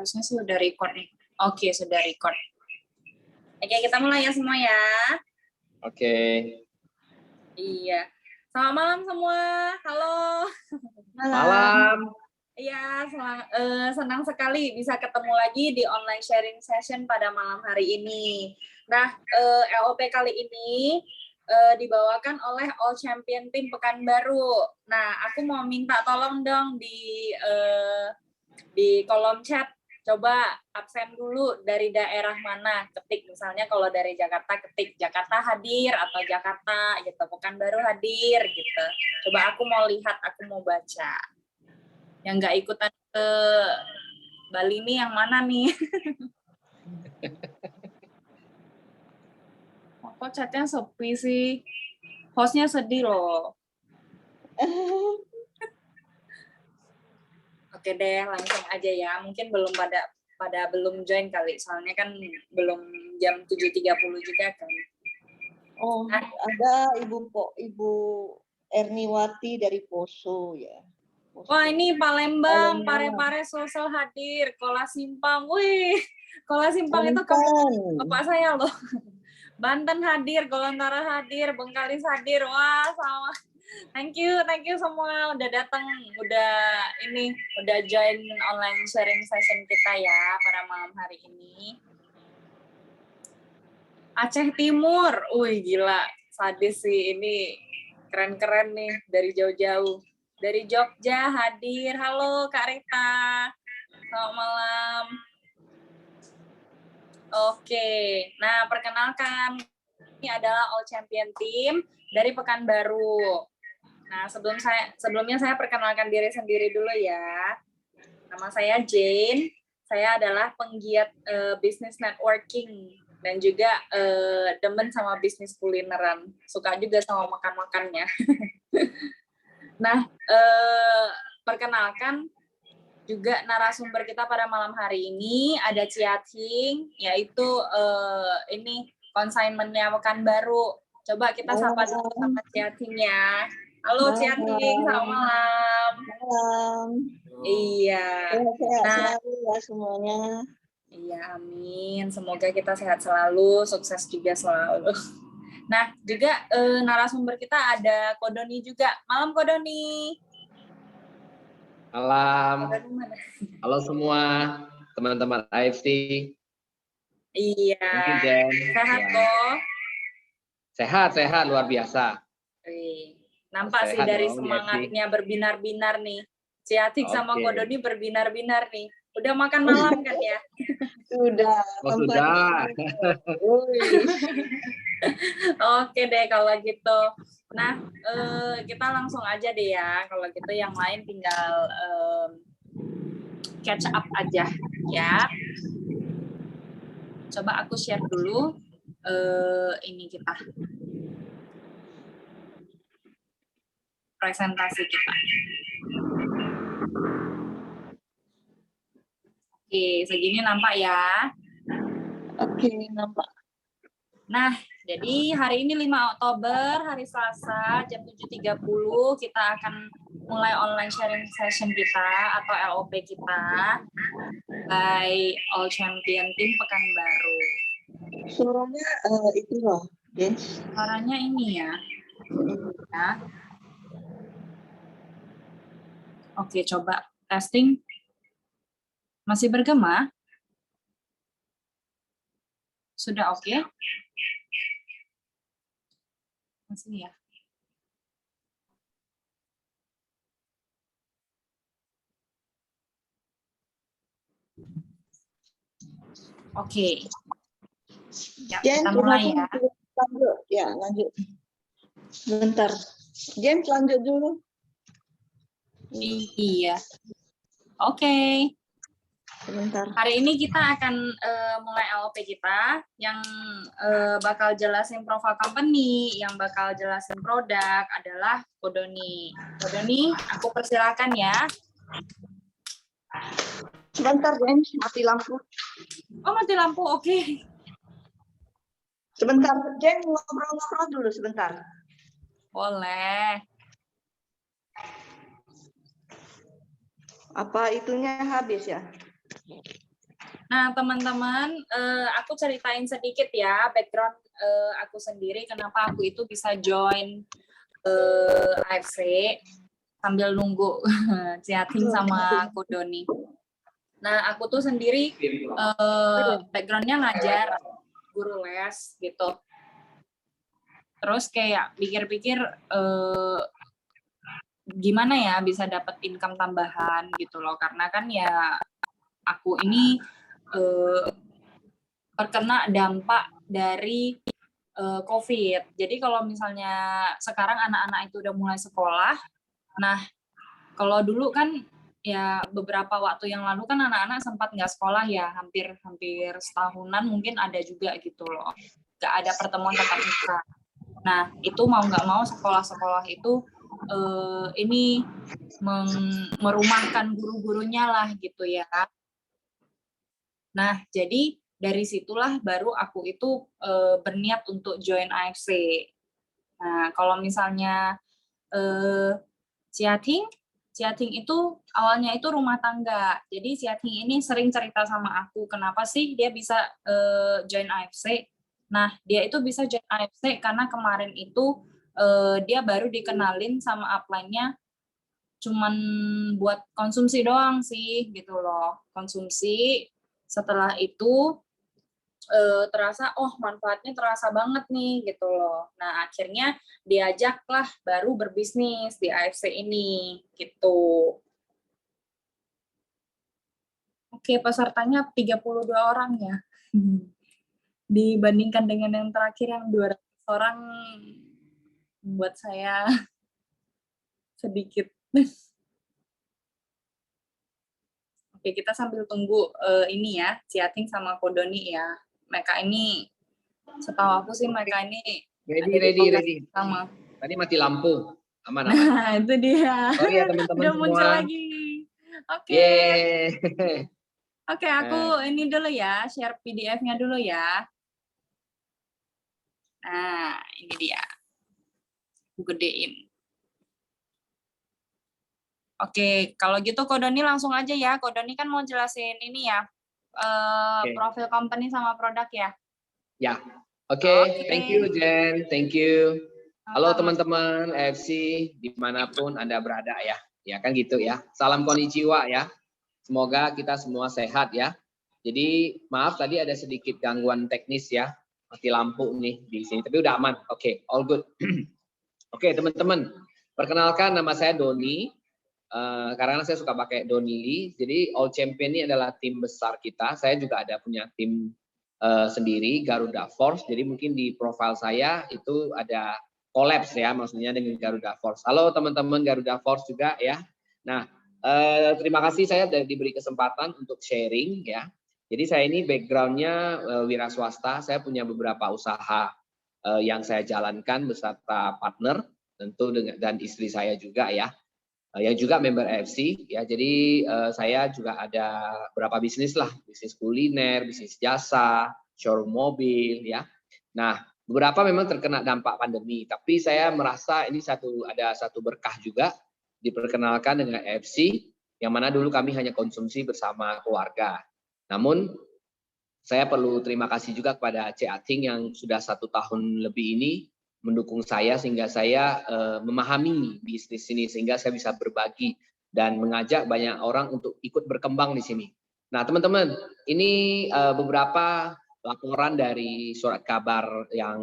Harusnya sih udah record nih. Oke, sudah record. Oke, kita mulai ya semua ya. Oke. Iya. Selamat malam semua. Halo. Malam. Iya, senang sekali bisa ketemu lagi di online sharing session pada malam hari ini. Nah, LOP kali ini dibawakan oleh All Champion Team Pekanbaru. Nah, aku mau minta tolong dong di kolom chat. Coba absen dulu dari daerah mana, ketik misalnya kalau dari Jakarta ketik Jakarta hadir atau Jakarta gitu, Pekanbaru hadir gitu. Coba aku mau lihat, aku mau baca. Yang nggak ikutan ke Bali nih yang mana nih? Kok chatnya sepi sih? Hostnya sedih loh. Oke deh, langsung aja ya. Mungkin belum pada belum join kali, soalnya kan belum jam 7.30 juga kan. Oh, ada Ibu Erniwati dari Poso ya. Poso. Wah, ini Palembang, Pare-Pare Sosel hadir, Kola Simpang. Wih, Kola Simpang itu bapak saya loh. Banten hadir, Gorontalo hadir, Bengkalis hadir. Wah, sama. Thank you semua udah datang, udah join online sharing session kita ya pada malam hari ini. Aceh Timur, wih gila, sadis sih ini, keren-keren nih dari jauh-jauh. Dari Jogja hadir, halo Kak Rita, selamat malam. Oke, nah perkenalkan, ini adalah All Champion Team dari Pekanbaru. Nah, sebelumnya saya perkenalkan diri sendiri dulu ya. Nama saya Jane, saya adalah penggiat business networking dan juga demen sama bisnis kulineran, suka juga sama makan-makannya. Nah, perkenalkan juga narasumber kita pada malam hari ini ada Ciating, yaitu ini consignment-nya Pekanbaru. Coba kita sapa dulu sama Ciating ya. Halo Ciating, selamat malam. Malam. Iya. Sehat selalu ya semuanya. Iya, amin. Semoga kita sehat selalu, sukses juga selalu. Nah, juga narasumber kita ada Kodoni juga. Malam Kodoni. Malam. Halo semua teman-teman AFC. Iya. Sehat ya. kok? Sehat luar biasa. Nampak sih dari semangatnya berbinar-binar nih. Ciatik sama Kodoni berbinar-binar nih. Udah makan malam kan ya? Sudah. Oh, sudah. Oke deh kalau gitu. Nah, kita langsung aja deh ya. Kalau gitu yang lain tinggal catch up aja ya. Coba aku share dulu ini kita. Presentasi kita. Oke, segini nampak ya? Oke, nampak. Nah, jadi hari ini 5 Oktober, hari Selasa, jam 7.30, kita akan mulai online sharing session kita atau LOP kita by All Champion Team Pekanbaru. Suaranya itu loh, Jens. Suaranya ini ya. Oke, coba testing. Masih bergema? Sudah oke? Masih ya? Oke. Ya, kita mulai ya. Lanjut. Ya, lanjut. Bentar. James, lanjut dulu. Iya. Oke. Sebentar. Hari ini kita akan mulai LOP kita yang bakal jelasin profile company, yang bakal jelasin produk adalah Kodoni. Kodoni, aku persilakan ya. Sebentar, James, mati lampu. Oh, mati lampu, oke. Sebentar, James, ngobrol-ngobrol dulu sebentar. Boleh. Apa itunya habis ya? Nah, teman-teman, aku ceritain sedikit ya background aku sendiri kenapa aku itu bisa join AFC sambil nunggu Ciating sama Kodoni. Nah, aku tuh sendiri backgroundnya ngajar, guru les gitu. Terus kayak pikir-pikir gimana ya bisa dapat income tambahan gitu loh, karena kan ya aku ini terkena dampak dari COVID. Jadi kalau misalnya sekarang anak-anak itu udah mulai sekolah, nah kalau dulu kan ya beberapa waktu yang lalu kan anak-anak sempat nggak sekolah ya, hampir setahunan mungkin ada juga gitu loh, nggak ada pertemuan tatap muka. Nah itu mau nggak mau sekolah-sekolah itu ini merumahkan guru-gurunya lah gitu ya. Nah, jadi dari situlah baru aku itu berniat untuk join AFC. Nah, kalau misalnya Ciating itu awalnya itu rumah tangga. Jadi Ciating ini sering cerita sama aku, kenapa sih dia bisa join AFC? Nah, dia itu bisa join AFC karena kemarin itu dia baru dikenalin sama upline-nya cuman buat konsumsi doang sih gitu loh. Konsumsi, setelah itu terasa manfaatnya terasa banget nih gitu loh. Nah akhirnya diajaklah baru berbisnis di AFC ini gitu. Oke, pesertanya 32 orang ya. Dibandingkan dengan yang terakhir yang 200 orang buat saya sedikit. Oke, kita sambil tunggu ini ya, Ciating sama Kodoni ya. Mereka ini, setahu aku sih mereka ini Ready. sama. Tadi mati lampu. Aman. Nah, itu dia. Oh ya teman-teman Udah semua. muncul lagi. Oke. Yeay. Oke, aku ini dulu ya, share PDF-nya dulu ya. Nah, ini dia. Aku gedein. Oke, kalau gitu Kodoni langsung aja ya. Kodoni kan mau jelasin ini ya, profil company sama produk ya. Ya, oke. Thank you Jen, thank you. Halo teman-teman AFC dimanapun Anda berada ya. Ya kan gitu ya. Salam konnichiwa ya. Semoga kita semua sehat ya. Jadi maaf tadi ada sedikit gangguan teknis ya. Mati lampu nih di sini, tapi udah aman. Oke, all good. Oke teman-teman, perkenalkan nama saya Doni. Karena saya suka pakai Donili. Jadi All Champion ini adalah tim besar kita. Saya juga ada punya tim sendiri, Garuda Force. Jadi mungkin di profil saya itu ada collapse ya, maksudnya dengan Garuda Force. Halo teman-teman Garuda Force juga ya. Nah, terima kasih saya diberi kesempatan untuk sharing ya. Jadi saya ini backgroundnya wira swasta. Saya punya beberapa usaha yang saya jalankan beserta partner tentu dan istri saya juga ya. Yang juga member AFC ya, jadi saya juga ada beberapa bisnis lah, bisnis kuliner, bisnis jasa, showroom mobil ya. Nah beberapa memang terkena dampak pandemi, tapi saya merasa ini ada satu berkah juga diperkenalkan dengan AFC, yang mana dulu kami hanya konsumsi bersama keluarga. Namun saya perlu terima kasih juga kepada Ciating yang sudah 1 tahun lebih ini mendukung saya sehingga saya memahami bisnis ini sehingga saya bisa berbagi dan mengajak banyak orang untuk ikut berkembang di sini. Nah teman-teman, ini beberapa laporan dari surat kabar yang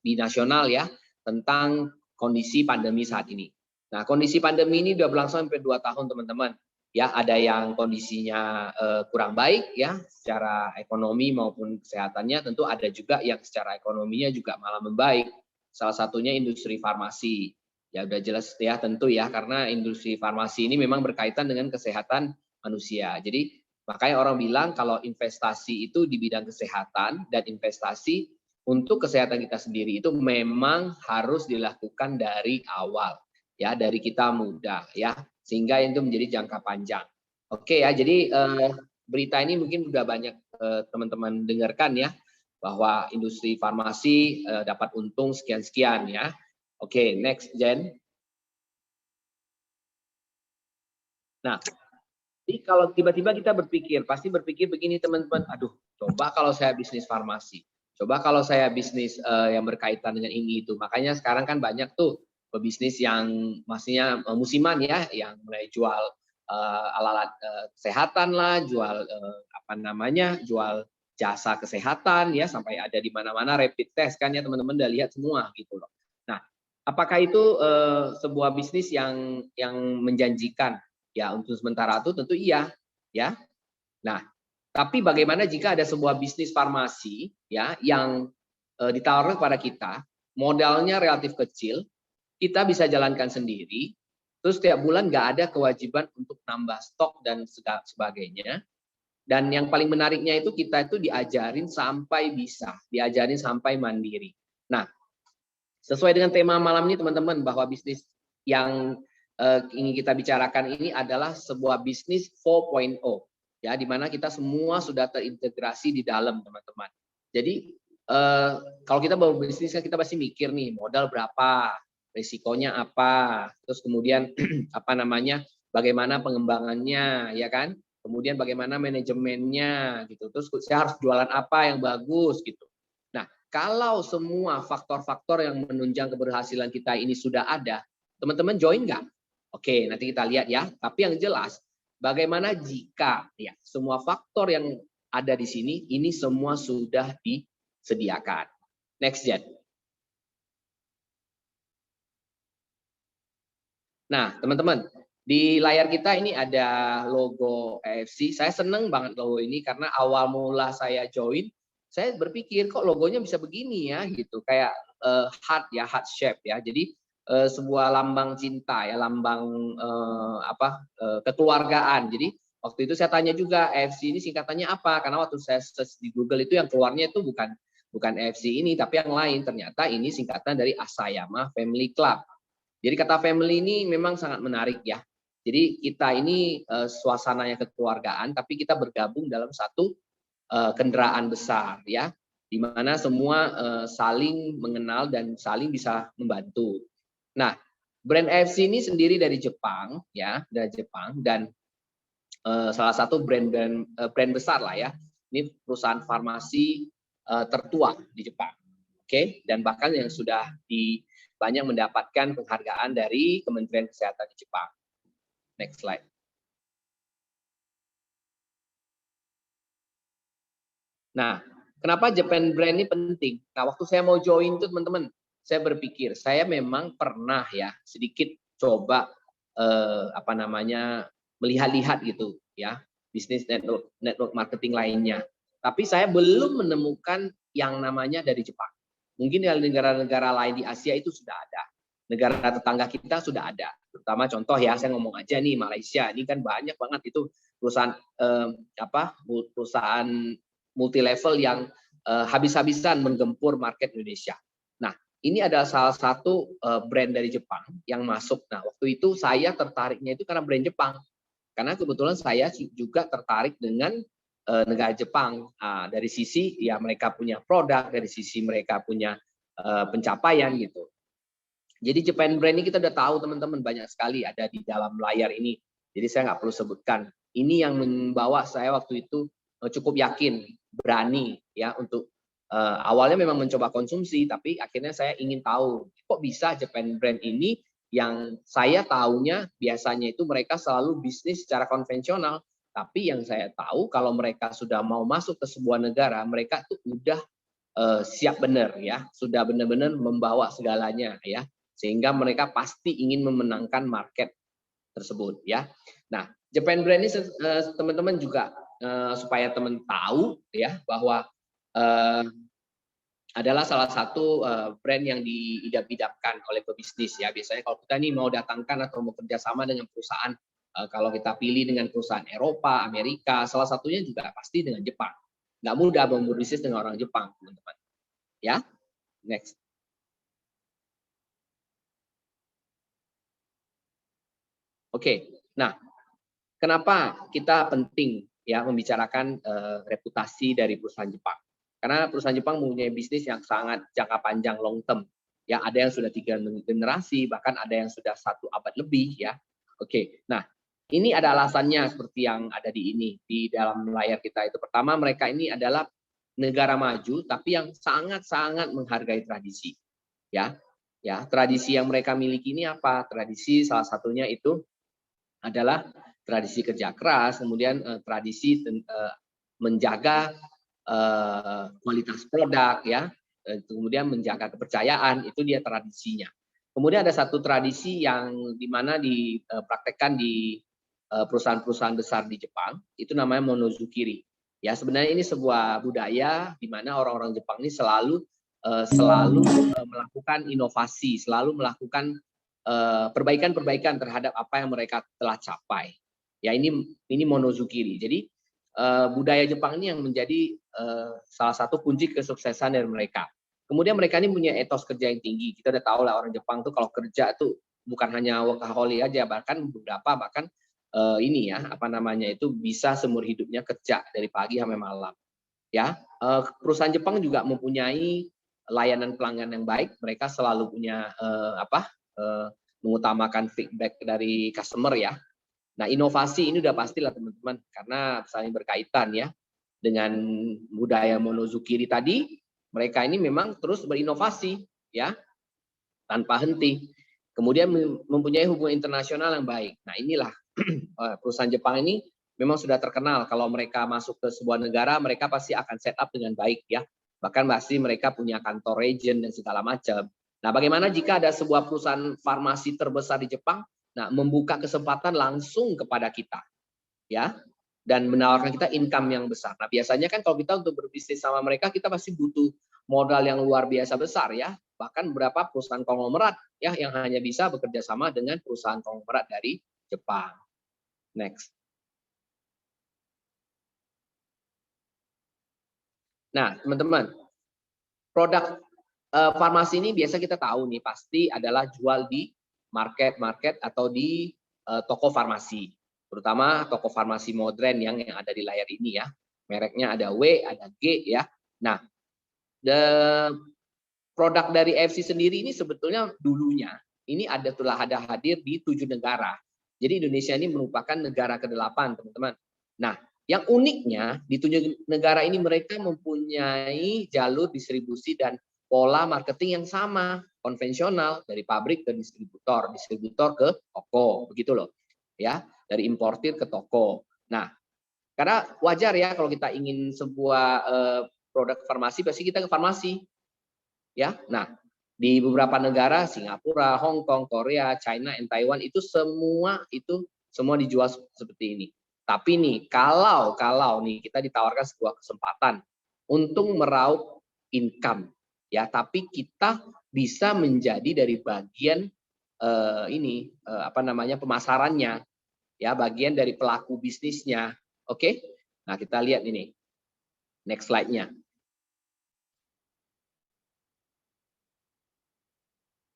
di nasional ya tentang kondisi pandemi saat ini. Nah kondisi pandemi ini sudah berlangsung sampai 2 tahun teman-teman. Ya ada yang kondisinya kurang baik ya secara ekonomi maupun kesehatannya, tentu ada juga yang secara ekonominya juga malah membaik. Salah satunya industri farmasi. Ya udah jelas ya tentu ya, karena industri farmasi ini memang berkaitan dengan kesehatan manusia. Jadi makanya orang bilang kalau investasi itu di bidang kesehatan dan investasi untuk kesehatan kita sendiri itu memang harus dilakukan dari awal ya, dari kita muda ya, sehingga itu menjadi jangka panjang. Oke ya, jadi berita ini mungkin sudah banyak teman-teman dengarkan ya, bahwa industri farmasi dapat untung sekian-sekian ya. Oke, next Jen. Nah, Jadi kalau tiba-tiba kita pasti berpikir begini teman-teman, aduh, coba kalau saya bisnis farmasi, coba kalau saya bisnis yang berkaitan dengan ini itu. Makanya sekarang kan banyak tuh pebisnis yang maksudnya musiman ya, yang mulai jual alat-alat kesehatan lah, jual apa namanya, jual jasa kesehatan ya, sampai ada di mana-mana rapid test kan ya, teman-teman udah lihat semua gitu loh. Nah, apakah itu sebuah bisnis yang menjanjikan? Ya, untuk sementara itu tentu iya, ya. Nah, tapi bagaimana jika ada sebuah bisnis farmasi ya yang ditawarkan kepada kita, modalnya relatif kecil, kita bisa jalankan sendiri, terus tiap bulan nggak ada kewajiban untuk nambah stok dan sebagainya. Dan yang paling menariknya itu kita itu diajarin sampai bisa, diajarin sampai mandiri. Nah, sesuai dengan tema malam ini teman-teman, bahwa bisnis yang ingin kita bicarakan ini adalah sebuah bisnis 4.0 ya, di mana kita semua sudah terintegrasi di dalam teman-teman. Jadi kalau kita baru bisnis kita pasti mikir nih modal berapa, risikonya apa, terus kemudian apa namanya, bagaimana pengembangannya ya kan, kemudian bagaimana manajemennya gitu, terus saya harus jualan apa yang bagus gitu. Nah, kalau semua faktor-faktor yang menunjang keberhasilan kita ini sudah ada, teman-teman join nggak? Oke, nanti kita lihat ya. Tapi yang jelas, bagaimana jika ya semua faktor yang ada di sini ini semua sudah disediakan. Next Jen. Nah, teman-teman, di layar kita ini ada logo AFC. Saya seneng banget logo ini karena awal mula saya join, saya berpikir kok logonya bisa begini ya gitu, kayak heart ya, heart shape ya. Jadi sebuah lambang cinta ya, lambang kekeluargaan. Jadi waktu itu saya tanya juga AFC ini singkatannya apa, karena waktu saya search di Google itu yang keluarnya itu bukan AFC ini tapi yang lain. Ternyata ini singkatan dari Asayama Family Club. Jadi kata family ini memang sangat menarik ya. Jadi kita ini suasananya kekeluargaan tapi kita bergabung dalam satu kendaraan besar ya, di mana semua saling mengenal dan saling bisa membantu. Nah, brand AFC ini sendiri dari Jepang ya, dari Jepang, dan salah satu brand besar lah ya. Ini perusahaan farmasi tertua di Jepang. Oke, dan bahkan yang sudah banyak mendapatkan penghargaan dari Kementerian Kesehatan di Jepang. Next slide. Nah, kenapa Japan brand ini penting? Nah, waktu saya mau join tuh teman-teman, saya berpikir saya memang pernah ya sedikit coba melihat-lihat gitu ya, bisnis network marketing lainnya. Tapi saya belum menemukan yang namanya dari Jepang. Mungkin di negara-negara lain di Asia itu sudah ada. Negara tetangga kita sudah ada. Terutama contoh ya, saya ngomong aja nih Malaysia, ini kan banyak banget itu perusahaan perusahaan multi level yang habis-habisan menggempur market Indonesia. Nah, ini adalah salah satu brand dari Jepang yang masuk. Nah, waktu itu saya tertariknya itu karena brand Jepang. Karena kebetulan saya juga tertarik dengan negara Jepang. Dari sisi ya mereka punya produk, dari sisi mereka punya pencapaian gitu. Jadi Japan brand ini kita udah tahu teman-teman, banyak sekali ada di dalam layar ini. Jadi saya nggak perlu sebutkan. Ini yang membawa saya waktu itu cukup yakin, berani ya untuk awalnya memang mencoba konsumsi, tapi akhirnya saya ingin tahu kok bisa Japan brand ini yang saya tahunya biasanya itu mereka selalu bisnis secara konvensional, tapi yang saya tahu kalau mereka sudah mau masuk ke sebuah negara, mereka tuh udah siap benar ya, sudah benar-benar membawa segalanya ya, sehingga mereka pasti ingin memenangkan market tersebut ya. Nah, Japan brand ini teman-teman juga supaya teman tahu ya bahwa adalah salah satu brand yang diidap-idapkan oleh pebisnis ya. Biasanya kalau kita nih mau datangkan atau mau kerjasama dengan perusahaan, kalau kita pilih dengan perusahaan Eropa, Amerika, salah satunya juga pasti dengan Jepang. Nggak mudah berbisnis dengan orang Jepang, teman-teman. Ya, next. Oke, nah kenapa kita penting ya membicarakan reputasi dari perusahaan Jepang? Karena perusahaan Jepang mempunyai bisnis yang sangat jangka panjang, long term. Ya, ada yang sudah 3 generasi, bahkan ada yang sudah 1 abad lebih ya. Oke, nah Ini ada alasannya seperti yang ada di dalam layar kita itu. Pertama, mereka ini adalah negara maju tapi yang sangat-sangat menghargai tradisi. Ya, tradisi yang mereka miliki ini apa? Tradisi salah satunya itu adalah tradisi kerja keras, kemudian tradisi menjaga kualitas produk, ya, kemudian menjaga kepercayaan, itu dia tradisinya. Kemudian ada satu tradisi yang dimana dipraktekkan di perusahaan-perusahaan besar di Jepang, itu namanya monozukiri. Ya, sebenarnya ini sebuah budaya di mana orang-orang Jepang ini selalu melakukan inovasi, selalu melakukan perbaikan-perbaikan terhadap apa yang mereka telah capai. Ya, ini monozukiri. Jadi budaya Jepang ini yang menjadi salah satu kunci kesuksesan dari mereka. Kemudian mereka ini punya etos kerja yang tinggi. Kita udah tahu lah orang Jepang tuh kalau kerja tuh bukan hanya workaholic aja, bahkan ini ya, apa namanya itu bisa seumur hidupnya kerja dari pagi sampai malam. Ya, perusahaan Jepang juga mempunyai layanan pelanggan yang baik. Mereka selalu punya mengutamakan feedback dari customer ya. Nah, inovasi ini udah pastilah teman-teman, karena saling berkaitan ya dengan budaya monozukiri tadi. Mereka ini memang terus berinovasi ya, tanpa henti. Kemudian mempunyai hubungan internasional yang baik. Nah, inilah perusahaan Jepang ini memang sudah terkenal kalau mereka masuk ke sebuah negara, mereka pasti akan set up dengan baik ya. Bahkan pasti mereka punya kantor region dan segala macam. Nah, bagaimana jika ada sebuah perusahaan farmasi terbesar di Jepang, nah membuka kesempatan langsung kepada kita, ya, dan menawarkan kita income yang besar. Nah, biasanya kan kalau kita untuk berbisnis sama mereka, kita pasti butuh modal yang luar biasa besar ya. Bahkan beberapa perusahaan konglomerat ya yang hanya bisa bekerja sama dengan perusahaan konglomerat dari Jepang. Next. Nah, teman-teman, produk farmasi ini biasa kita tahu nih pasti adalah jual di market atau di toko farmasi, terutama toko farmasi modern yang ada di layar ini ya. Mereknya ada W, ada G ya. Nah, produk dari FC sendiri ini sebetulnya dulunya ini telah ada hadir di 7 negara. Jadi Indonesia ini merupakan negara ke-8, teman-teman. Nah, yang uniknya di 7 negara ini mereka mempunyai jalur distribusi dan pola marketing yang sama, konvensional, dari pabrik ke distributor ke toko, begitu loh. Ya, dari importir ke toko. Nah, karena wajar ya kalau kita ingin sebuah produk farmasi pasti kita ke farmasi. Ya, nah di beberapa negara Singapura, Hong Kong, Korea, China, and Taiwan itu semua dijual seperti ini. Tapi nih kalau nih kita ditawarkan sebuah kesempatan untuk meraup income ya, tapi kita bisa menjadi dari bagian pemasarannya ya, bagian dari pelaku bisnisnya. Oke? Nah, kita lihat ini. Next slide-nya.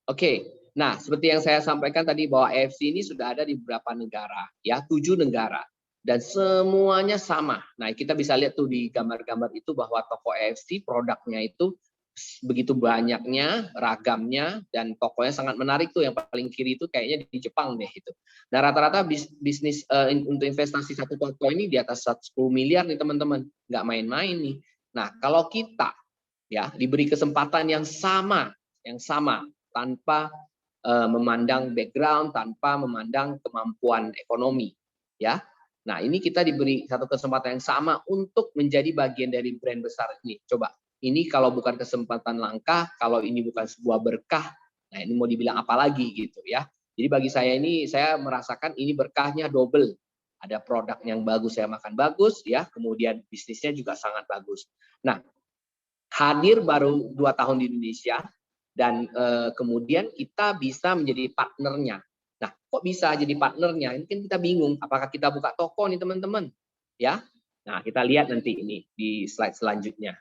Oke, nah seperti yang saya sampaikan tadi bahwa AFC ini sudah ada di beberapa negara, ya 7 negara, dan semuanya sama. Nah kita bisa lihat tuh di gambar-gambar itu bahwa toko AFC produknya itu begitu banyaknya, ragamnya, dan tokonya sangat menarik tuh. Yang paling kiri itu kayaknya di Jepang deh itu. Nah rata-rata bisnis untuk investasi satu toko ini di atas 10 miliar nih teman-teman, nggak main-main nih. Nah kalau kita ya diberi kesempatan yang sama tanpa memandang background, tanpa memandang kemampuan ekonomi, ya. Nah, ini kita diberi satu kesempatan yang sama untuk menjadi bagian dari brand besar ini. Coba, ini kalau bukan kesempatan langka, kalau ini bukan sebuah berkah, nah ini mau dibilang apa lagi gitu ya. Jadi bagi saya ini, saya merasakan ini berkahnya double. Ada produk yang bagus, saya makan bagus, ya. Kemudian bisnisnya juga sangat bagus. Nah, hadir baru 2 tahun di Indonesia. Dan kemudian kita bisa menjadi partnernya. Nah, kok bisa jadi partnernya? Ini kan kita bingung. Apakah kita buka toko nih teman-teman? Ya. Nah, kita lihat nanti ini di slide selanjutnya.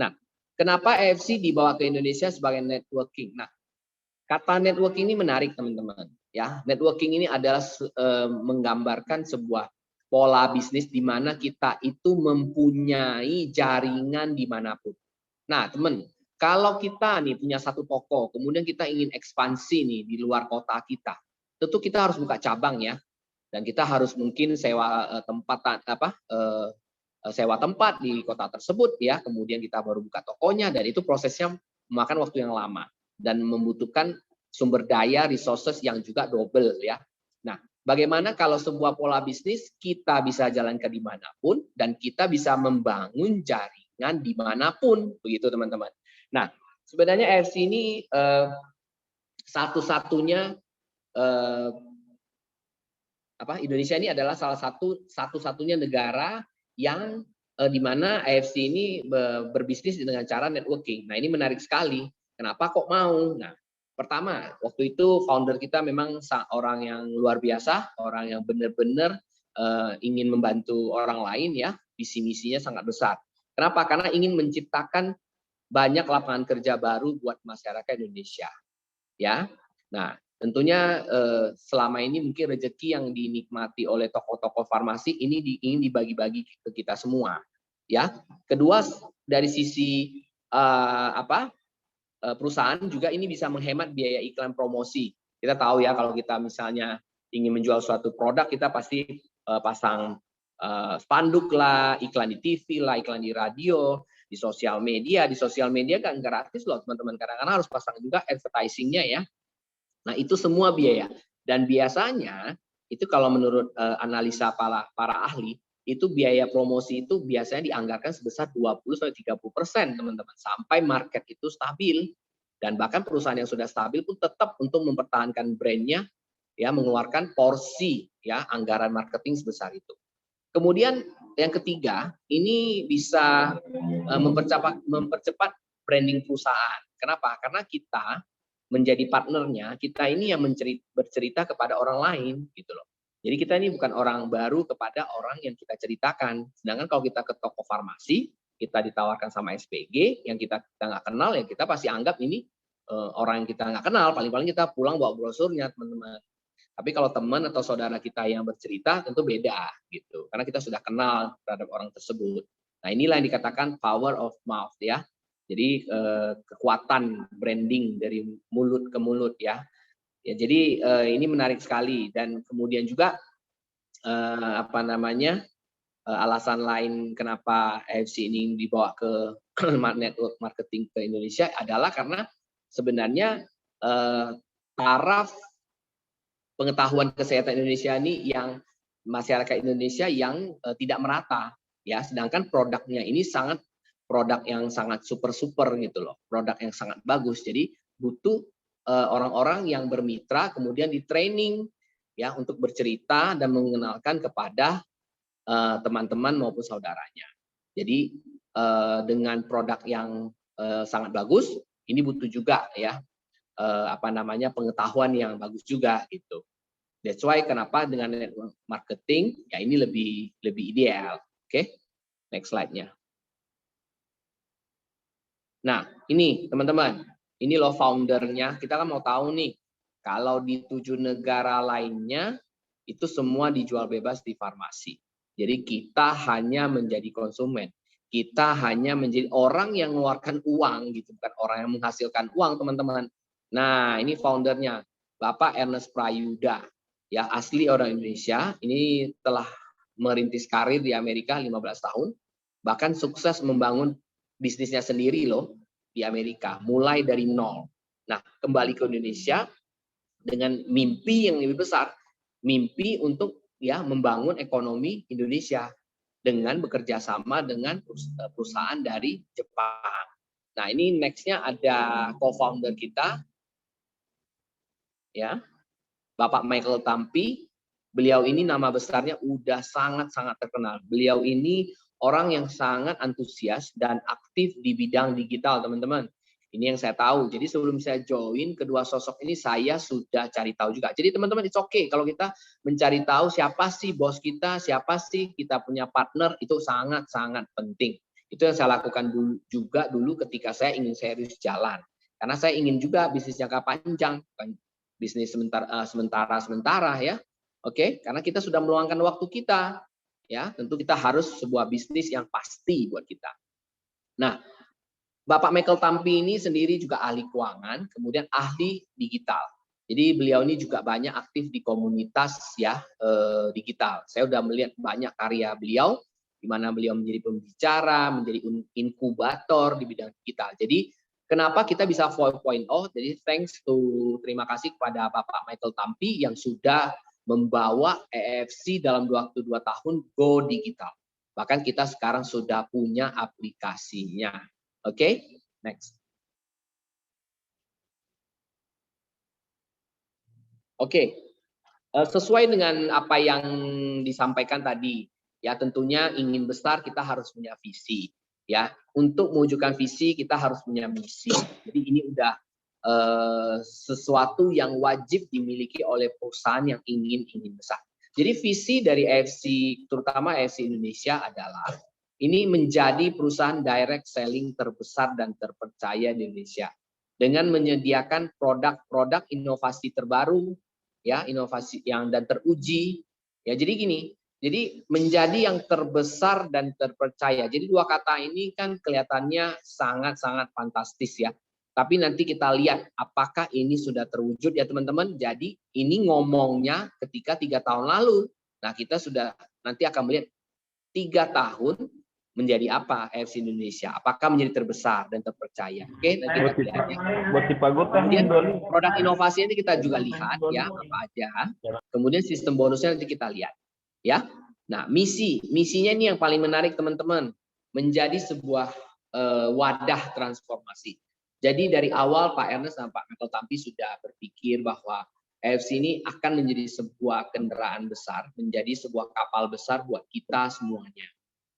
Nah, kenapa AFC dibawa ke Indonesia sebagai networking? Nah, kata networking ini menarik teman-teman. Ya, networking ini adalah menggambarkan sebuah pola bisnis di mana kita itu mempunyai jaringan dimanapun. Nah, teman, Kalau kita nih punya satu toko, kemudian kita ingin ekspansi nih di luar kota kita, tentu kita harus buka cabang ya, dan kita harus mungkin sewa sewa tempat di kota tersebut ya, kemudian kita baru buka tokonya, dan itu prosesnya memakan waktu yang lama dan membutuhkan sumber daya resources yang juga double ya. Nah, bagaimana kalau sebuah pola bisnis kita bisa jalankan dimanapun dan kita bisa membangun jaringan dimanapun, begitu teman-teman. Nah, sebenarnya AFC ini satu-satunya Indonesia ini adalah satu-satunya negara yang di mana AFC ini berbisnis dengan cara networking. Nah, ini menarik sekali. Kenapa kok mau? Nah, pertama, waktu itu founder kita memang orang yang luar biasa, orang yang benar-benar ingin membantu orang lain ya. Visi-misinya sangat besar. Kenapa? Karena ingin menciptakan banyak lapangan kerja baru buat masyarakat Indonesia. Ya. Nah, tentunya selama ini mungkin rezeki yang dinikmati oleh toko-toko farmasi ini ingin dibagi-bagi ke kita semua, ya. Kedua, dari sisi perusahaan juga ini bisa menghemat biaya iklan promosi. Kita tahu ya kalau kita misalnya ingin menjual suatu produk, kita pasti pasang spanduk lah, iklan di TV lah, iklan di radio, di sosial media. Di sosial media kan gratis loh teman-teman, kadang-kadang harus pasang juga advertising-nya ya. Nah, itu semua biaya. Dan biasanya, itu kalau menurut analisa para ahli, itu biaya promosi itu biasanya dianggarkan sebesar 20-30% teman-teman. Sampai market itu stabil. Dan bahkan perusahaan yang sudah stabil pun tetap untuk mempertahankan brand-nya, ya, mengeluarkan porsi ya anggaran marketing sebesar itu. Kemudian yang ketiga, ini bisa mempercepat branding perusahaan. Kenapa? Karena kita menjadi partnernya, kita ini yang bercerita kepada orang lain gitu loh. Jadi kita ini bukan orang baru kepada orang yang kita ceritakan. Sedangkan kalau kita ke toko farmasi, kita ditawarkan sama SPG yang kita nggak kenal, ya kita pasti anggap ini orang yang kita nggak kenal. Paling-paling kita pulang bawa brosurnya teman-teman. Tapi kalau teman atau saudara kita yang bercerita tentu beda gitu, karena kita sudah kenal terhadap orang tersebut. Nah, inilah yang dikatakan power of mouth ya. Jadi kekuatan branding dari mulut ke mulut ya. Ya, jadi ini menarik sekali. Dan kemudian juga alasan lain kenapa AFC ini dibawa ke network marketing ke Indonesia adalah karena sebenarnya taraf pengetahuan kesehatan Indonesia ini yang masyarakat Indonesia yang tidak merata ya, sedangkan produknya ini produk yang sangat super gitu loh, produk yang sangat bagus. Jadi butuh orang-orang yang bermitra kemudian di training ya untuk bercerita dan mengenalkan kepada teman-teman maupun saudaranya. Jadi dengan produk yang sangat bagus, ini butuh juga ya pengetahuan yang bagus juga gitu. That's why kenapa dengan network marketing ya ini lebih ideal. Oke. Next slide-nya. Nah, ini teman-teman, ini loh foundernya. Kita kan mau tahu nih, kalau di 7 negara lainnya itu semua dijual bebas di farmasi. Jadi kita hanya menjadi konsumen. Kita hanya menjadi orang yang mengeluarkan uang gitu, bukan orang yang menghasilkan uang, teman-teman. Nah, ini foundernya, Bapak Ernest Prayuda. Ya, asli orang Indonesia. Ini telah merintis karir di Amerika 15 tahun. Bahkan sukses membangun bisnisnya sendiri loh di Amerika, mulai dari nol. Nah, kembali ke Indonesia dengan mimpi yang lebih besar, mimpi untuk ya membangun ekonomi Indonesia dengan bekerja sama dengan perusahaan dari Jepang. Nah, ini next-nya ada co-founder kita, ya, Bapak Michael Tampi. Beliau ini nama besarnya udah sangat-sangat terkenal. Beliau ini orang yang sangat antusias dan aktif di bidang digital, teman-teman. Ini yang saya tahu. Jadi sebelum saya join kedua sosok ini, saya sudah cari tahu juga. Jadi teman-teman, it's okay kalau kita mencari tahu siapa sih bos kita, siapa sih kita punya partner, itu sangat-sangat penting. Itu yang saya lakukan juga dulu ketika saya ingin serius jalan. Karena saya ingin juga bisnis jangka panjang, bukan bisnis sementara ya. Oke, karena kita sudah meluangkan waktu kita. Ya, tentu kita harus sebuah bisnis yang pasti buat kita. Nah, Bapak Michael Tampi ini sendiri juga ahli keuangan, kemudian ahli digital. Jadi beliau ini juga banyak aktif di komunitas ya digital. Saya sudah melihat banyak karya beliau, di mana beliau menjadi pembicara, menjadi inkubator di bidang digital. Jadi kenapa kita bisa 4.0? Jadi terima kasih kepada Bapak Michael Tampi yang sudah membawa EFC dalam waktu 2 tahun go digital. Bahkan kita sekarang sudah punya aplikasinya. Oke, next. Oke, sesuai dengan apa yang disampaikan tadi, ya tentunya ingin besar kita harus punya visi. Ya, untuk mewujudkan visi kita harus punya misi. Jadi ini udah sesuatu yang wajib dimiliki oleh perusahaan yang ingin besar. Jadi visi dari EFC, terutama EFC Indonesia adalah ini menjadi perusahaan direct selling terbesar dan terpercaya di Indonesia dengan menyediakan produk-produk inovasi terbaru, ya inovasi yang dan teruji. Ya jadi gini, jadi menjadi yang terbesar dan terpercaya. Jadi dua kata ini kan kelihatannya sangat-sangat fantastis ya. Tapi nanti kita lihat apakah ini sudah terwujud ya teman-teman. Jadi ini ngomongnya ketika 3 tahun lalu. Nah kita sudah nanti akan melihat 3 tahun menjadi apa EFC Indonesia? Apakah menjadi terbesar dan terpercaya? Oke, nanti kita lihat ya. Kemudian produk inovasi ini kita juga lihat ya apa aja. Kemudian sistem bonusnya nanti kita lihat ya. Nah misinya ini yang paling menarik teman-teman, menjadi sebuah wadah transformasi. Jadi dari awal Pak Ernest dan Pak Michael Tampi sudah berpikir bahwa EFC ini akan menjadi sebuah kendaraan besar, menjadi sebuah kapal besar buat kita semuanya.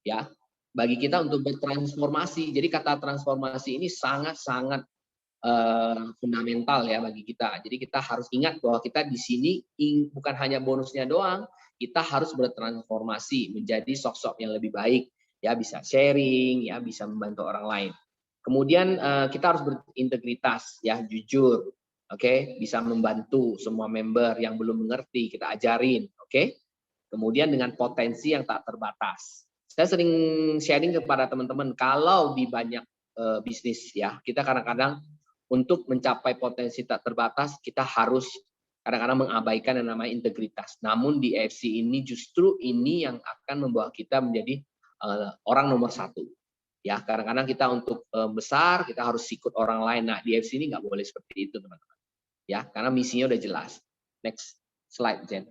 Ya, bagi kita untuk bertransformasi. Jadi kata transformasi ini sangat-sangat fundamental ya bagi kita. Jadi kita harus ingat bahwa kita di sini bukan hanya bonusnya doang, kita harus bertransformasi menjadi sosok yang lebih baik. Ya bisa sharing, ya bisa membantu orang lain. Kemudian kita harus berintegritas, ya jujur, oke, bisa membantu semua member yang belum mengerti kita ajarin, oke. Kemudian dengan potensi yang tak terbatas. Saya sering sharing kepada teman-teman kalau di banyak bisnis ya kita kadang-kadang untuk mencapai potensi tak terbatas kita harus kadang-kadang mengabaikan yang namanya integritas. Namun di EFC ini justru ini yang akan membawa kita menjadi orang nomor 1. Ya kadang-kadang kita untuk besar kita harus ikut orang lain. Nah di EFC ini nggak boleh seperti itu teman-teman. Ya karena misinya udah jelas. Next slide Jen.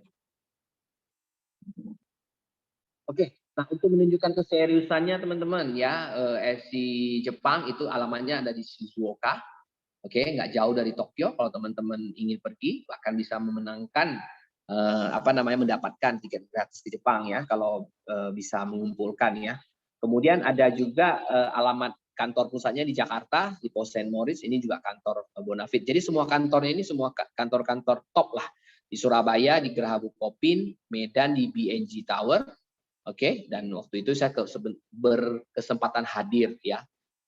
Oke. Nah, untuk menunjukkan keseriusannya teman-teman ya, EFC Jepang itu alamatnya ada di Shizuoka. Oke, nggak jauh dari Tokyo. Kalau teman-teman ingin pergi, bahkan bisa memenangkan mendapatkan tiket gratis ke Jepang ya, kalau bisa mengumpulkan ya. Kemudian ada juga alamat kantor pusatnya di Jakarta, di Pos Saint Moritz, ini juga kantor Bonafit. Jadi semua kantornya ini semua kantor-kantor top lah. Di Surabaya, di Geraha Bukopin, Medan di BNG Tower. Oke, dan waktu itu saya berkesempatan hadir ya,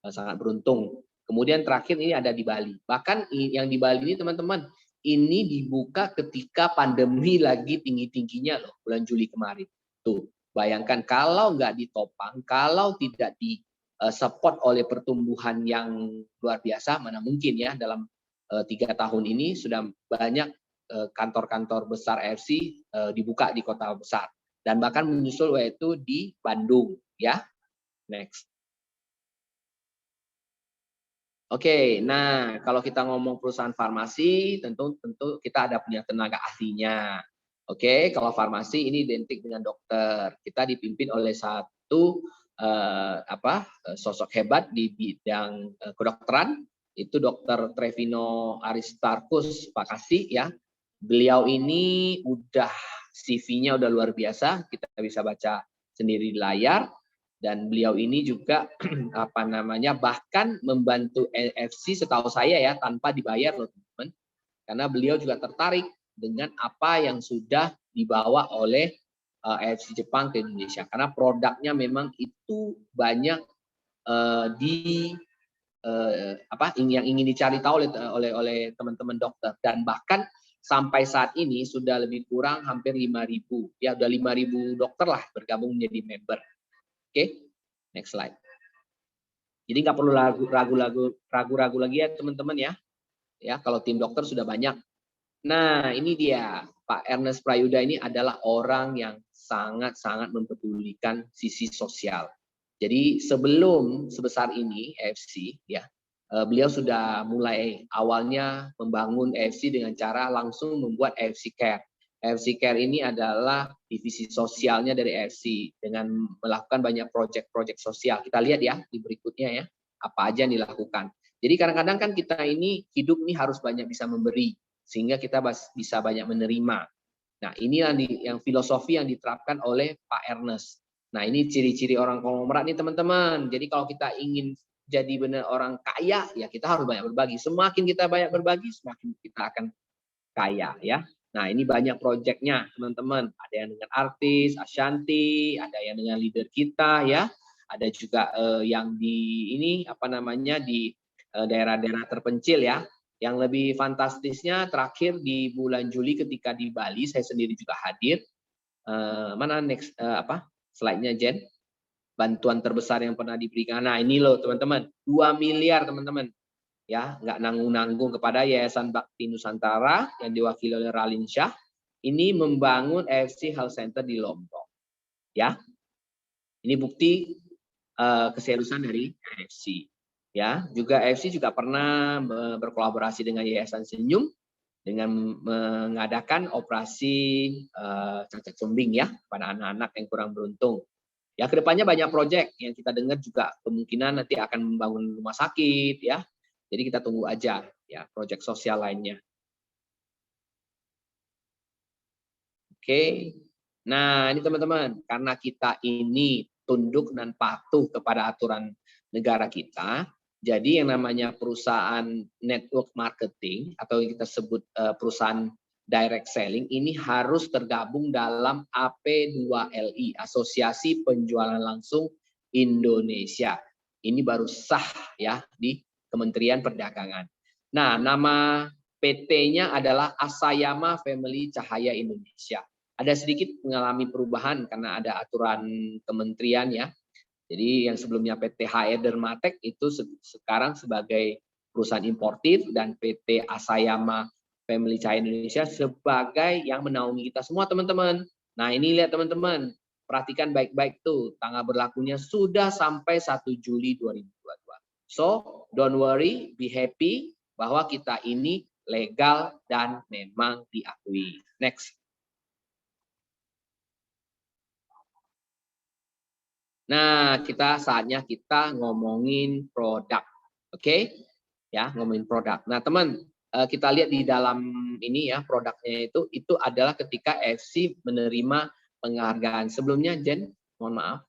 sangat beruntung. Kemudian terakhir ini ada di Bali. Bahkan yang di Bali ini teman-teman, ini dibuka ketika pandemi lagi tinggi-tingginya loh, bulan Juli kemarin. Tuh, bayangkan kalau nggak ditopang, kalau tidak di support oleh pertumbuhan yang luar biasa, mana mungkin ya dalam 3 tahun ini sudah banyak kantor-kantor besar EFC dibuka di kota besar. Dan bahkan menyusul yaitu di Bandung ya. Next. Oke, nah kalau kita ngomong perusahaan farmasi tentu kita ada punya tenaga ahlinya. Oke, kalau farmasi ini identik dengan dokter. Kita dipimpin oleh satu sosok hebat di bidang kedokteran, itu Dr. Trevino Aristarkus Pakasi ya. Beliau ini udah CV-nya udah luar biasa, kita bisa baca sendiri di layar, dan beliau ini juga bahkan membantu EFC setahu saya ya tanpa dibayar loh teman-teman, karena beliau juga tertarik dengan apa yang sudah dibawa oleh EFC Jepang ke Indonesia, karena produknya memang itu banyak yang ingin dicari tahu oleh teman-teman dokter, dan bahkan sampai saat ini sudah lebih kurang hampir 5.000 ya, udah 5.000 dokter lah bergabung menjadi member. Oke, next slide. Jadi nggak perlu ragu-ragu lagi ya teman-teman ya. Ya, kalau tim dokter sudah banyak. Nah, ini dia. Pak Ernest Prayuda ini adalah orang yang sangat-sangat mempedulikan sisi sosial. Jadi sebelum sebesar ini AFC ya, beliau sudah mulai awalnya membangun AFC dengan cara langsung membuat AFC Care. AFC Care ini adalah divisi sosialnya dari AFC dengan melakukan banyak proyek-proyek sosial. Kita lihat ya di berikutnya ya, apa aja yang dilakukan. Jadi kadang-kadang kan kita ini hidup ini harus banyak bisa memberi sehingga kita bisa banyak menerima. Nah, inilah yang filosofi yang diterapkan oleh Pak Ernest. Nah, ini ciri-ciri orang konglomerat nih teman-teman. Jadi kalau kita ingin jadi benar orang kaya, ya kita harus banyak berbagi. Semakin kita banyak berbagi, semakin kita akan kaya ya. Nah, ini banyak proyeknya teman-teman. Ada yang dengan artis, Ashanti, ada yang dengan leader kita ya. Ada juga yang di ini apa namanya di daerah-daerah terpencil ya. Yang lebih fantastisnya terakhir di bulan Juli ketika di Bali, saya sendiri juga hadir. Mana next slide-nya Jen? Bantuan terbesar yang pernah diberikan. Nah ini loh teman-teman, 2 miliar teman-teman. Ya, nggak nanggung-nanggung kepada Yayasan Bakti Nusantara yang diwakili oleh Ralin Shah. Ini membangun AFC Health Center di Lombok. Ya, ini bukti keseriusan dari AFC. Ya, juga AFC juga pernah berkolaborasi dengan Yayasan Senyum dengan mengadakan operasi cacat sumbing ya pada anak-anak yang kurang beruntung. Ya, kedepannya banyak proyek yang kita dengar juga kemungkinan nanti akan membangun rumah sakit ya. Jadi kita tunggu aja ya proyek sosial lainnya. Oke. Nah, ini teman-teman, karena kita ini tunduk dan patuh kepada aturan negara kita, jadi yang namanya perusahaan network marketing atau yang kita sebut perusahaan direct selling ini harus tergabung dalam AP2LI, Asosiasi Penjualan Langsung Indonesia. Ini baru sah ya di Kementerian Perdagangan. Nah, nama PT-nya adalah Asayama Family Cahaya Indonesia. Ada sedikit mengalami perubahan karena ada aturan kementerian ya. Jadi yang sebelumnya PT HR Dermatek itu sekarang sebagai perusahaan importir dan PT Asayama Family Cahaya Indonesia sebagai yang menaungi kita semua teman-teman. Nah ini lihat teman-teman, perhatikan baik-baik tuh, tanggal berlakunya sudah sampai 1 Juli 2022. So, don't worry, be happy bahwa kita ini legal dan memang diakui. Next. Nah, saatnya kita ngomongin produk. Oke? Ya, ngomongin produk. Nah, teman, kita lihat di dalam ini ya, produknya itu adalah ketika AFC menerima penghargaan. Sebelumnya, Jen, mohon maaf.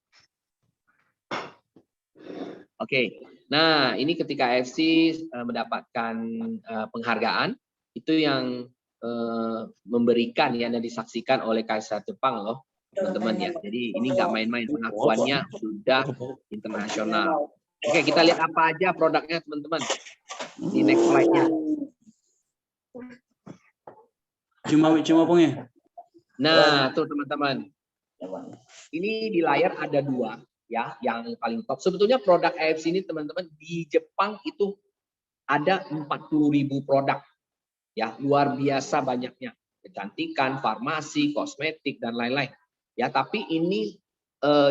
Oke. Nah, ini ketika AFC mendapatkan penghargaan, itu yang memberikan ya dan disaksikan oleh Kaisar Jepang loh. Teman-teman ya, jadi ini nggak main-main, pengakuannya sudah internasional. Oke, kita lihat apa aja produknya teman-teman di next slide-nya. Cuma punya. Nah, tuh teman-teman, ini di layar ada 2 ya, yang paling top. Sebetulnya produk AFC ini teman-teman di Jepang itu ada 40.000 produk, ya luar biasa banyaknya, kecantikan, farmasi, kosmetik dan lain-lain. Ya, tapi ini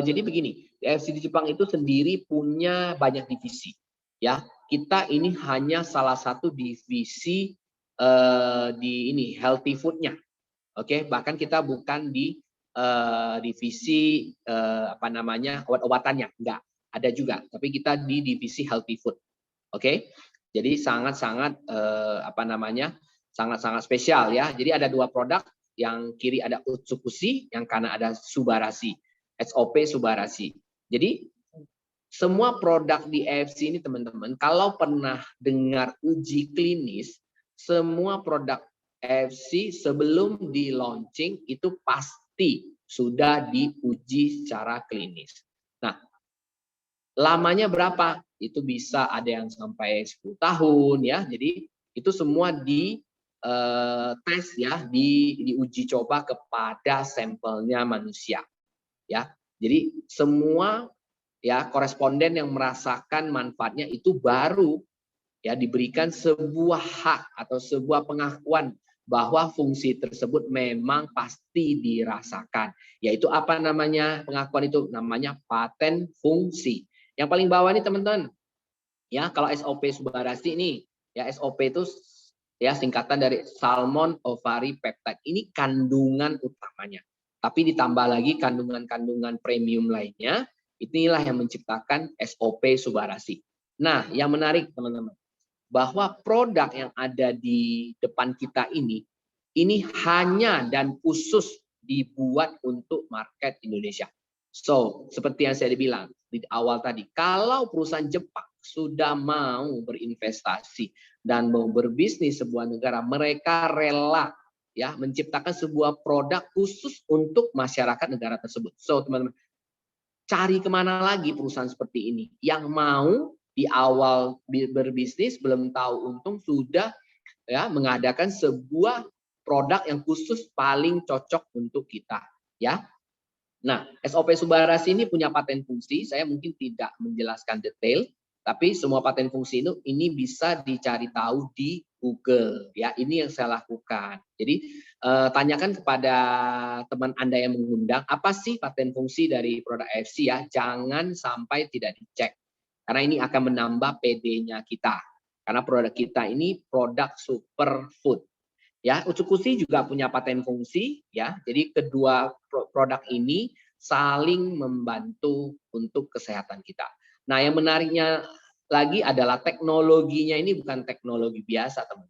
jadi begini, AFC di Jepang itu sendiri punya banyak divisi. Ya, kita ini hanya salah satu divisi di ini healthy food-nya. Oke, bahkan kita bukan di divisi apa namanya obat-obatannya, enggak ada juga. Tapi kita di divisi healthy food. Oke, jadi sangat-sangat apa namanya sangat-sangat spesial ya. Jadi ada 2 produk. Yang kiri ada Utsukushi, yang kanan ada Subarashi, SOP Subarashi. Jadi semua produk di AFC ini teman-teman, kalau pernah dengar uji klinis, semua produk AFC sebelum di launching itu pasti sudah diuji secara klinis. Nah, lamanya berapa? Itu bisa ada yang sampai 10 tahun ya. Jadi itu semua di tes ya, diuji coba kepada sampelnya manusia ya. Jadi semua ya koresponden yang merasakan manfaatnya itu baru ya diberikan sebuah hak atau sebuah pengakuan bahwa fungsi tersebut memang pasti dirasakan. Yaitu apa namanya pengakuan itu? Namanya paten fungsi. Yang paling bawah ini teman-teman, ya kalau SOP Subbarasi ini, ya SOP itu ya singkatan dari Salmon Ovary Peptide. Ini kandungan utamanya. Tapi ditambah lagi kandungan-kandungan premium lainnya, inilah yang menciptakan SOP Subbarasi. Nah, yang menarik teman-teman, bahwa produk yang ada di depan kita ini hanya dan khusus dibuat untuk market Indonesia. So, seperti yang saya bilang di awal tadi, kalau perusahaan Jepang sudah mau berinvestasi dan mau berbisnis sebuah negara, mereka rela ya menciptakan sebuah produk khusus untuk masyarakat negara tersebut. So, teman-teman, cari kemana lagi perusahaan seperti ini yang mau di awal berbisnis belum tahu untung sudah ya mengadakan sebuah produk yang khusus paling cocok untuk kita ya. Nah, SOP Subbarasi ini punya paten fungsi, saya mungkin tidak menjelaskan detail, tapi semua paten fungsi itu ini bisa dicari tahu di Google ya. Ini yang saya lakukan. Jadi tanyakan kepada teman Anda yang mengundang apa sih paten fungsi dari produk AFC ya. Jangan sampai tidak dicek. Karena ini akan menambah PD-nya kita. Karena produk kita ini produk superfood. Ya, Utsukushi juga punya paten fungsi ya. Jadi kedua produk ini saling membantu untuk kesehatan kita. Nah, yang menariknya lagi adalah teknologinya ini bukan teknologi biasa, teman.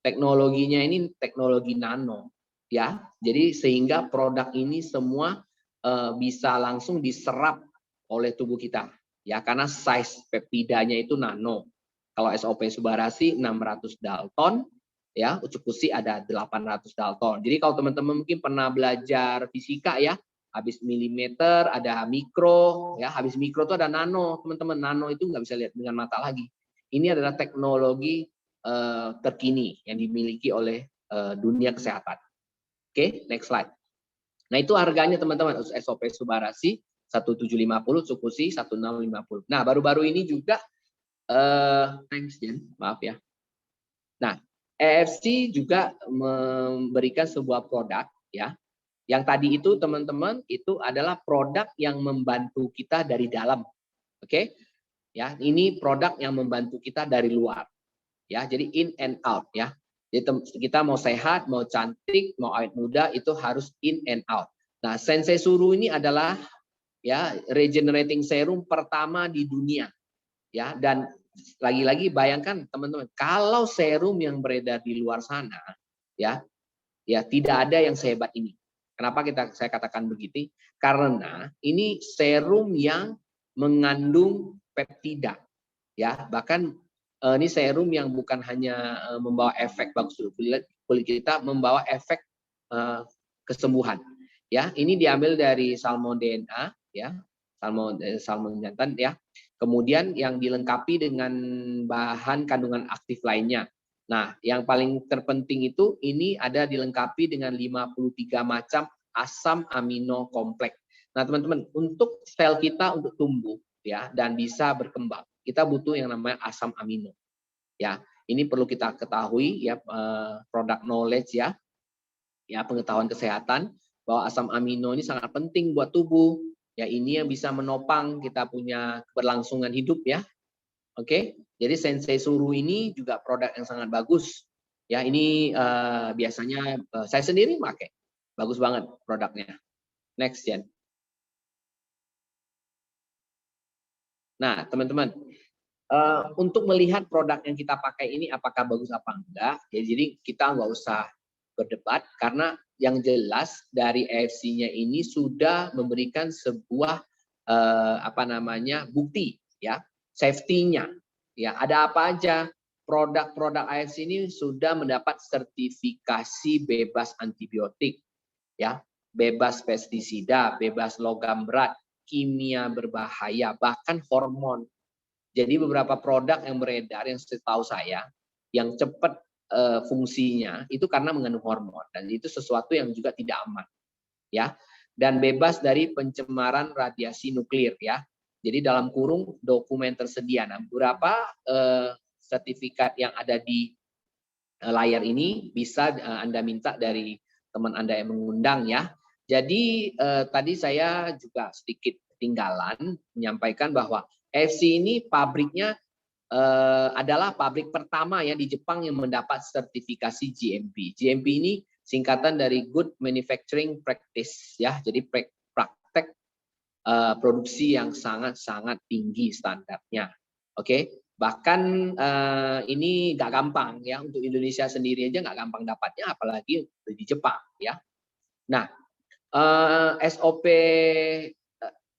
Teknologinya ini teknologi nano ya. Jadi sehingga produk ini semua bisa langsung diserap oleh tubuh kita. Ya, karena size peptidanya itu nano. Kalau SOP Subbarasi 600 Dalton, ya, Utsukushi ada 800 Dalton. Jadi kalau teman-teman mungkin pernah belajar fisika ya, habis milimeter ada mikro, ya, habis mikro itu ada nano, teman-teman. Nano itu nggak bisa lihat dengan mata lagi. Ini adalah teknologi terkini yang dimiliki oleh dunia kesehatan. Oke, next slide. Nah, itu harganya teman-teman, SOP Subbarasi 1750, Utsukushi 1650. Nah, baru-baru ini juga thanks Jen, maaf ya. Nah, EFC juga memberikan sebuah produk ya. Yang tadi itu teman-teman itu adalah produk yang membantu kita dari dalam. Oke? Ya, ini produk yang membantu kita dari luar. Ya, jadi in and out ya. Jadi kita mau sehat, mau cantik, mau awet muda itu harus in and out. Nah, Sensei Suru ini adalah ya regenerating serum pertama di dunia. Ya, dan lagi-lagi bayangkan teman-teman, kalau serum yang beredar di luar sana ya tidak ada yang sehebat ini. Kenapa saya katakan begitu? Karena ini serum yang mengandung peptida ya, bahkan ini serum yang bukan hanya membawa efek bagus kulit kita, membawa efek kesembuhan ya. Ini diambil dari salmon DNA ya, salmon jantan ya. Kemudian yang dilengkapi dengan bahan kandungan aktif lainnya. Nah, yang paling terpenting itu ini ada dilengkapi dengan 53 macam asam amino kompleks. Nah, teman-teman, untuk sel kita untuk tumbuh ya dan bisa berkembang, kita butuh yang namanya asam amino. Ya, ini perlu kita ketahui ya, produk knowledge ya. Ya, pengetahuan kesehatan bahwa asam amino ini sangat penting buat tubuh. Ya, ini yang bisa menopang kita punya keberlangsungan hidup ya. Oke, jadi Sensei Suru ini juga produk yang sangat bagus. Ya, ini biasanya saya sendiri pakai. Bagus banget produknya. Next, Jen. Nah, teman-teman, untuk melihat produk yang kita pakai ini apakah bagus apa enggak, ya jadi kita nggak usah berdebat karena yang jelas dari EFC-nya ini sudah memberikan sebuah bukti ya, safety-nya. Ya, ada apa aja? Produk-produk AFC ini sudah mendapat sertifikasi bebas antibiotik ya, bebas pestisida, bebas logam berat, kimia berbahaya, bahkan hormon. Jadi beberapa produk yang beredar yang setahu saya yang cepat fungsinya itu karena mengandung hormon dan itu sesuatu yang juga tidak aman ya, dan bebas dari pencemaran radiasi nuklir ya. Jadi dalam kurung dokumen tersedia. Nah, beberapa sertifikat yang ada di layar ini bisa Anda minta dari teman Anda yang mengundang ya. Jadi tadi saya juga sedikit ketinggalan menyampaikan bahwa FC ini pabriknya adalah pabrik pertama ya di Jepang yang mendapat sertifikasi GMP. GMP ini singkatan dari Good Manufacturing Practice ya. Jadi praktek produksi yang sangat-sangat tinggi standarnya. Oke, bahkan ini nggak gampang ya untuk Indonesia sendiri aja nggak gampang dapatnya, apalagi di Jepang ya. Nah, SOP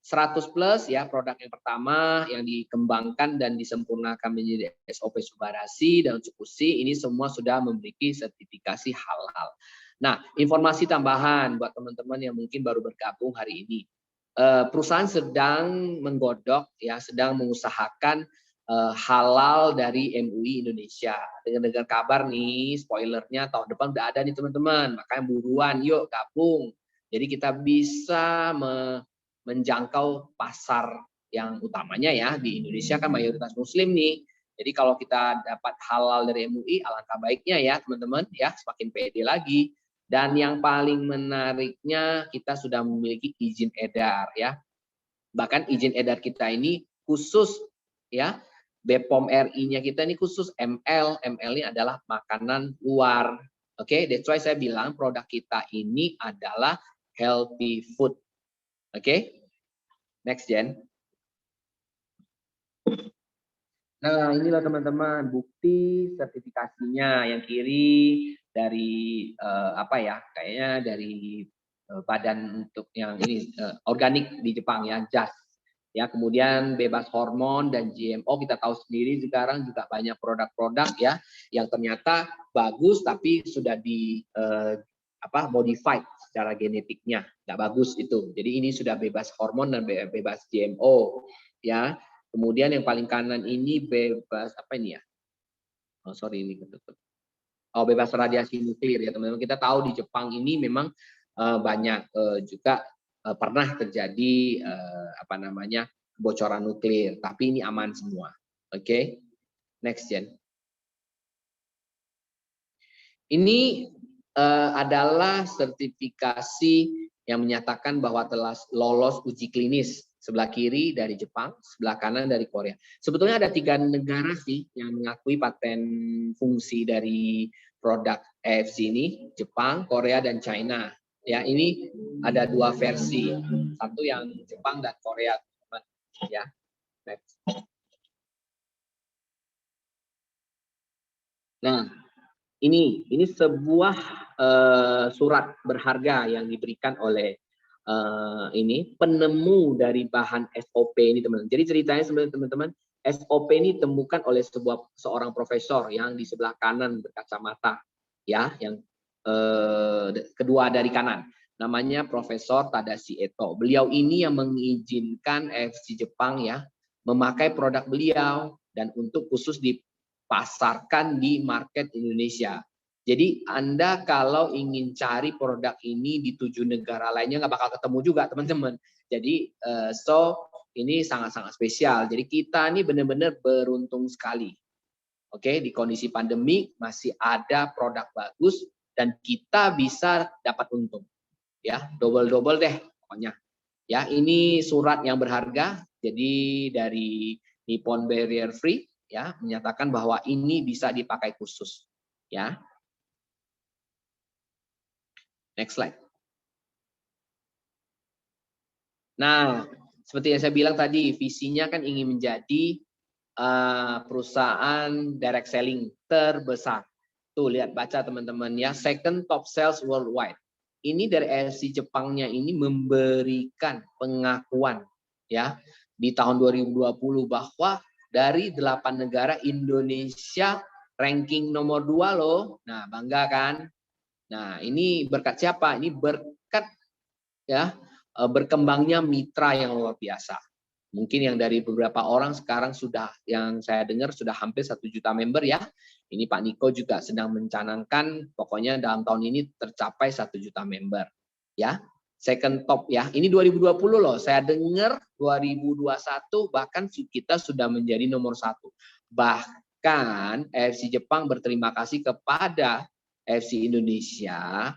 100 plus ya produk yang pertama yang dikembangkan dan disempurnakan menjadi SOP Subarasi dan Tsukushi ini semua sudah memiliki sertifikasi halal. Nah, informasi tambahan buat teman-teman yang mungkin baru bergabung hari ini. Perusahaan sedang menggodok ya, sedang mengusahakan halal dari MUI Indonesia. Dengar kabar nih, spoilernya tahun depan udah ada nih teman-teman. Makanya buruan, yuk gabung. Jadi kita bisa menjangkau pasar yang utamanya ya di Indonesia kan mayoritas Muslim nih. Jadi kalau kita dapat halal dari MUI, alangkah baiknya ya teman-teman ya, semakin pede lagi. Dan yang paling menariknya kita sudah memiliki izin edar ya. Bahkan izin edar kita ini khusus ya. BPOM RI-nya kita ini khusus ML. ML ini adalah makanan luar. Oke, that's why saya bilang produk kita ini adalah healthy food. Oke. Next Jen. Nah, inilah teman-teman bukti sertifikasinya yang kiri dari apa ya? Kayaknya dari badan untuk yang ini organik di Jepang ya, JAS. Ya, kemudian bebas hormon dan GMO kita tahu sendiri sekarang juga banyak produk-produk ya yang ternyata bagus tapi sudah di modified secara genetiknya, nggak bagus itu. Jadi ini sudah bebas hormon dan bebas GMO ya. Kemudian yang paling kanan ini bebas apa ini ya? Oh sorry ini ketutup. Oh bebas radiasi nuklir ya teman-teman. Kita tahu di Jepang ini memang banyak juga pernah terjadi kebocoran nuklir, tapi ini aman semua. Oke, next Jen. Ini adalah sertifikasi yang menyatakan bahwa telah lolos uji klinis. Sebelah kiri dari Jepang, sebelah kanan dari Korea. Sebetulnya ada 3 negara sih yang mengakui paten fungsi dari produk AFC ini, Jepang, Korea, dan China. Ya, ini ada 2 versi, satu yang Jepang dan Korea. Ya, next. Nah, ini sebuah surat berharga yang diberikan oleh ini penemu dari bahan SOP ini teman-teman. Jadi ceritanya sebenarnya teman-teman, SOP ini ditemukan oleh seorang profesor yang di sebelah kanan berkacamata ya, yang kedua dari kanan. Namanya Profesor Tadashi Eto. Beliau ini yang mengizinkan FC Jepang ya memakai produk beliau dan untuk khusus dipasarkan di market Indonesia. Jadi Anda kalau ingin cari produk ini di 7 negara lainnya nggak bakal ketemu juga teman-teman. Jadi ini sangat-sangat spesial. Jadi kita ini benar-benar beruntung sekali. Oke, di kondisi pandemi masih ada produk bagus dan kita bisa dapat untung. Ya, double-double deh pokoknya. Ya, ini surat yang berharga. Jadi dari Nippon Barrier Free ya menyatakan bahwa ini bisa dipakai khusus. Ya. Next slide. Nah, seperti yang saya bilang tadi, visinya kan ingin menjadi perusahaan direct selling terbesar. Tuh, lihat baca teman-teman ya, second top sales worldwide. Ini dari LC Jepangnya ini memberikan pengakuan ya di tahun 2020 bahwa dari 8 negara Indonesia ranking nomor 2 loh. Nah, bangga kan? Nah, ini berkat siapa? Ini berkat ya berkembangnya mitra yang luar biasa. Mungkin yang dari beberapa orang sekarang sudah, yang saya dengar sudah hampir 1 juta member ya. Ini Pak Niko juga sedang mencanangkan pokoknya dalam tahun ini tercapai 1 juta member. Ya. second top ya. Ini 2020 loh. Saya dengar 2021 bahkan kita sudah menjadi nomor 1. Bahkan AFC Jepang berterima kasih kepada AFC Indonesia,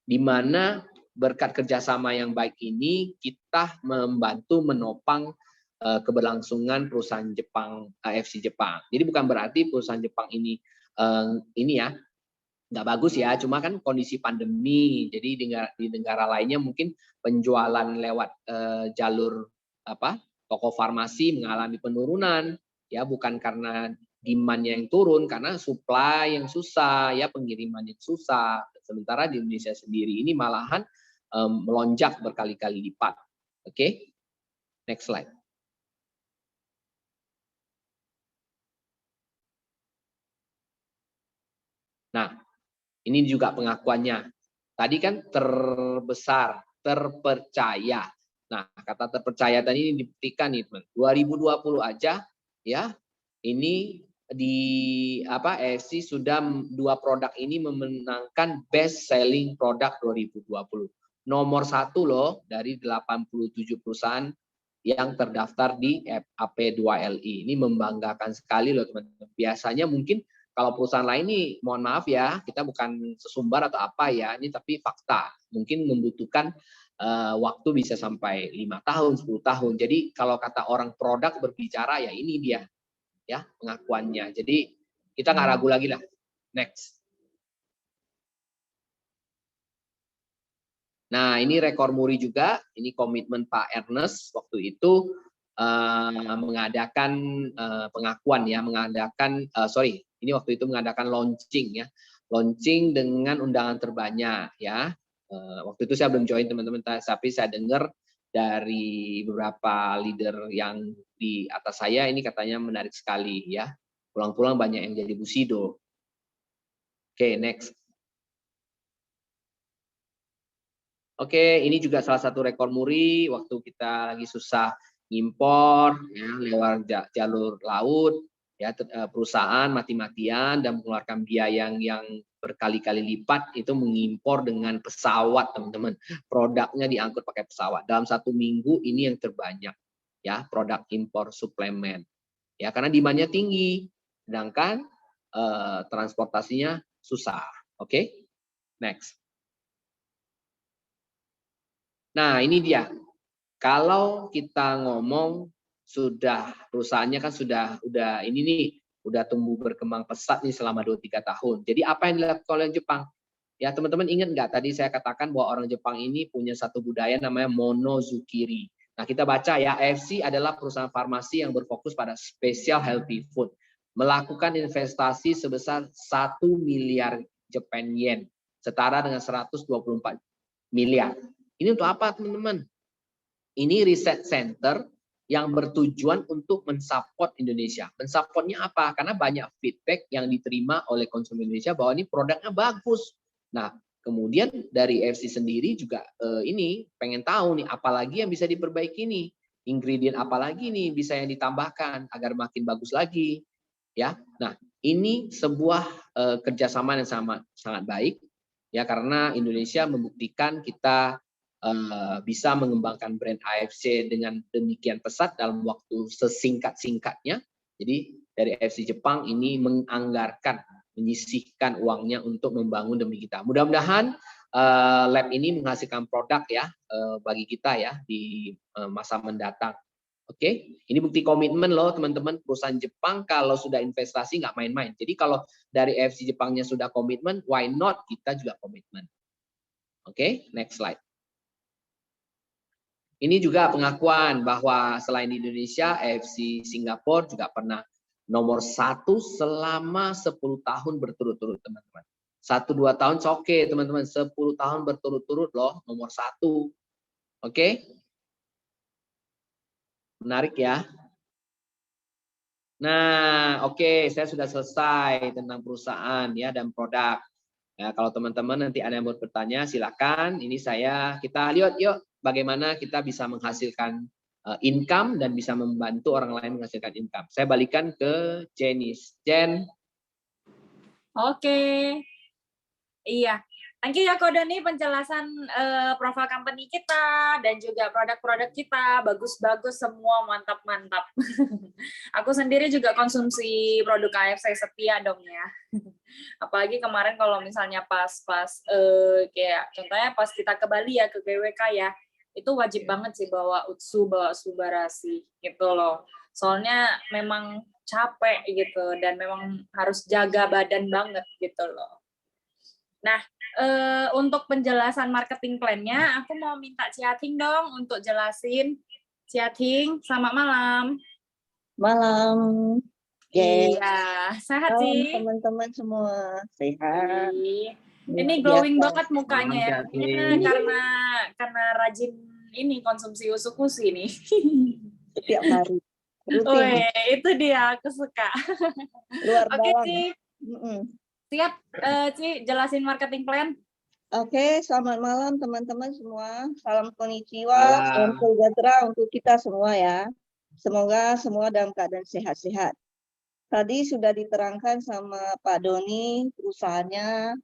di mana berkat kerjasama yang baik ini kita membantu menopang keberlangsungan perusahaan Jepang, AFC Jepang. Jadi bukan berarti perusahaan Jepang ini ya nggak bagus ya, cuma kan kondisi pandemi, jadi di negara lainnya mungkin penjualan lewat jalur toko farmasi mengalami penurunan ya, bukan karena demand-nya yang turun, karena supply yang susah ya, pengiriman yang susah. Sementara di Indonesia sendiri ini malahan melonjak berkali-kali lipat. Oke, next slide. Nah, ini juga pengakuannya. Tadi kan terbesar, terpercaya. Nah, kata terpercaya tadi ini dibuktikan nih, teman. 2020 aja ya. Ini di AFC sudah 2 produk ini memenangkan best selling produk 2020. Nomor 1 loh dari 87 perusahaan yang terdaftar di AP2LI. Ini membanggakan sekali loh, teman-teman. Biasanya mungkin kalau perusahaan lain ini, mohon maaf ya, kita bukan sesumbar atau apa ya, ini tapi fakta. Mungkin membutuhkan waktu bisa sampai 5 tahun, 10 tahun. Jadi kalau kata orang produk berbicara, ya ini dia ya pengakuannya. Jadi kita nggak ragu lagi lah. Next. Nah, ini rekor muri juga. Ini komitmen Pak Ernest waktu itu mengadakan pengakuan ya, ini waktu itu mengadakan launching ya, launching dengan undangan terbanyak ya. Waktu itu saya belum join teman-teman, tapi saya dengar dari beberapa leader yang di atas saya ini katanya menarik sekali ya. Pulang-pulang banyak yang jadi Bushido. Oke, next. Oke, ini juga salah satu rekor muri waktu kita lagi susah impor ya, lewat jalur laut ya, perusahaan mati-matian dan mengeluarkan biaya yang berkali-kali lipat itu mengimpor dengan pesawat, teman-teman. Produknya diangkut pakai pesawat. Dalam 1 minggu ini yang terbanyak ya, produk impor suplemen. Ya, karena demand-nya tinggi, sedangkan transportasinya susah. Oke. Next. Nah, ini dia. Kalau kita ngomong perusahaannya kan sudah ini nih, udah tumbuh berkembang pesat nih selama 2-3 tahun. Jadi apa yang dilakukan oleh Jepang? Ya, teman-teman ingat nggak tadi saya katakan bahwa orang Jepang ini punya satu budaya namanya monozukiri. Nah, kita baca ya, AFC adalah perusahaan farmasi yang berfokus pada special healthy food. Melakukan investasi sebesar 1 miliar Japan Yen, setara dengan 124 miliar. Ini untuk apa, teman-teman? Ini riset center yang bertujuan untuk mensupport Indonesia. Mensupportnya apa? Karena banyak feedback yang diterima oleh konsumen Indonesia bahwa ini produknya bagus. Nah, kemudian dari AFC sendiri juga ini pengen tahu nih, apalagi yang bisa diperbaiki nih, ingredient apalagi nih bisa yang ditambahkan agar makin bagus lagi, ya. Nah, ini sebuah kerjasama yang sangat baik, ya, karena Indonesia membuktikan kita bisa mengembangkan brand AFC dengan demikian pesat dalam waktu sesingkat-singkatnya. Jadi dari AFC Jepang ini menyisihkan uangnya untuk membangun demi kita. Mudah-mudahan lab ini menghasilkan produk ya bagi kita ya di masa mendatang. Oke, ini bukti komitmen loh teman-teman. Perusahaan Jepang kalau sudah investasi nggak main-main. Jadi kalau dari AFC Jepangnya sudah komitmen, why not kita juga komitmen. Oke, next slide. Ini juga pengakuan bahwa selain di Indonesia, AFC Singapura juga pernah nomor 1 selama 10 tahun berturut-turut, teman-teman. 1-2 tahun oke, teman-teman. 10 tahun berturut-turut loh, nomor 1. Oke? Menarik ya. Nah, oke, saya sudah selesai tentang perusahaan ya dan produk. Ya, kalau teman-teman nanti ada yang mau bertanya, silakan. Ini kita lihat yuk bagaimana kita bisa menghasilkan income dan bisa membantu orang lain menghasilkan income. Saya balikan ke Jen. Oke. Iya. Thank you ya Ko Doni penjelasan profil company kita dan juga produk-produk kita bagus-bagus semua mantap-mantap. Aku sendiri juga konsumsi produk KFC setia dong ya. Apalagi kemarin kalau misalnya pas kayak contohnya pas kita ke Bali ya ke GWK ya, itu wajib banget sih bawa Utsu, bawa Subarasi gitu loh. Soalnya memang capek gitu dan memang harus jaga badan banget gitu loh. Nah, untuk penjelasan marketing plan-nya, aku mau minta Ciating dong untuk jelasin. Ciating, selamat malam. Malam. Iya, sehat Malam sih. teman-teman semua. Sehat. Ini glowing Biasa. banget mukanya ya. Karena rajin ini konsumsi usukusi nih. Setiap hari. Rutin. Weh, itu dia aku suka. Luar Oke, dalam. Ci. Siap, Ci, jelasin marketing plan. Oke, selamat malam teman-teman semua. Salam konnichiwa, Malam. salam sejahtera untuk kita semua ya. Semoga semua dalam keadaan sehat-sehat. Tadi sudah diterangkan sama Pak Doni, perusahaannya,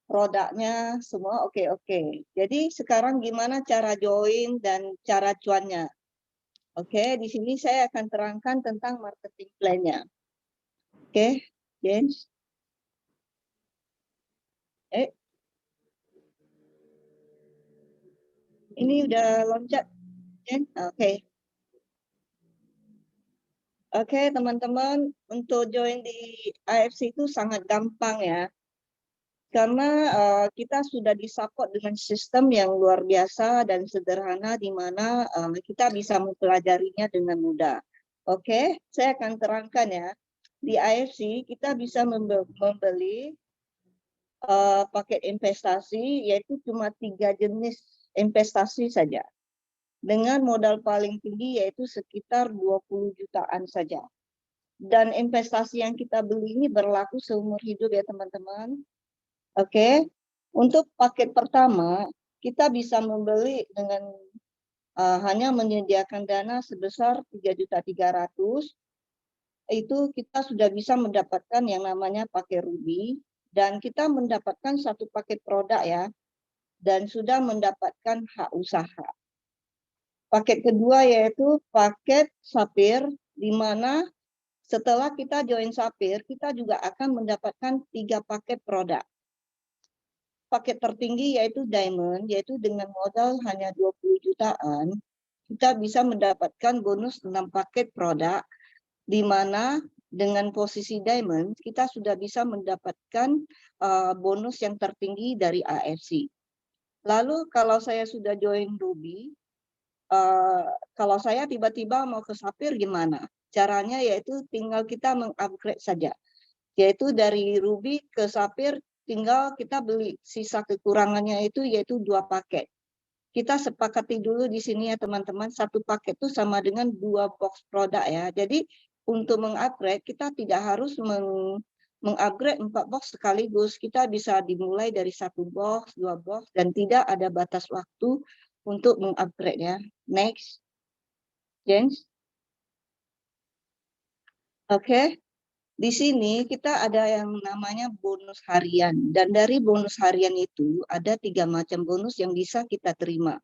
produknya, semua oke. Jadi sekarang gimana cara join dan cara cuannya? Oke, di sini saya akan terangkan tentang marketing plan-nya. Oke, James. Ini udah loncat, James? Oke. Oke, teman-teman, untuk join di AFC itu sangat gampang ya. Karena kita sudah disupport dengan sistem yang luar biasa dan sederhana di mana kita bisa mempelajarinya dengan mudah. Oke, saya akan terangkan ya. Di AFC kita bisa membeli paket investasi, yaitu cuma 3 jenis investasi saja. Dengan modal paling tinggi yaitu sekitar 20 jutaan saja. Dan investasi yang kita beli ini berlaku seumur hidup ya teman-teman. Oke, untuk paket pertama kita bisa membeli dengan hanya menyediakan dana sebesar 3.300.000. Itu kita sudah bisa mendapatkan yang namanya paket Ruby dan kita mendapatkan satu paket produk ya dan sudah mendapatkan hak usaha. Paket kedua yaitu paket Sapphire, di mana setelah kita join Sapphire, kita juga akan mendapatkan 3 paket produk. Paket tertinggi yaitu Diamond, yaitu dengan modal hanya 20 jutaan, kita bisa mendapatkan bonus 6 paket produk, di mana dengan posisi Diamond, kita sudah bisa mendapatkan bonus yang tertinggi dari AFC. Lalu kalau saya sudah join Ruby, kalau saya tiba-tiba mau ke Sapphire gimana? Caranya yaitu tinggal kita mengupgrade saja. Yaitu dari Ruby ke Sapphire tinggal kita beli sisa kekurangannya itu yaitu 2 paket. Kita sepakati dulu di sini ya teman-teman, 1 paket itu sama dengan 2 box produk ya. Jadi untuk mengupgrade kita tidak harus mengupgrade 4 box sekaligus. Kita bisa dimulai dari 1 box, 2 box dan tidak ada batas waktu untuk mengupgrade ya. Next, James. Oke. Di sini kita ada yang namanya bonus harian. Dan dari bonus harian itu ada 3 macam bonus yang bisa kita terima.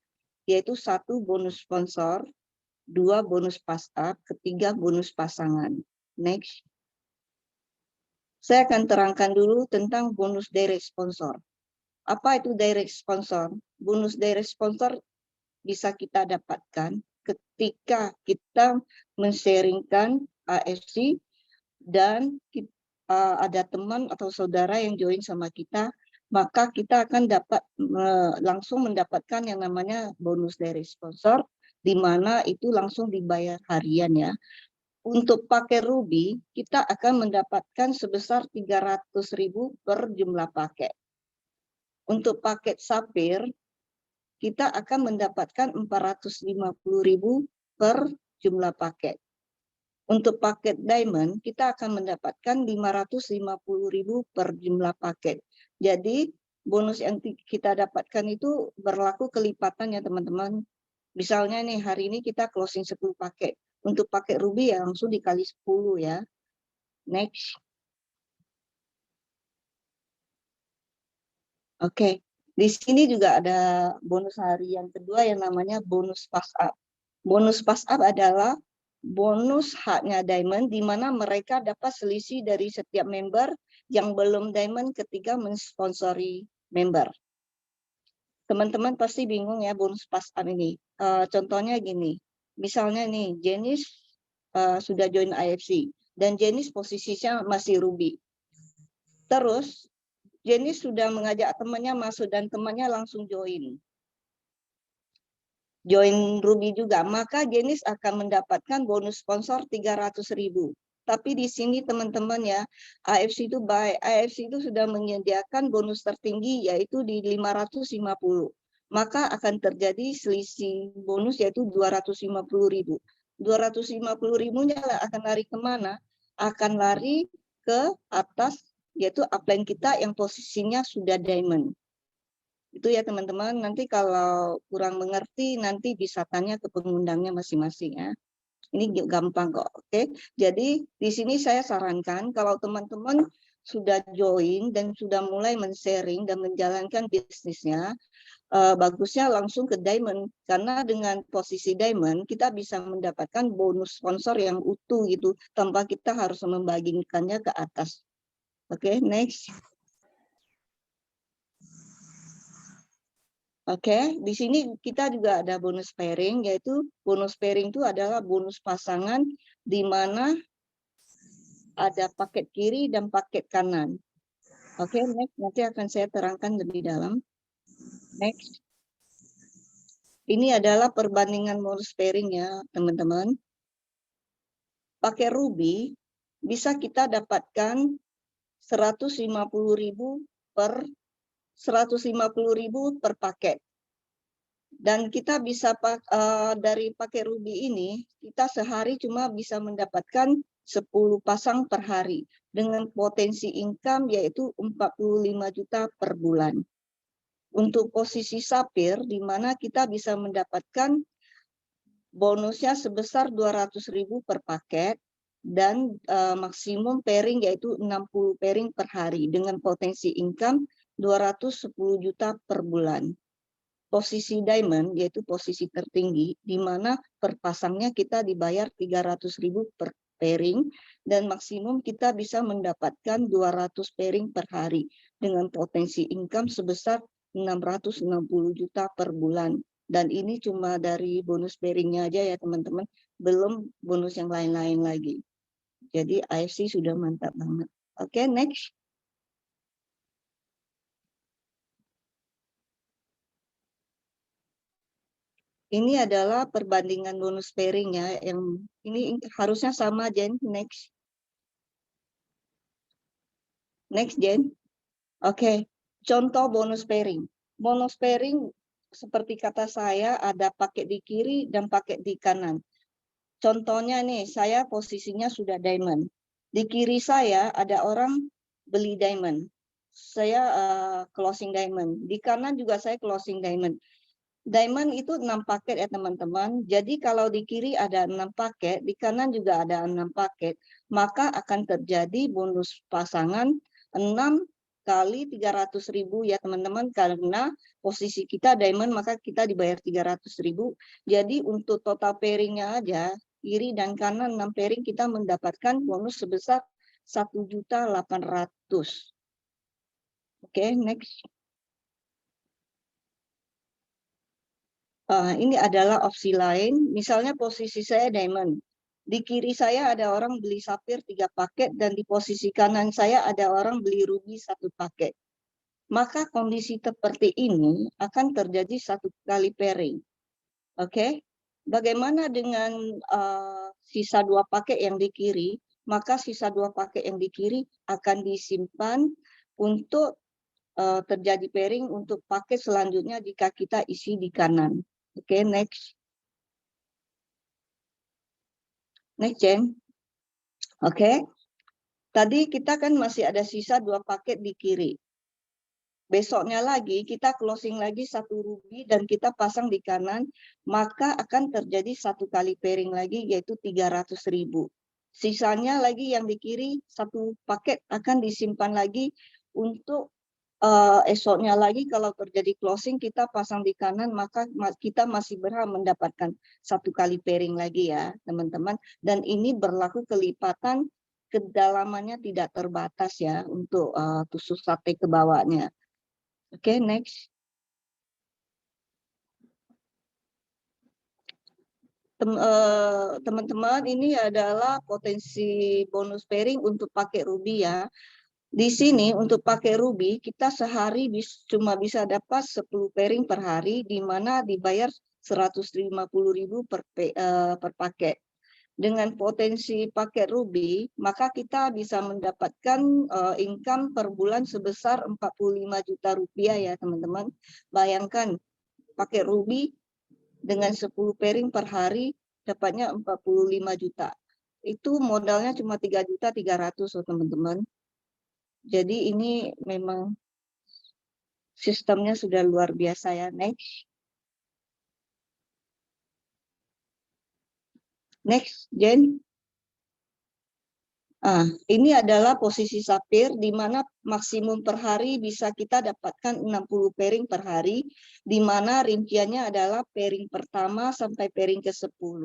Yaitu 1 bonus sponsor, 2 bonus pass up, 3 bonus pasangan. Next. Saya akan terangkan dulu tentang bonus direct sponsor. Apa itu direct sponsor? Bonus direct sponsor bisa kita dapatkan ketika kita men-sharingkan AFC dan ada teman atau saudara yang join sama kita, maka kita akan dapat langsung mendapatkan yang namanya bonus dari sponsor, di mana itu langsung dibayar harian ya. Untuk paket Ruby, kita akan mendapatkan sebesar 300.000 per jumlah paket. Untuk paket Sapphire, kita akan mendapatkan 450.000 per jumlah paket. Untuk paket Diamond, kita akan mendapatkan 550.000 per jumlah paket. Jadi, bonus yang kita dapatkan itu berlaku kelipatan ya teman-teman. Misalnya nih, hari ini kita closing 10 paket. Untuk paket Ruby ya langsung dikali 10 ya. Next. Oke, Di sini juga ada bonus hari yang kedua yang namanya bonus pass up. Bonus pass up adalah bonus haknya Diamond, di mana mereka dapat selisih dari setiap member yang belum Diamond ketika mensponsori member. Teman-teman pasti bingung ya bonus pass up ini. Contohnya gini, misalnya nih Jenis sudah join IFC dan Jenis posisinya masih Ruby. Terus Jenis sudah mengajak temannya masuk dan temannya langsung join Ruby juga, maka Jenis akan mendapatkan bonus sponsor 300.000. Tapi di sini teman-teman ya, AFC itu sudah menyediakan bonus tertinggi yaitu di 550. Maka akan terjadi selisih bonus yaitu 250.000. 250.000-nya akan lari kemana? Akan lari ke atas yaitu upline kita yang posisinya sudah Diamond. Itu ya teman-teman, nanti kalau kurang mengerti nanti bisa tanya ke pengundangnya masing-masing ya. Ini gampang kok, oke. Jadi di sini saya sarankan kalau teman-teman sudah join dan sudah mulai men-sharing dan menjalankan bisnisnya, bagusnya langsung ke Diamond. Karena dengan posisi Diamond kita bisa mendapatkan bonus sponsor yang utuh gitu, tanpa kita harus membagikannya ke atas. Oke, next. Oke, di sini kita juga ada bonus pairing, yaitu bonus pairing itu adalah bonus pasangan di mana ada paket kiri dan paket kanan. Oke, next, nanti akan saya terangkan lebih dalam. Next. Ini adalah perbandingan bonus pairing ya, teman-teman. Pakai Ruby bisa kita dapatkan 150.000 per 150.000 per paket. Dan kita bisa dari pakai Ruby ini, kita sehari cuma bisa mendapatkan 10 pasang per hari. Dengan potensi income yaitu 45 juta per bulan. Untuk posisi Sapphire, di mana kita bisa mendapatkan bonusnya sebesar 200.000 per paket dan maksimum pairing yaitu 60 pairing per hari dengan potensi income 210 juta per bulan. Posisi Diamond yaitu posisi tertinggi di mana per pasangnya kita dibayar 300.000 per pairing dan maksimum kita bisa mendapatkan 200 pairing per hari dengan potensi income sebesar 660 juta per bulan. Dan ini cuma dari bonus pairingnya aja ya teman-teman, belum bonus yang lain-lain lagi. Jadi AFC sudah mantap banget. Oke, next. Ini adalah perbandingan bonus pairing ya, yang ini harusnya sama Jen. Next. Next Jen. Oke, contoh bonus pairing. Bonus pairing seperti kata saya ada paket di kiri dan paket di kanan. Contohnya nih, saya posisinya sudah Diamond. Di kiri saya ada orang beli Diamond. Saya closing Diamond. Di kanan juga saya closing Diamond. Diamond itu 6 paket ya teman-teman. Jadi kalau di kiri ada 6 paket, di kanan juga ada 6 paket, maka akan terjadi bonus pasangan 6 kali 300.000 ya teman-teman, karena posisi kita Diamond maka kita dibayar 300.000. Jadi untuk total pairingnya aja, kiri dan kanan 6 pairing kita mendapatkan bonus sebesar 1.800.000. Oke, next. Ini adalah opsi lain, misalnya posisi saya Diamond. Di kiri saya ada orang beli Sapphire 3 paket, dan di posisi kanan saya ada orang beli Ruby 1 paket. Maka kondisi seperti ini akan terjadi 1 kali pairing. Oke, bagaimana dengan sisa 2 paket yang di kiri? Maka sisa 2 paket yang di kiri akan disimpan untuk terjadi pairing untuk paket selanjutnya jika kita isi di kanan. Oke, next. Next, Jen. Oke. Tadi kita kan masih ada sisa 2 paket di kiri. Besoknya lagi kita closing lagi 1 Ruby dan kita pasang di kanan, maka akan terjadi 1 kali pairing lagi yaitu 300.000. Sisanya lagi yang di kiri 1 paket akan disimpan lagi untuk esoknya lagi kalau terjadi closing kita pasang di kanan, maka kita masih berhak mendapatkan 1 kali pairing lagi ya teman-teman. Dan ini berlaku kelipatan, kedalamannya tidak terbatas ya untuk tusuk sate ke bawahnya. Oke, next. Teman-teman, ini adalah potensi bonus pairing untuk pakai Ruby ya. Di sini untuk pakai Ruby kita sehari cuma bisa dapat 10 pairing per hari, di mana dibayar 150.000 per paket. Dengan potensi paket Ruby, maka kita bisa mendapatkan income per bulan sebesar 45 juta rupiah ya teman-teman. Bayangkan pakai Ruby dengan 10 pairing per hari dapatnya 45 juta. Itu modalnya cuma 3.300.000 loh teman-teman. Jadi ini memang sistemnya sudah luar biasa ya. Next. Next, Jen. Ini adalah posisi sapir di mana maksimum per hari bisa kita dapatkan 60 pairing per hari, di mana rinciannya adalah pairing pertama sampai pairing ke-10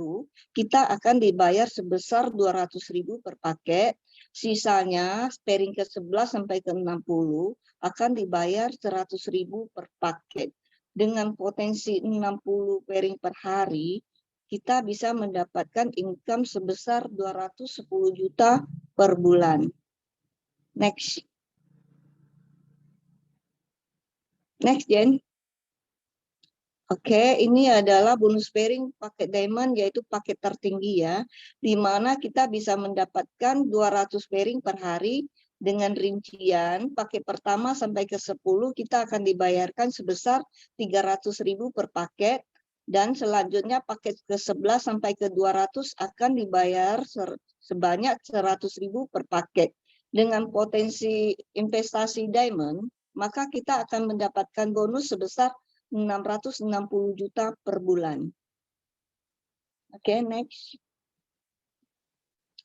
kita akan dibayar sebesar 200.000 per paket, sisanya pairing ke-11 sampai ke-60 akan dibayar 100.000 per paket. Dengan potensi 60 pairing per hari, kita bisa mendapatkan income sebesar 210 juta per bulan. Next. Next, Jen. Oke, ini adalah bonus pairing paket diamond, yaitu paket tertinggi ya, di mana kita bisa mendapatkan 200 pairing per hari dengan rincian paket pertama sampai ke-10 kita akan dibayarkan sebesar 300.000 per paket. Dan selanjutnya paket ke-11 sampai ke-200 akan dibayar sebanyak 100.000 per paket. Dengan potensi investasi diamond, maka kita akan mendapatkan bonus sebesar 660 juta per bulan. Oke, next.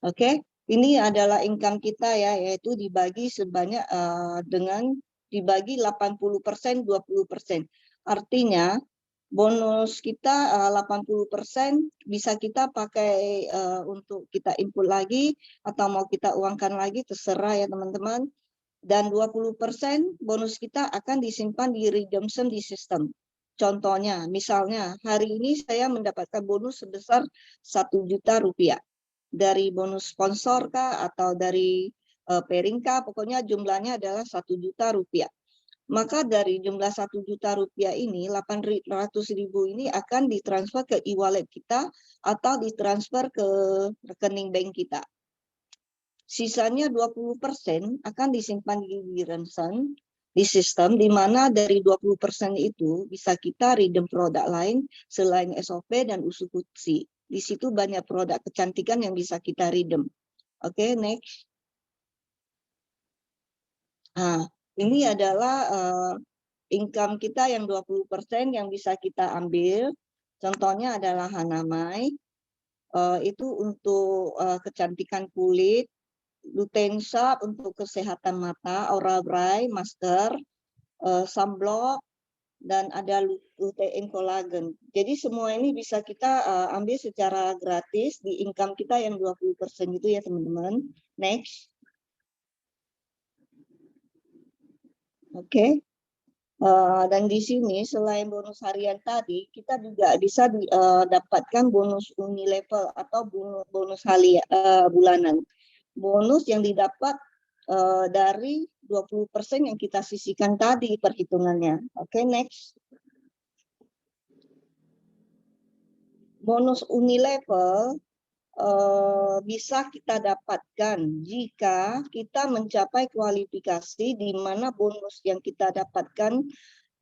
Oke, ini adalah income kita ya, yaitu dibagi sebanyak dibagi 80%, 20%. Artinya bonus kita 80% bisa kita pakai untuk kita input lagi atau mau kita uangkan lagi, terserah ya teman-teman. Dan 20% bonus kita akan disimpan di redemption di sistem. Contohnya, misalnya hari ini saya mendapatkan bonus sebesar 1 juta rupiah. Dari bonus sponsor kah atau dari pairing kah, pokoknya jumlahnya adalah 1 juta rupiah. Maka dari jumlah 1 juta rupiah ini, 800.000 ini akan ditransfer ke e-wallet kita atau ditransfer ke rekening bank kita. Sisanya 20% akan disimpan di redemption di sistem, di mana dari 20% itu bisa kita redeem produk lain selain SOP dan Usukushi. Di situ banyak produk kecantikan yang bisa kita redeem. Oke, next. Ini adalah income kita yang 20% yang bisa kita ambil. Contohnya adalah Hanamai. Itu untuk kecantikan kulit. Lutensa untuk kesehatan mata, Oral Bright, Master, sunblock, dan ada lutein kolagen. Jadi semua ini bisa kita ambil secara gratis di income kita yang 20% itu ya teman-teman. Next. Oke. Dan di sini selain bonus harian tadi, kita juga bisa dapatkan bonus unilevel atau bonus bulanan. Bonus yang didapat dari 20% yang kita sisihkan tadi perhitungannya. Oke, next. Bonus unilevel bisa kita dapatkan jika kita mencapai kualifikasi di mana bonus yang kita dapatkan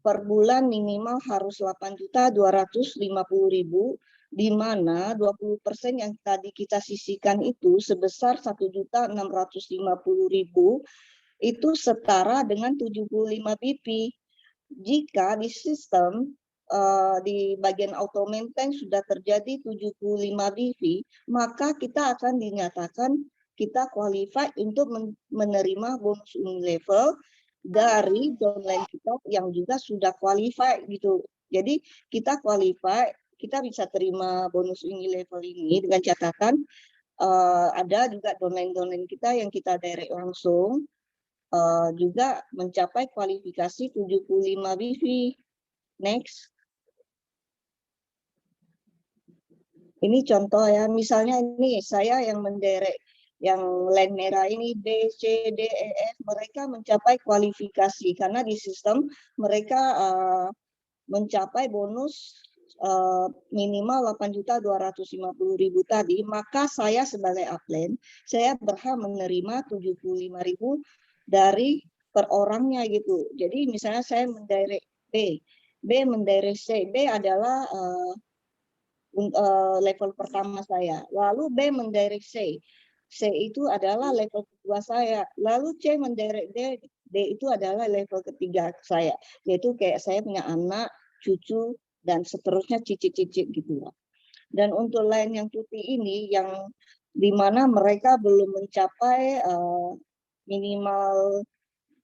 per bulan minimal harus 8.250.000, di mana 20% yang tadi kita sisihkan itu sebesar 1.650.000 itu setara dengan 75 BP. Jika di sistem di bagian auto maintain sudah terjadi 75 BV, maka kita akan dinyatakan kita qualified untuk menerima bonus unilevel dari downline kita yang juga sudah qualify gitu. Jadi kita qualify, kita bisa terima bonus Unilevel ini dengan catatan ada juga downline kita yang kita direct langsung juga mencapai kualifikasi 75 BV. Next. Ini contoh ya, misalnya ini saya yang menderek yang line merah ini B, C, D, E, F, mereka mencapai kualifikasi karena di sistem mereka mencapai bonus minimal 8.250.000 tadi, maka saya sebagai upline, saya berhak menerima 75.000 dari per orangnya gitu. Jadi misalnya saya mendirect B, B mendirect C, B adalah level pertama saya. Lalu B mendirect C. C itu adalah level kedua saya. Lalu C mendirect D. D itu adalah level ketiga saya. Yaitu kayak saya punya anak, cucu, dan seterusnya cicit-cicit gitu. Dan untuk line yang putih ini yang di mana mereka belum mencapai minimal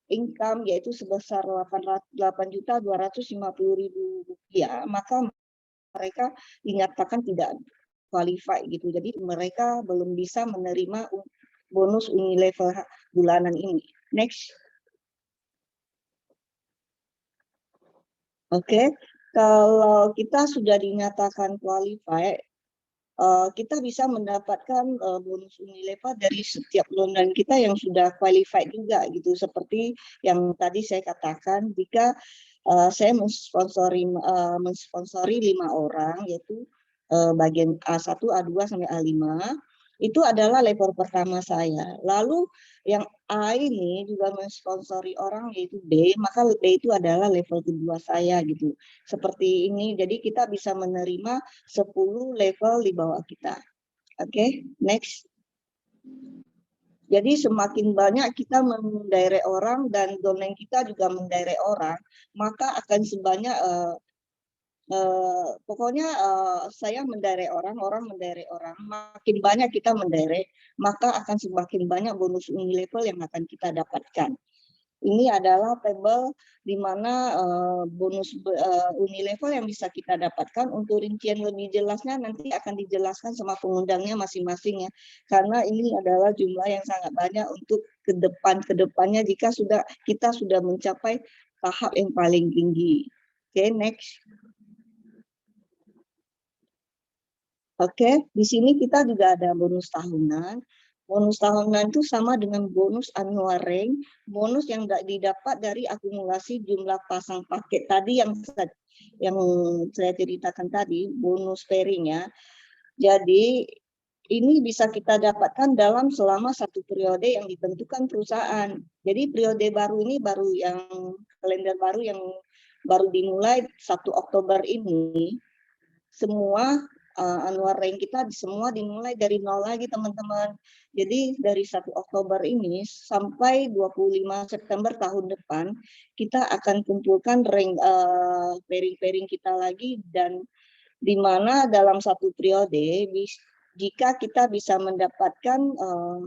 income yaitu sebesar 8.250.000 rupiah, maka mereka dinyatakan tidak qualify gitu. Jadi mereka belum bisa menerima bonus Unilevel bulanan ini. Next. Oke, kalau kita sudah dinyatakan qualify, kita bisa mendapatkan bonus Unilevel dari setiap downline kita yang sudah qualified juga gitu. Seperti yang tadi saya katakan, jika saya mensponsori 5 orang, yaitu bagian A1, A2 sampai A5, itu adalah level pertama saya. Lalu yang A ini juga mensponsori orang yaitu B, maka B itu adalah level kedua saya gitu. Seperti ini, jadi kita bisa menerima 10 level di bawah kita. Oke, next. Jadi semakin banyak kita mendirect orang dan domain kita juga mendirect orang, maka akan sebanyak pokoknya saya mendirect orang, orang mendirect orang. Makin banyak kita mendirect, maka akan semakin banyak bonus Unilevel yang akan kita dapatkan. Ini adalah tabel di mana bonus Unilevel yang bisa kita dapatkan. Untuk rincian lebih jelasnya nanti akan dijelaskan sama pengundangnya masing-masing ya. Karena ini adalah jumlah yang sangat banyak untuk kedepannya jika kita sudah mencapai tahap yang paling tinggi. Oke, next. Oke, di sini kita juga ada bonus tahunan. Bonus tahunan itu sama dengan bonus annual rank, bonus yang didapat dari akumulasi jumlah pasang paket tadi yang saya ceritakan tadi, bonus pairing ya. Jadi ini bisa kita dapatkan dalam selama satu periode yang ditentukan perusahaan. Jadi periode baru ini kalender baru yang baru dimulai 1 Oktober ini, semua annual rank kita semua dimulai dari nol lagi teman-teman. Jadi dari 1 Oktober ini sampai 25 September tahun depan kita akan kumpulkan rank pairing-pairing kita lagi, dan di mana dalam satu periode jika kita bisa mendapatkan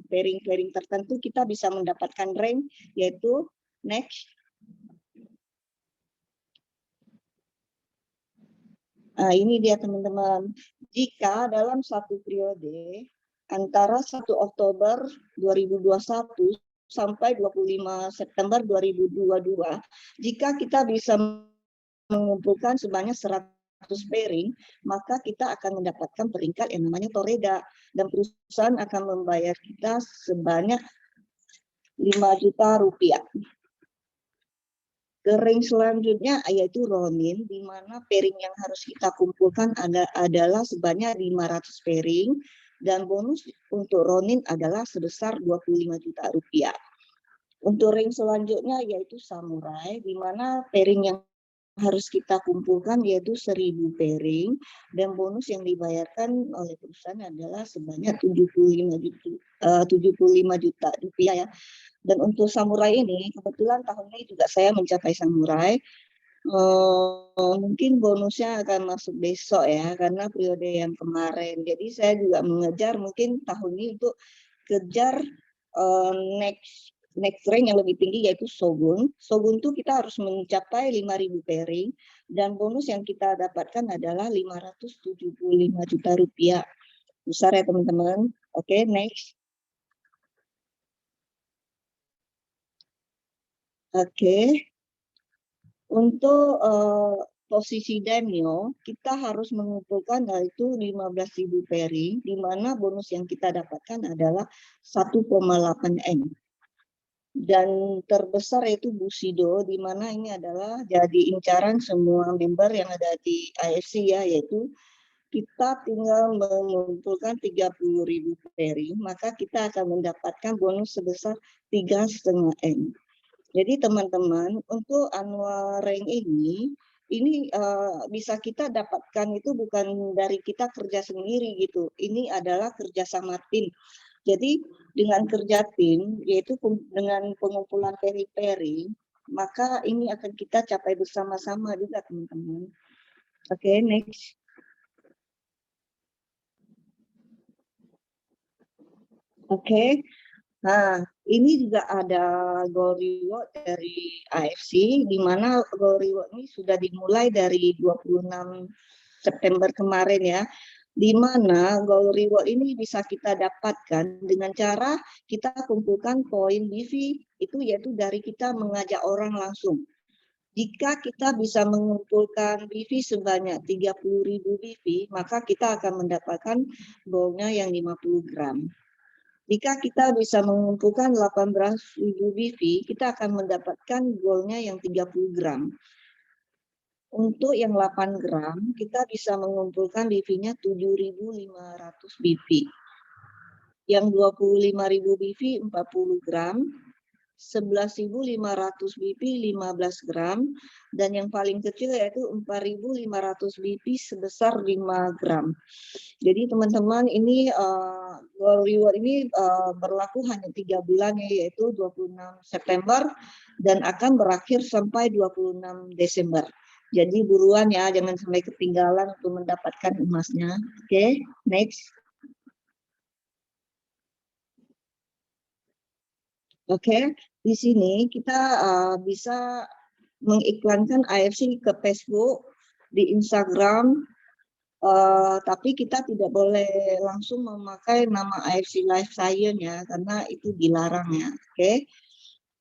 pairing-pairing tertentu kita bisa mendapatkan rank yaitu next. Nah, ini dia teman-teman. Jika dalam satu periode antara 1 Oktober 2021 sampai 25 September 2022, jika kita bisa mengumpulkan sebanyak 100 pairing, maka kita akan mendapatkan peringkat yang namanya Toreda, dan perusahaan akan membayar kita sebanyak 5 juta rupiah. Ke rank selanjutnya yaitu Ronin, di mana pairing yang harus kita kumpulkan adalah sebanyak 500 pairing, dan bonus untuk Ronin adalah sebesar 25 juta rupiah. Untuk rank selanjutnya yaitu Samurai, di mana pairing yang harus kita kumpulkan yaitu 1000 pairing, dan bonus yang dibayarkan oleh perusahaan adalah sebanyak 75 juta rupiah ya. Dan untuk Samurai ini, kebetulan tahun ini juga saya mencapai Samurai. Mungkin bonusnya akan masuk besok ya, karena periode yang kemarin. Jadi saya juga mengejar mungkin tahun ini untuk kejar next next rank yang lebih tinggi yaitu Shogun. Shogun itu kita harus mencapai 5.000 pairing dan bonus yang kita dapatkan adalah 575 juta rupiah. Besar ya teman-teman. Oke, next. Oke. Untuk posisi Daimyo, kita harus mengumpulkan yaitu 15.000 pairing, di mana bonus yang kita dapatkan adalah 1,8 M. Dan terbesar yaitu Bushido, di mana ini adalah jadi incaran semua member yang ada di AFC ya, yaitu kita tinggal mengumpulkan 30.000 pairing, maka kita akan mendapatkan bonus sebesar 3,5 M. Jadi teman-teman, untuk annual rank ini bisa kita dapatkan itu bukan dari kita kerja sendiri gitu. Ini adalah kerja sama tim. Jadi dengan kerja tim, yaitu dengan pengumpulan pairing, maka ini akan kita capai bersama-sama juga teman-teman. Oke, next. Oke. Nah, ini juga ada goal reward dari AFC, di mana goal reward ini sudah dimulai dari 26 September kemarin ya, di mana goal reward ini bisa kita dapatkan dengan cara kita kumpulkan poin BV, itu yaitu dari kita mengajak orang langsung. Jika kita bisa mengumpulkan BV sebanyak 30.000 BV, maka kita akan mendapatkan goalnya yang 50 gram. Jika kita bisa mengumpulkan 18.000 BV, kita akan mendapatkan goalnya yang 30 gram. Untuk yang 8 gram, kita bisa mengumpulkan BV-nya 7.500 BV. Yang 25.000 BV 40 gram, 11.500 BV 15 gram, dan yang paling kecil yaitu 4.500 BV sebesar 5 gram. Jadi teman-teman ini goal reward ini berlaku hanya 3 bulan ya, yaitu 26 September dan akan berakhir sampai 26 Desember. Jadi buruan ya, jangan sampai ketinggalan untuk mendapatkan emasnya. Oke, next. Oke, di sini kita bisa mengiklankan AFC ke Facebook, di Instagram, tapi kita tidak boleh langsung memakai nama AFC Life Science ya, karena itu dilarang ya. Oke,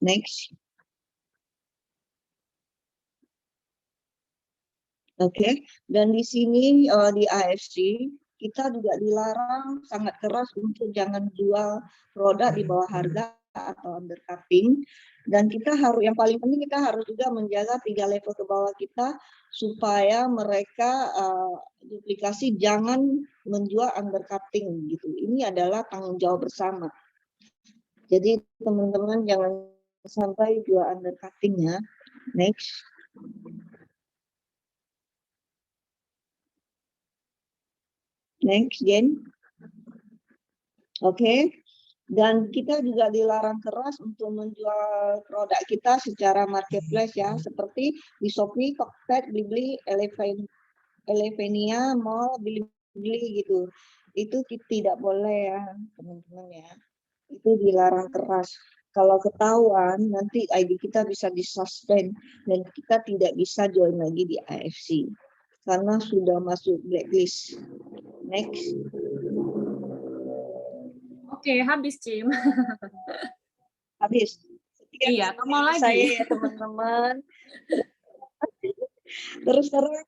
next. Oke, dan di sini di AFC kita juga dilarang sangat keras untuk jangan jual produk di bawah harga atau undercutting. Dan kita harus, yang paling penting kita harus juga menjaga 3 level ke bawah kita supaya mereka duplikasi jangan menjual undercutting gitu. Ini adalah tanggung jawab bersama. Jadi teman-teman jangan sampai jual undercutting ya. Next. Next, Jen. Oke. Dan kita juga dilarang keras untuk menjual produk kita secara marketplace ya, seperti di Shopee, Tokped, Blibli, Elevenia, Mall, Blibli gitu. Itu tidak boleh ya, teman-teman ya. Itu dilarang keras. Kalau ketahuan, nanti ID kita bisa disuspend dan kita tidak bisa join lagi di AFC karena sudah masuk blacklist. Next. Oke, habis, Cim. Habis. Iya, mau lagi. Saya ya teman-teman. Terus terang,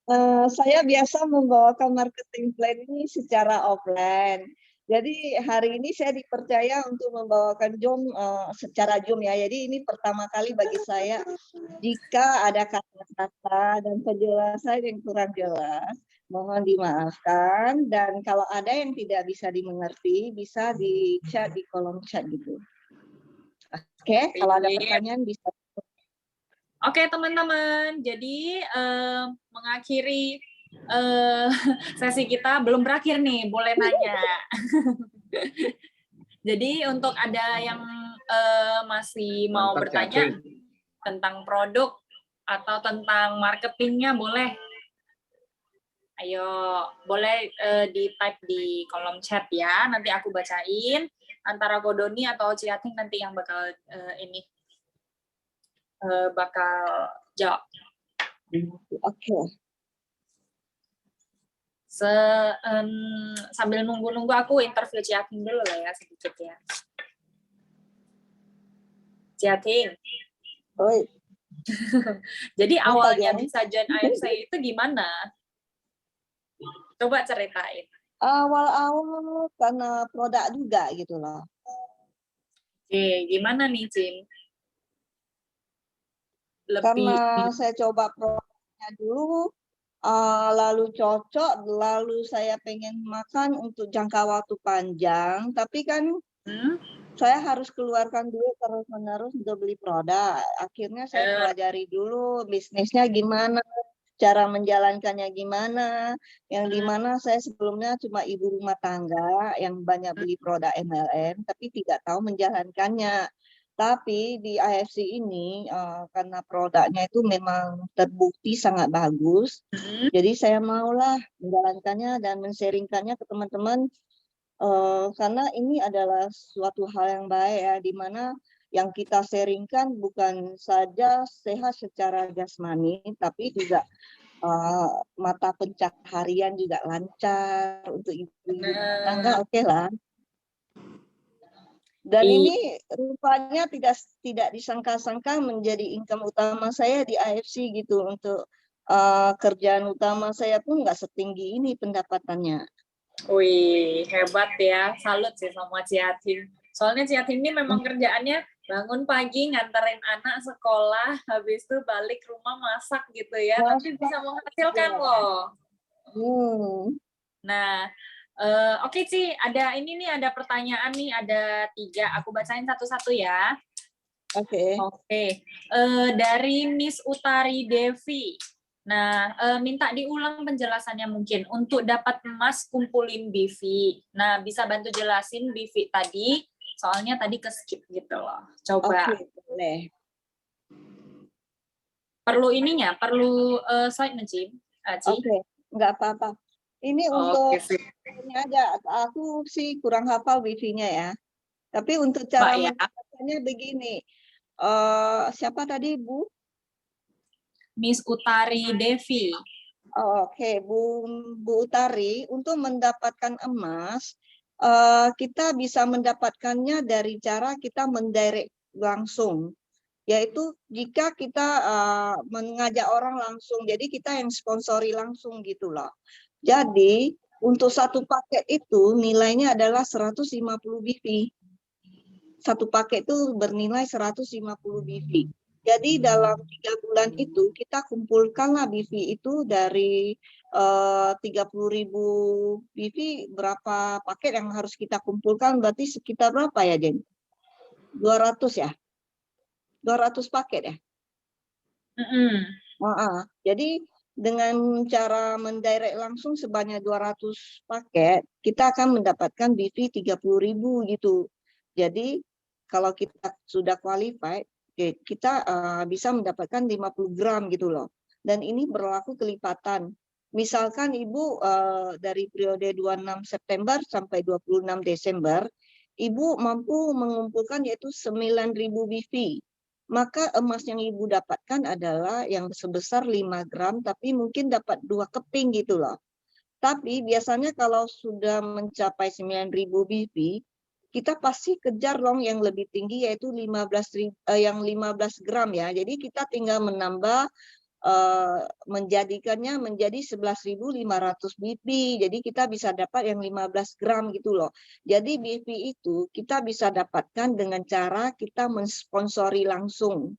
saya biasa membawakan marketing plan ini secara offline. Jadi hari ini saya dipercaya untuk membawakan Zoom secara Zoom ya. Jadi ini pertama kali bagi saya. Jika ada kata-kata dan penjelasan yang kurang jelas, mohon dimaafkan. Dan kalau ada yang tidak bisa dimengerti, bisa di chat di kolom chat gitu. Oke, kalau ada pertanyaan bisa. Oke teman-teman, jadi mengakhiri sesi kita belum berakhir nih, boleh nanya. Jadi untuk ada yang masih mau bertanya tentang produk atau tentang marketingnya boleh. Ayo, boleh di type di kolom chat ya, nanti aku bacain. antara Kodoni atau Ciating nanti yang bakal bakal jawab. Oke. Sambil nunggu-nunggu aku interview Ciating dulu lah ya sedikit ya. Ciating. Oi. Jadi Apa, awalnya Jen? bisa join AFC itu gimana? Coba ceritain. Awal-awal karena produk juga gitu loh. Oke, gimana nih, Cin? Karena saya coba produknya dulu, lalu cocok, lalu saya pengen makan untuk jangka waktu panjang, tapi kan saya harus keluarkan duit terus-menerus untuk beli produk. Akhirnya saya pelajari dulu bisnisnya gimana, cara menjalankannya gimana, yang dimana saya sebelumnya cuma ibu rumah tangga yang banyak beli produk MLM, tapi tidak tahu menjalankannya. Tapi di AFC ini, karena produknya itu memang terbukti sangat bagus, jadi saya maulah menjalankannya dan men-sharingkannya ke teman-teman, karena ini adalah suatu hal yang baik ya, di mana yang kita sharingkan bukan saja sehat secara jasmani, tapi juga mata pencaharian juga lancar untuk ibu rumah tangga, oke lah. Dan ini rupanya tidak disangka-sangka menjadi income utama saya di AFC gitu. Untuk kerjaan utama saya pun nggak setinggi ini pendapatannya. Wih, hebat ya. Salut sih sama Ciatin. Soalnya Ciatin ini memang kerjaannya bangun pagi, nganterin anak sekolah, habis itu balik rumah masak gitu ya. Tapi bisa menghasilkan loh. Nah, oke Ci, ada pertanyaan nih, ada 3. Aku bacain satu-satu ya. Oke. Dari Miss Utari Devi. Nah, minta diulang penjelasannya mungkin. Untuk dapat emas kumpulin BV. Nah, bisa bantu jelasin BV tadi, soalnya tadi ke-skip gitu loh. Coba. Oke, boleh. Perlu ininya, perlu slide-nya, Ci? Oke, nggak apa-apa. Ini untuk ini aja, aku sih kurang hafal BV-nya ya. Tapi untuk cara mendapatkannya begini. Siapa tadi, Bu? Miss Utari Devi. Oke, Bu Utari, untuk mendapatkan emas, kita bisa mendapatkannya dari cara kita mendirect langsung. Yaitu jika kita mengajak orang langsung, jadi kita yang sponsori langsung gitu loh. Jadi untuk satu paket itu nilainya adalah 150 BV. Satu paket itu bernilai 150 BV. Jadi dalam 3 bulan itu kita kumpulkanlah BV itu dari 30.000 BV, berapa paket yang harus kita kumpulkan, berarti sekitar berapa ya, Jen? 200 ya? 200 paket ya? Jadi dengan cara mendirect langsung sebanyak 200 paket, kita akan mendapatkan BV 30.000 gitu. Jadi kalau kita sudah qualified, kita bisa mendapatkan 50 gram gitu loh. Dan ini berlaku kelipatan. Misalkan Ibu dari periode 26 September sampai 26 Desember, Ibu mampu mengumpulkan yaitu 9.000 BV. Maka emas yang Ibu dapatkan adalah yang sebesar 5 gram, tapi mungkin dapat 2 keping gitu loh. Tapi biasanya kalau sudah mencapai 9.000 BV, kita pasti kejar dong yang lebih tinggi, yaitu 15 gram ya. Jadi kita tinggal menambah, menjadikannya menjadi 11.500 BV. Jadi kita bisa dapat yang 15 gram gitu loh. Jadi BV itu kita bisa dapatkan dengan cara kita mensponsori langsung.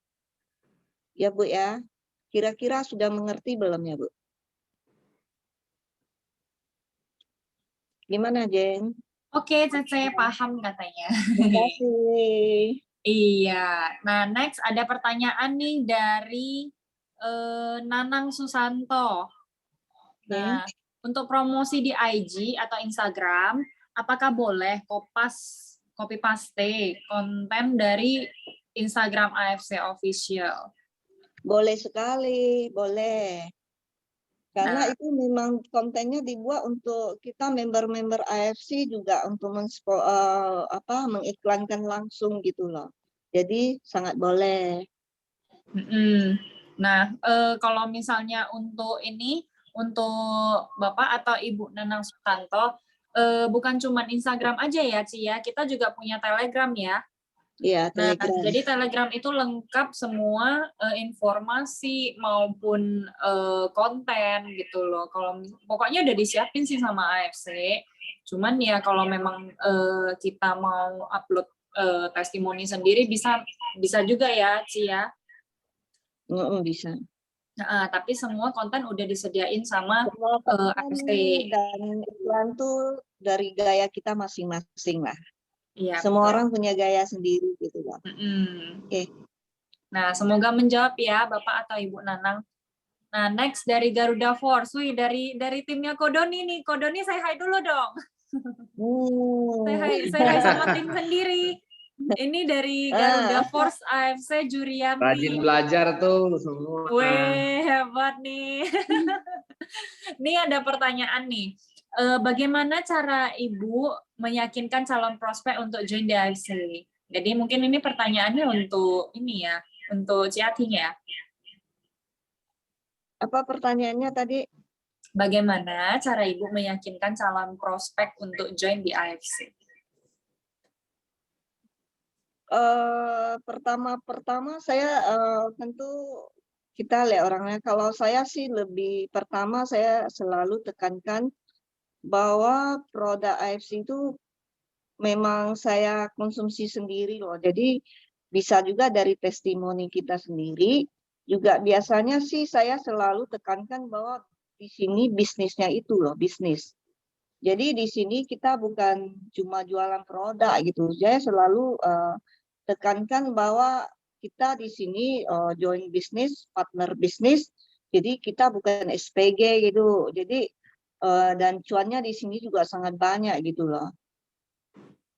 Ya Bu ya. Kira-kira sudah mengerti belum ya Bu? Gimana Jen? Oke, saya paham katanya. Terima kasih. Iya. Nah, next ada pertanyaan nih dari Nanang Susanto. Nah, untuk promosi di IG atau Instagram, apakah boleh copy paste konten dari Instagram AFC Official? Boleh sekali, boleh. Karena Nah. itu memang kontennya dibuat untuk kita member-member AFC juga untuk mengiklankan langsung gitu loh. Jadi sangat boleh. Nah, kalau misalnya untuk ini, untuk Bapak atau Ibu Nanang Sukanto, bukan cuma Instagram aja ya, Ci ya, kita juga punya Telegram ya. Iya, Nah, Telegram. jadi Telegram itu lengkap semua informasi maupun konten gitu loh. Kalau pokoknya udah disiapin sih sama AFC. Cuman ya kalau memang kita mau upload testimoni sendiri bisa juga ya, Ci ya. Bisa. Nah, tapi semua konten udah disediain sama Semua konten AFC. dan iklan tuh dari gaya kita masing-masing lah. Iya, Semua betul. orang punya gaya sendiri gitu loh. Oke. Nah, semoga menjawab ya Bapak atau Ibu Nanang. Nah, next dari Garuda Force. Wih, dari timnya Kodoni nih. Kodoni say hi dulu dong. Say hi sama tim sendiri. Ini dari Garuda Force AFC Jurianti. Rajin belajar tuh semua. Wih, hebat nih. Nih ada pertanyaan nih. Bagaimana cara Ibu meyakinkan calon prospek untuk join di AFC? Jadi mungkin ini pertanyaannya untuk ini ya, untuk Ciating ya. Apa pertanyaannya tadi? Bagaimana cara Ibu meyakinkan calon prospek untuk join di AFC? Pertama saya tentu kita lihat orangnya. Kalau saya sih lebih pertama saya selalu tekankan bahwa produk AFC itu memang saya konsumsi sendiri loh. Jadi bisa juga dari testimoni kita sendiri. Juga biasanya sih saya selalu tekankan bahwa di sini bisnisnya itu loh, bisnis. Jadi di sini kita bukan cuma jualan produk gitu. Saya selalu tekankan bahwa kita di sini join bisnis, partner bisnis. Jadi kita bukan SPG gitu. Jadi dan cuannya di sini juga sangat banyak gitu loh.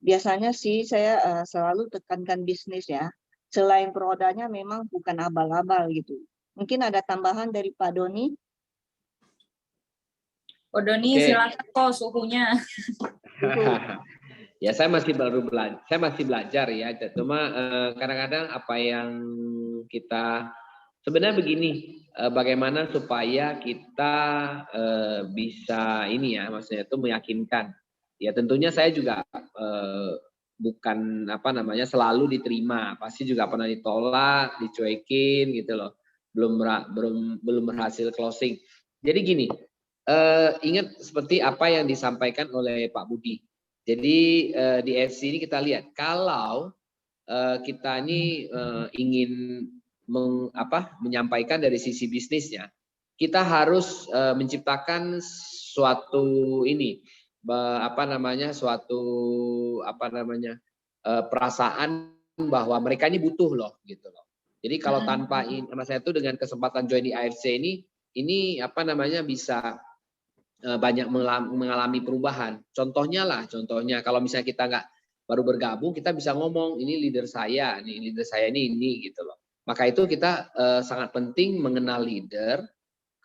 Biasanya sih saya selalu tekankan bisnis ya. Selain produknya memang bukan abal-abal gitu. Mungkin ada tambahan dari Pak Doni? Pak Doni, silakan kok suhunya. Ya saya masih belajar ya. Cuma kadang-kadang apa yang kita sebenarnya begini, bagaimana supaya kita bisa ini ya, maksudnya itu meyakinkan. Ya tentunya saya juga bukan selalu diterima, pasti juga pernah ditolak, dicuekin gitu loh, belum berhasil closing. Jadi gini, ingat seperti apa yang disampaikan oleh Pak Budi. Jadi di FC ini kita lihat kalau kita ini ingin menyampaikan dari sisi bisnisnya, kita harus menciptakan suatu perasaan bahwa mereka ini butuh loh gitu loh. Jadi kalau tanpa saya itu dengan kesempatan join di AFC ini bisa banyak mengalami perubahan. Contohnya kalau misalnya kita nggak baru bergabung, kita bisa ngomong ini leader saya ini gitu loh. Maka itu kita sangat penting mengenal leader,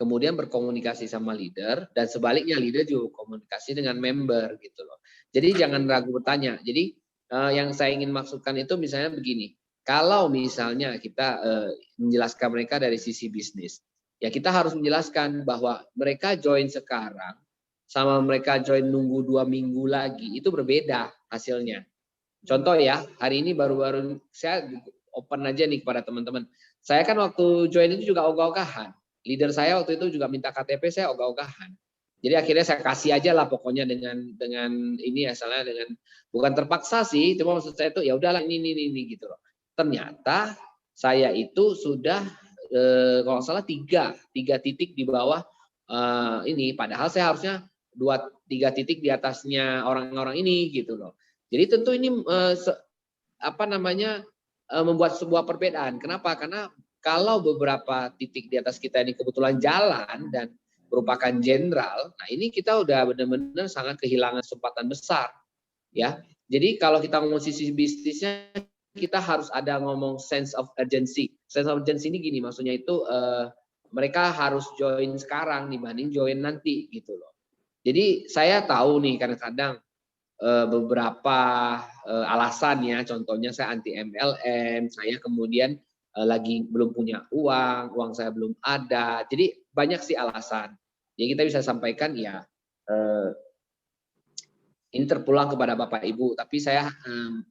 kemudian berkomunikasi sama leader, dan sebaliknya leader juga komunikasi dengan member gitu loh. Jadi jangan ragu bertanya. Jadi yang saya ingin maksudkan itu misalnya begini, kalau misalnya kita menjelaskan mereka dari sisi bisnis, ya kita harus menjelaskan bahwa mereka join sekarang sama mereka join nunggu 2 minggu lagi itu berbeda hasilnya. Contoh ya, hari ini baru-baru saya open aja nih kepada teman-teman. Saya kan waktu join itu juga ogah-ogahan. Leader saya waktu itu juga minta KTP, saya ogah-ogahan. Jadi akhirnya saya kasih aja lah pokoknya dengan ini asalnya dengan bukan terpaksa sih, cuma maksud saya itu ya udahlah ini gitu loh. Ternyata saya itu sudah kalau salah 3 titik di bawah ini, padahal saya harusnya 2-3 titik di atasnya orang-orang ini gitu loh. Jadi tentu ini membuat sebuah perbedaan. Kenapa? Karena kalau beberapa titik di atas kita ini kebetulan jalan dan merupakan jenderal, nah ini kita udah benar-benar sangat kehilangan kesempatan besar, ya. Jadi kalau kita ngomong sisi bisnisnya, kita harus ada ngomong sense of urgency. Sense of urgency ini gini, maksudnya itu mereka harus join sekarang dibanding join nanti gitu loh. Jadi saya tahu nih kadang-kadang beberapa alasan ya, contohnya saya anti MLM, saya kemudian lagi belum punya uang saya belum ada. Jadi banyak sih alasan. Jadi kita bisa sampaikan ya ini terpulang kepada Bapak Ibu, tapi saya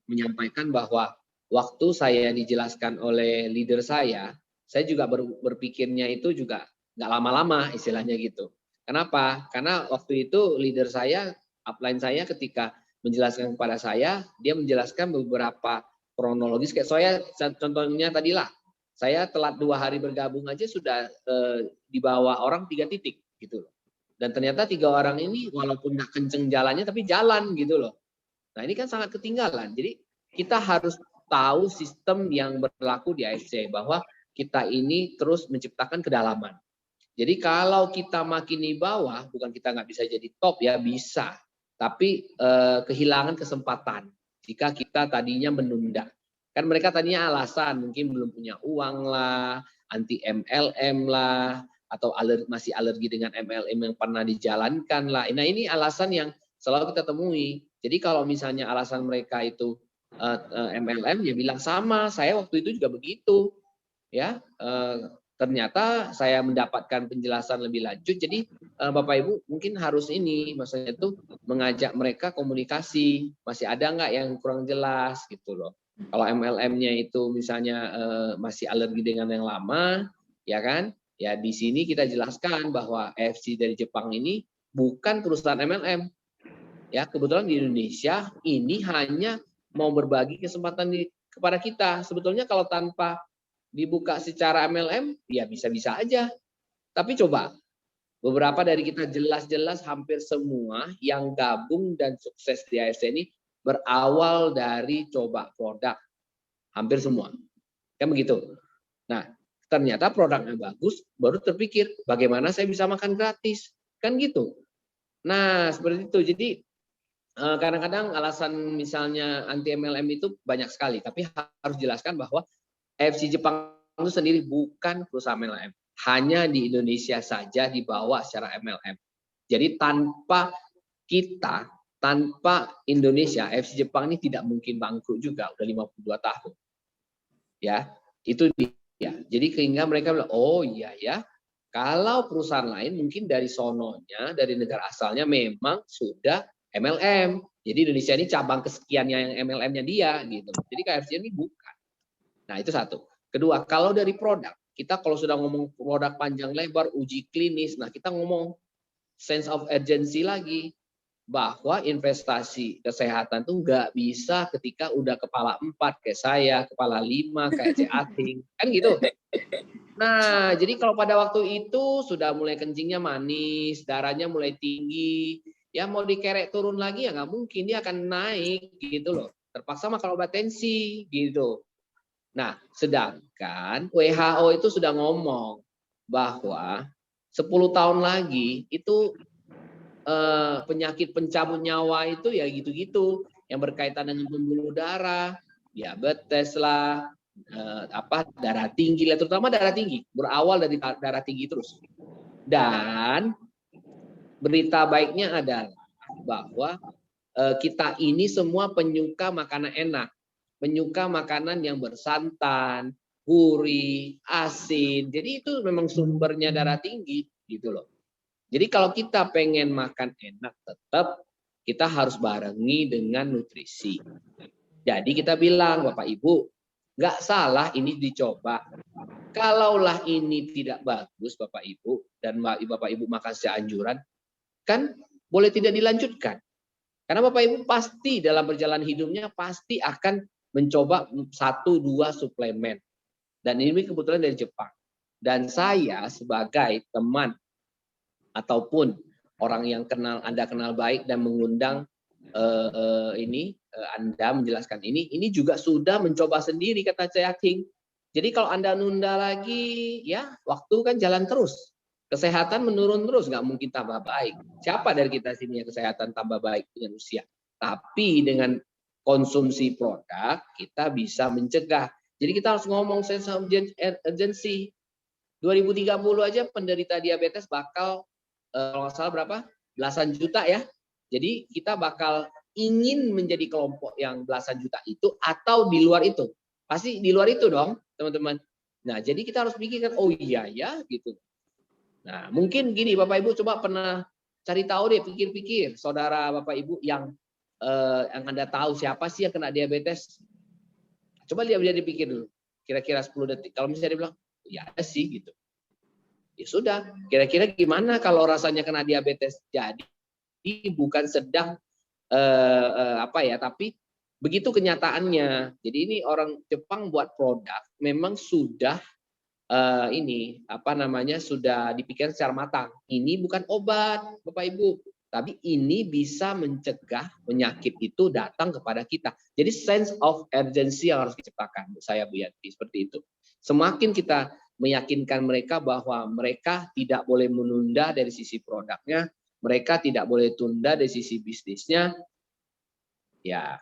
menyampaikan bahwa waktu saya dijelaskan oleh leader saya juga berpikirnya itu juga nggak lama-lama istilahnya gitu. Kenapa? Karena waktu itu leader saya, upline saya ketika menjelaskan kepada saya, dia menjelaskan beberapa kronologis. Kayak saya contohnya tadilah, saya telat 2 hari bergabung aja sudah di bawah orang 3 titik gitu loh. Dan ternyata 3 orang ini walaupun nggak kenceng jalannya tapi jalan gitu loh. Nah ini kan sangat ketinggalan. Jadi kita harus tahu sistem yang berlaku di AFC bahwa kita ini terus menciptakan kedalaman. Jadi kalau kita makin di bawah, bukan kita nggak bisa jadi top ya, bisa. Tapi kehilangan kesempatan jika kita tadinya menunda. Kan mereka tadinya alasan mungkin belum punya uang lah, anti MLM lah, atau masih alergi dengan MLM yang pernah dijalankan lah. Nah ini alasan yang selalu kita temui. Jadi kalau misalnya alasan mereka itu MLM, ya bilang sama, saya waktu itu juga begitu. Ya, ternyata saya mendapatkan penjelasan lebih lanjut. Jadi Bapak Ibu mungkin harus ini, maksudnya itu mengajak mereka komunikasi. Masih ada nggak yang kurang jelas gitu loh. Kalau MLM-nya itu misalnya masih alergi dengan yang lama, ya kan? Ya di sini kita jelaskan bahwa AFC dari Jepang ini bukan perusahaan MLM. Ya kebetulan di Indonesia ini hanya mau berbagi kesempatan kepada kita. Sebetulnya kalau tanpa dibuka secara MLM, ya bisa-bisa aja. Tapi coba, beberapa dari kita jelas-jelas hampir semua yang gabung dan sukses di AFC ini berawal dari coba produk. Hampir semua. Kan begitu. Nah, ternyata produknya bagus, baru terpikir bagaimana saya bisa makan gratis. Kan gitu. Nah, seperti itu. Jadi, kadang-kadang alasan misalnya anti MLM itu banyak sekali. Tapi harus jelaskan bahwa AFC Jepang itu sendiri bukan perusahaan MLM. Hanya di Indonesia saja dibawa secara MLM. Jadi tanpa kita, tanpa Indonesia, AFC Jepang ini tidak mungkin bangkrut juga. Udah 52 tahun. Ya, itu dia. Jadi sehingga mereka bilang, oh iya ya, kalau perusahaan lain mungkin dari sononya, dari negara asalnya memang sudah MLM. Jadi Indonesia ini cabang kesekiannya yang MLM-nya dia gitu. Jadi KFC ini bukan. Nah, itu satu. Kedua, kalau dari produk, kita kalau sudah ngomong produk panjang lebar, uji klinis, nah kita ngomong sense of urgency lagi, bahwa investasi kesehatan tuh nggak bisa ketika udah kepala 4 kayak saya, kepala 5 kayak Cik Ating, kan gitu. Nah, jadi kalau pada waktu itu sudah mulai kencingnya manis, darahnya mulai tinggi, ya mau dikerek turun lagi ya nggak mungkin, dia akan naik gitu loh. Terpaksa makan obat tensi gitu. Nah, sedangkan WHO itu sudah ngomong bahwa 10 tahun lagi itu penyakit pencabut nyawa itu ya gitu-gitu yang berkaitan dengan pembuluh darah, diabetes lah, darah tinggi lah, terutama darah tinggi, berawal dari darah tinggi terus. Dan berita baiknya adalah bahwa kita ini semua penyuka makanan enak. Menyuka makanan yang bersantan, gurih, asin. Jadi itu memang sumbernya darah tinggi gitu loh. Jadi kalau kita pengen makan enak tetap kita harus barengi dengan nutrisi. Jadi kita bilang Bapak Ibu, nggak salah ini dicoba. Kalaulah ini tidak bagus Bapak Ibu dan Bapak Ibu makan secara anjuran, kan boleh tidak dilanjutkan. Karena Bapak Ibu pasti dalam perjalanan hidupnya pasti akan mencoba 1-2 suplemen. Dan ini kebetulan dari Jepang. Dan saya sebagai teman ataupun orang yang Anda kenal baik dan mengundang Anda menjelaskan ini juga sudah mencoba sendiri kata Cik Ating. Jadi kalau Anda nunda lagi, ya waktu kan jalan terus. Kesehatan menurun terus, nggak mungkin tambah baik. Siapa dari kita sini yang kesehatan tambah baik dengan usia? Tapi dengan konsumsi produk kita bisa mencegah. Jadi kita harus ngomong sense of urgency. 2030 aja penderita diabetes bakal kalau nggak salah berapa? Belasan juta ya. Jadi kita bakal ingin menjadi kelompok yang belasan juta itu atau di luar itu. Pasti di luar itu dong, teman-teman. Nah, jadi kita harus pikirkan, oh iya ya gitu. Nah, mungkin gini Bapak Ibu coba pernah cari tahu deh, pikir-pikir saudara Bapak Ibu yang Anda tahu siapa sih yang kena diabetes. Coba dia dipikir dulu. Kira-kira 10 detik. Kalau misalnya dia bilang, ya ada sih gitu. Ya sudah, kira-kira gimana kalau rasanya kena diabetes? Jadi bukan sedang tapi begitu kenyataannya. Jadi ini orang Jepang buat produk memang sudah sudah dipikirkan secara matang. Ini bukan obat, Bapak Ibu, tapi ini bisa mencegah penyakit itu datang kepada kita. Jadi sense of urgency yang harus diciptakan, saya Bu Yanti, seperti itu. Semakin kita meyakinkan mereka bahwa mereka tidak boleh menunda dari sisi produknya, mereka tidak boleh tunda dari sisi bisnisnya, ya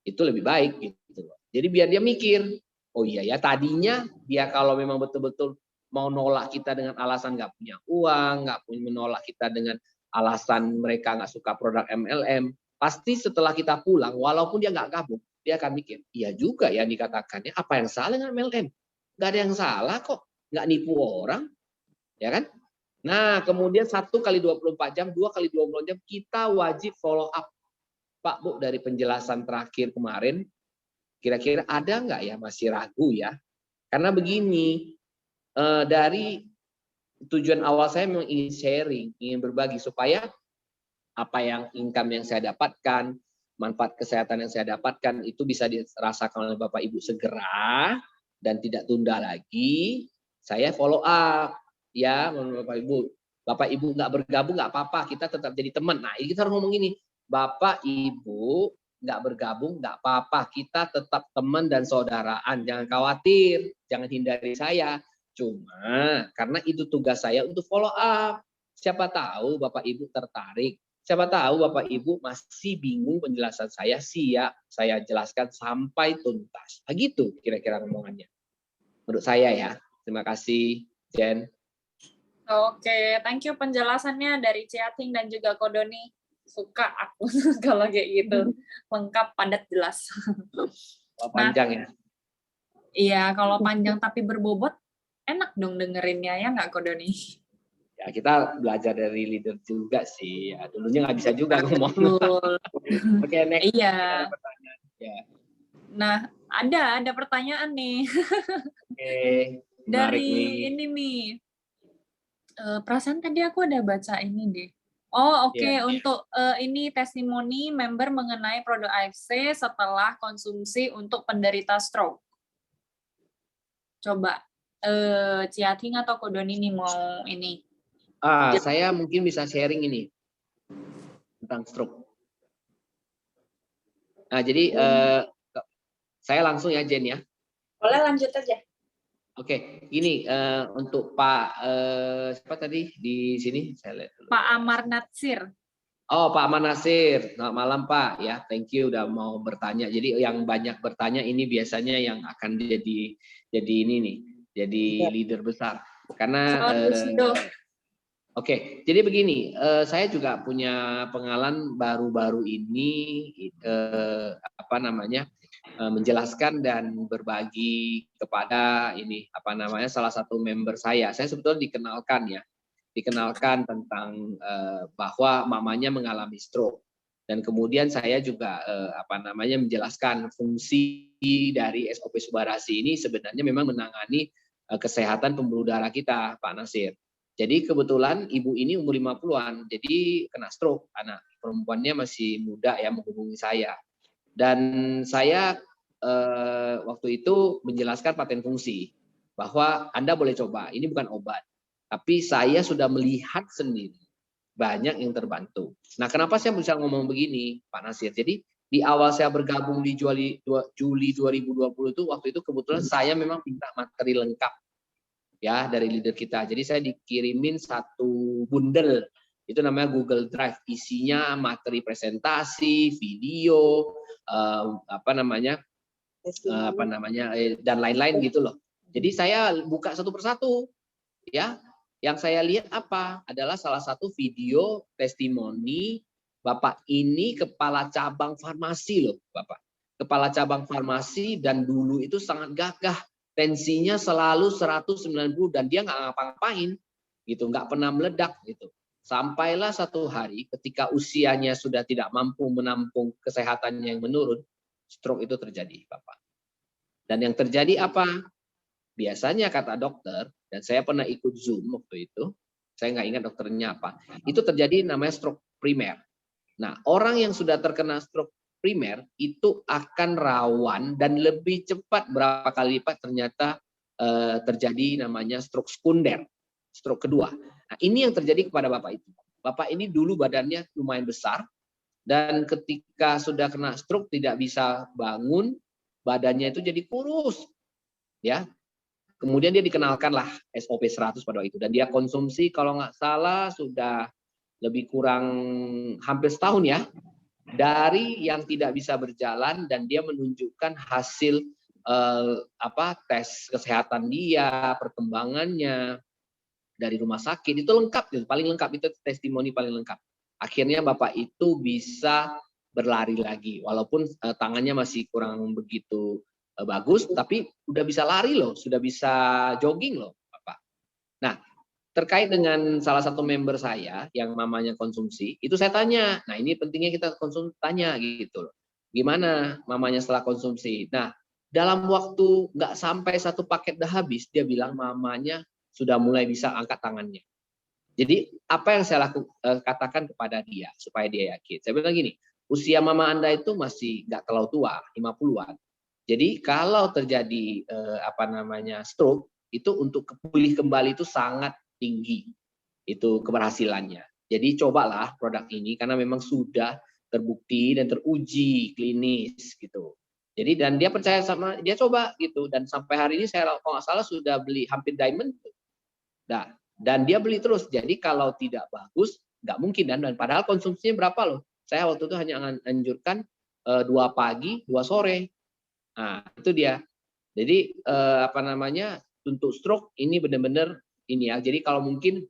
itu lebih baik gitu. Jadi biar dia mikir, oh iya ya tadinya dia kalau memang betul-betul mau nolak kita dengan alasan nggak punya uang, nggak punya menolak kita dengan alasan mereka nggak suka produk MLM, pasti setelah kita pulang, walaupun dia nggak gabung, dia akan mikir, iya juga ya dikatakannya, apa yang salah dengan MLM? Nggak ada yang salah kok, nggak nipu orang, ya kan? Nah, kemudian 1 kali 24 jam, 2 kali 24 jam, kita wajib follow up. Pak, Bu, dari penjelasan terakhir kemarin, kira-kira ada nggak ya masih ragu ya? Karena begini, dari tujuan awal saya memang ingin sharing, ingin berbagi, supaya apa yang income yang saya dapatkan, manfaat kesehatan yang saya dapatkan, itu bisa dirasakan oleh Bapak Ibu segera, dan tidak tunda lagi, saya follow up. Ya, Bapak Ibu nggak bergabung nggak apa-apa, kita tetap jadi teman. Nah, ini kita harus ngomong gini, Bapak Ibu nggak bergabung nggak apa-apa, kita tetap teman dan saudaraan. Jangan khawatir, jangan hindari saya. Cuma karena itu tugas saya untuk follow up. Siapa tahu Bapak Ibu tertarik. Siapa tahu Bapak Ibu masih bingung penjelasan saya, siap saya jelaskan sampai tuntas. Begitu kira-kira ngomongannya. Menurut saya ya. Terima kasih, Jen. Oke, thank you penjelasannya dari Ciating dan juga Kodoni. Suka aku kalau kayak gitu. Lengkap, padat, jelas. Panjang ya? Iya, kalau panjang tapi berbobot, enak dong dengerinnya, ya nggak Kodoni? Ya, kita belajar dari leader juga sih. Ya, dulunya nggak bisa juga ngomong. Oke, next. Iya. Ya. Nah, ada pertanyaan nih. Oke. Dari ini nih. Perasaan tadi aku ada baca ini deh. Oh, oke. Yeah. Untuk ini testimoni member mengenai produk AFC setelah konsumsi untuk penderita stroke. Coba Ciating atau Kodoni nih mau ini. Saya mungkin bisa sharing ini tentang stroke. Nah, jadi saya langsung ya, Jen ya. Boleh lanjut aja. Oke, ini untuk Pak siapa tadi di sini? Saya lihat dulu. Pak Amar Natsir. Oh, Pak Amar Nasir. Selamat malam, Pak. Ya, thank you udah mau bertanya. Jadi yang banyak bertanya ini biasanya yang akan jadi ini nih, jadi leader besar. Karena Oke, jadi begini, saya juga punya pengalaman baru-baru ini menjelaskan dan berbagi kepada salah satu member saya. Saya sebetulnya dikenalkan tentang bahwa mamanya mengalami stroke, dan kemudian saya juga menjelaskan fungsi dari SOP Subarasi ini sebenarnya memang menangani kesehatan pembuluh darah kita, Pak Nasir. Jadi kebetulan ibu ini umur 50-an, jadi kena stroke. Anak perempuannya masih muda ya, menghubungi saya. Dan saya waktu itu menjelaskan paten fungsi, bahwa Anda boleh coba, ini bukan obat. Tapi saya sudah melihat sendiri, banyak yang terbantu. Nah, kenapa saya bisa ngomong begini, Pak Nasir? Jadi di awal saya bergabung di Juli 2020 itu, waktu itu kebetulan saya memang minta materi lengkap ya dari leader kita. Jadi saya dikirimin satu bundle, itu namanya Google Drive, isinya materi presentasi, video, dan lain-lain gitu loh. Jadi saya buka satu persatu. Ya, yang saya lihat apa? Adalah salah satu video testimoni Bapak ini kepala cabang farmasi loh, Bapak. Kepala cabang farmasi dan dulu itu sangat gagah. Tensinya selalu 190 dan dia nggak ngapa-ngapain gitu, nggak pernah meledak gitu. Sampailah satu hari ketika usianya sudah tidak mampu menampung kesehatannya yang menurun, stroke itu terjadi, Bapak. Dan yang terjadi apa? Biasanya kata dokter, dan saya pernah ikut Zoom waktu itu, saya nggak ingat dokternya apa, itu terjadi namanya stroke primer. Nah, orang yang sudah terkena stroke primer itu akan rawan dan lebih cepat berapa kali lipat ternyata terjadi namanya stroke sekunder, stroke kedua. Nah, ini yang terjadi kepada Bapak itu. Bapak ini dulu badannya lumayan besar, dan ketika sudah kena stroke tidak bisa bangun, badannya itu jadi kurus. Ya, kemudian dia dikenalkanlah SOP 100 pada waktu itu, dan dia konsumsi kalau nggak salah sudah lebih kurang hampir setahun ya, dari yang tidak bisa berjalan dan dia menunjukkan hasil tes kesehatan dia, perkembangannya dari rumah sakit itu lengkap, paling lengkap, itu testimoni paling lengkap. Akhirnya Bapak itu bisa berlari lagi, walaupun tangannya masih kurang begitu bagus, tapi udah bisa lari loh, sudah bisa jogging loh, Bapak. Nah, terkait dengan salah satu member saya yang mamanya konsumsi, itu saya tanya, nah ini pentingnya kita tanya gitu loh. Gimana mamanya setelah konsumsi? Nah, dalam waktu nggak sampai satu paket dah habis, dia bilang mamanya sudah mulai bisa angkat tangannya. Jadi apa yang saya katakan kepada dia supaya dia yakin. Saya bilang gini, usia mama Anda itu masih nggak terlalu tua, 50-an. Jadi kalau terjadi stroke, itu untuk pulih kembali itu sangat tinggi itu keberhasilannya. Jadi cobalah produk ini karena memang sudah terbukti dan teruji klinis gitu. Jadi dan dia percaya sama, dia coba gitu, dan sampai hari ini saya kalau nggak salah sudah beli hampir diamond. Nah, dan dia beli terus. Jadi kalau tidak bagus nggak mungkin, dan padahal konsumsinya berapa loh? Saya waktu itu hanya anjurkan 2 pagi, 2 sore. Nah, itu dia. Jadi untuk stroke ini benar-benar ini ya. Jadi kalau mungkin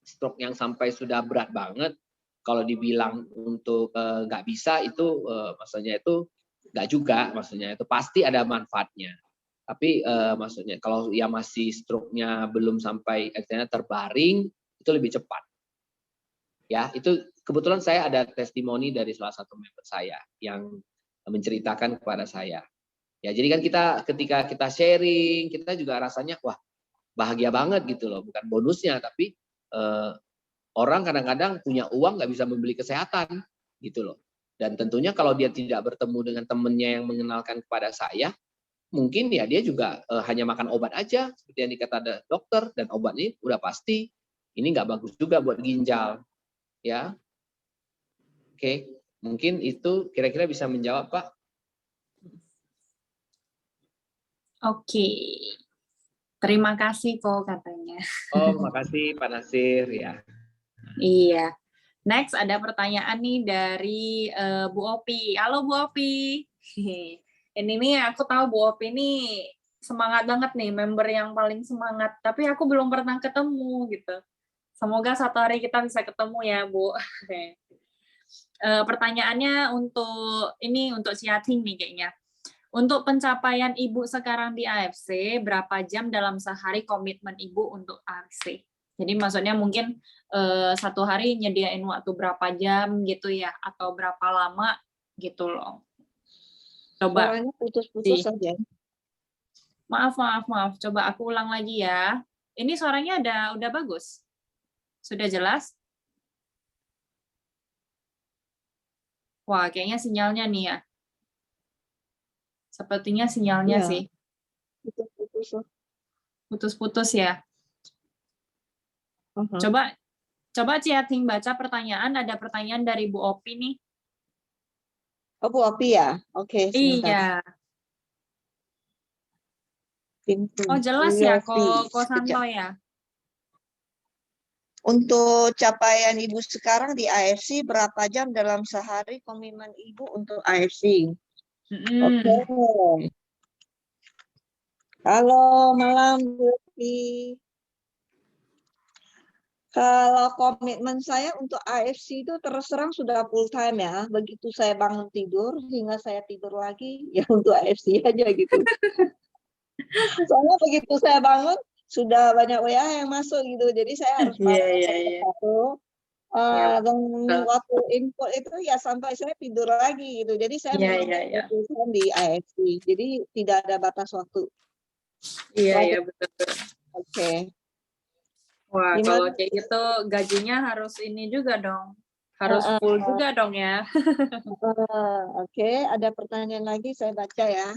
stroke yang sampai sudah berat banget, kalau dibilang untuk nggak bisa itu maksudnya itu nggak juga, maksudnya itu pasti ada manfaatnya. Tapi maksudnya kalau yang masih stroke-nya belum sampai akhirnya terbaring, itu lebih cepat. Ya, itu kebetulan saya ada testimoni dari salah satu member saya yang menceritakan kepada saya. Ya, jadi kan kita ketika kita sharing, kita juga rasanya wah bahagia banget gitu loh, bukan bonusnya, tapi orang kadang-kadang punya uang nggak bisa membeli kesehatan gitu loh. Dan tentunya kalau dia tidak bertemu dengan temennya yang mengenalkan kepada saya, mungkin ya dia juga hanya makan obat aja seperti yang dikata dokter, dan obat ini udah pasti ini nggak bagus juga buat ginjal. Ya, oke, mungkin itu kira-kira bisa menjawab, Pak. Oke. Terima kasih kok katanya. Oh, makasih Pak Nasir ya. Iya. Next ada pertanyaan nih dari Bu Opi. Halo Bu Opi. Ini nih aku tahu Bu Opi nih semangat banget nih, member yang paling semangat. Tapi aku belum pernah ketemu gitu. Semoga satu hari kita bisa ketemu ya Bu. Pertanyaannya untuk Siating nih kayaknya. Untuk pencapaian Ibu sekarang di AFC, berapa jam dalam sehari komitmen Ibu untuk AFC? Jadi maksudnya mungkin satu hari nyediain waktu berapa jam gitu ya, atau berapa lama gitu loh. Coba. Suaranya putus-putus saja. Maaf. Coba aku ulang lagi ya. Ini suaranya udah bagus? Sudah jelas? Wah, kayaknya sinyalnya nih ya. Sepertinya sinyalnya Ya, sih. Putus-putus ya. Coba Ciating baca pertanyaan. Ada pertanyaan dari Bu Opi nih. Oh, Bu Opi ya? Oke, sebentar. Iya. Oh, jelas ya, Ko Santo ya. Untuk capaian Ibu sekarang di AFC, berapa jam dalam sehari komitmen Ibu untuk AFC? Oke. Halo, malam Bu Opi. Kalau komitmen saya untuk AFC itu terus terang sudah full time ya. Begitu saya bangun tidur hingga saya tidur lagi ya untuk AFC aja gitu. Soalnya begitu saya bangun sudah banyak WA yang masuk gitu. Jadi saya harus Iya, balas iya, iya. satu-satu. Iya, Dan betul. waktu input itu ya sampai saya tidur lagi gitu. Jadi saya Iya, mengambil iya, iya. keputusan di AFC. Jadi tidak ada batas waktu. Iya, Oke. iya, betul. Wah, kalau Gimana? kayak gitu gajinya harus ini juga dong. Harus Uh, full juga dong ya. Oke, ada pertanyaan lagi saya baca ya.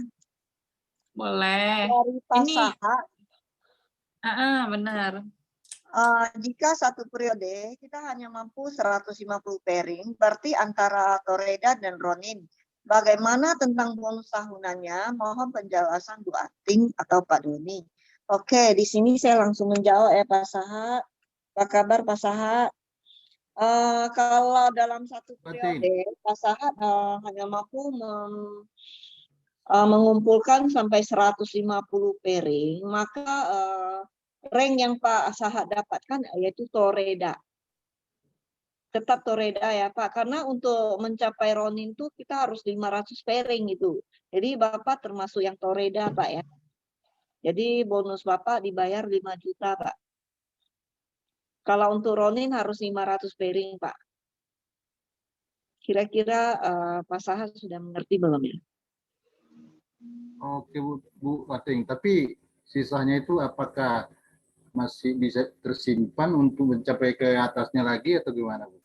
Boleh. Dari Pak Ini, Saha, benar. jika satu periode kita hanya mampu 150 pairing, berarti antara Toreda dan Ronin. Bagaimana tentang bonus tahunannya? Mohon penjelasan Bu Ating atau Pak Doni. Oke, di sini saya langsung menjawab ya Pak Saha. Apa kabar Pak Saha? Kalau dalam satu periode, Pak Saha hanya mampu mengumpulkan sampai 150 pairing, maka rank yang Pak Sahat dapatkan yaitu Toreda. Tetap Toreda ya Pak, karena untuk mencapai Ronin itu kita harus 500 pairing gitu. Jadi Bapak termasuk yang Toreda Pak ya. Jadi bonus Bapak dibayar 5 juta Pak. Kalau untuk Ronin harus 500 pairing Pak. Kira-kira Pak Sahat sudah mengerti belum ya? Oke Bu Ating, tapi sisanya itu apakah masih bisa tersimpan untuk mencapai ke atasnya lagi atau gimana Bu?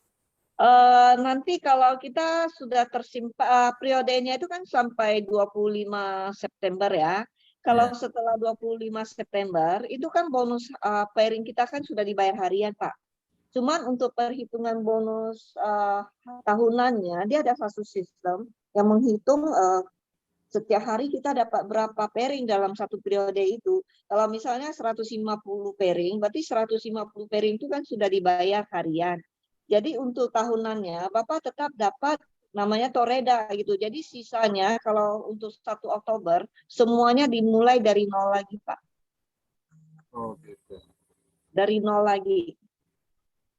Nanti kalau kita sudah tersimpan periodenya itu kan sampai 25 September ya. Kalau setelah 25 September itu kan bonus pairing kita kan sudah dibayar harian Pak. Cuman untuk perhitungan bonus tahunannya dia ada satu sistem yang menghitung setiap hari kita dapat berapa pairing dalam satu periode itu. Kalau misalnya 150 pairing, berarti 150 pairing itu kan sudah dibayar harian. Jadi untuk tahunannya Bapak tetap dapat namanya Toreda gitu. Jadi sisanya kalau untuk 1 Oktober semuanya dimulai dari nol lagi Pak. Oh gitu. Dari nol lagi.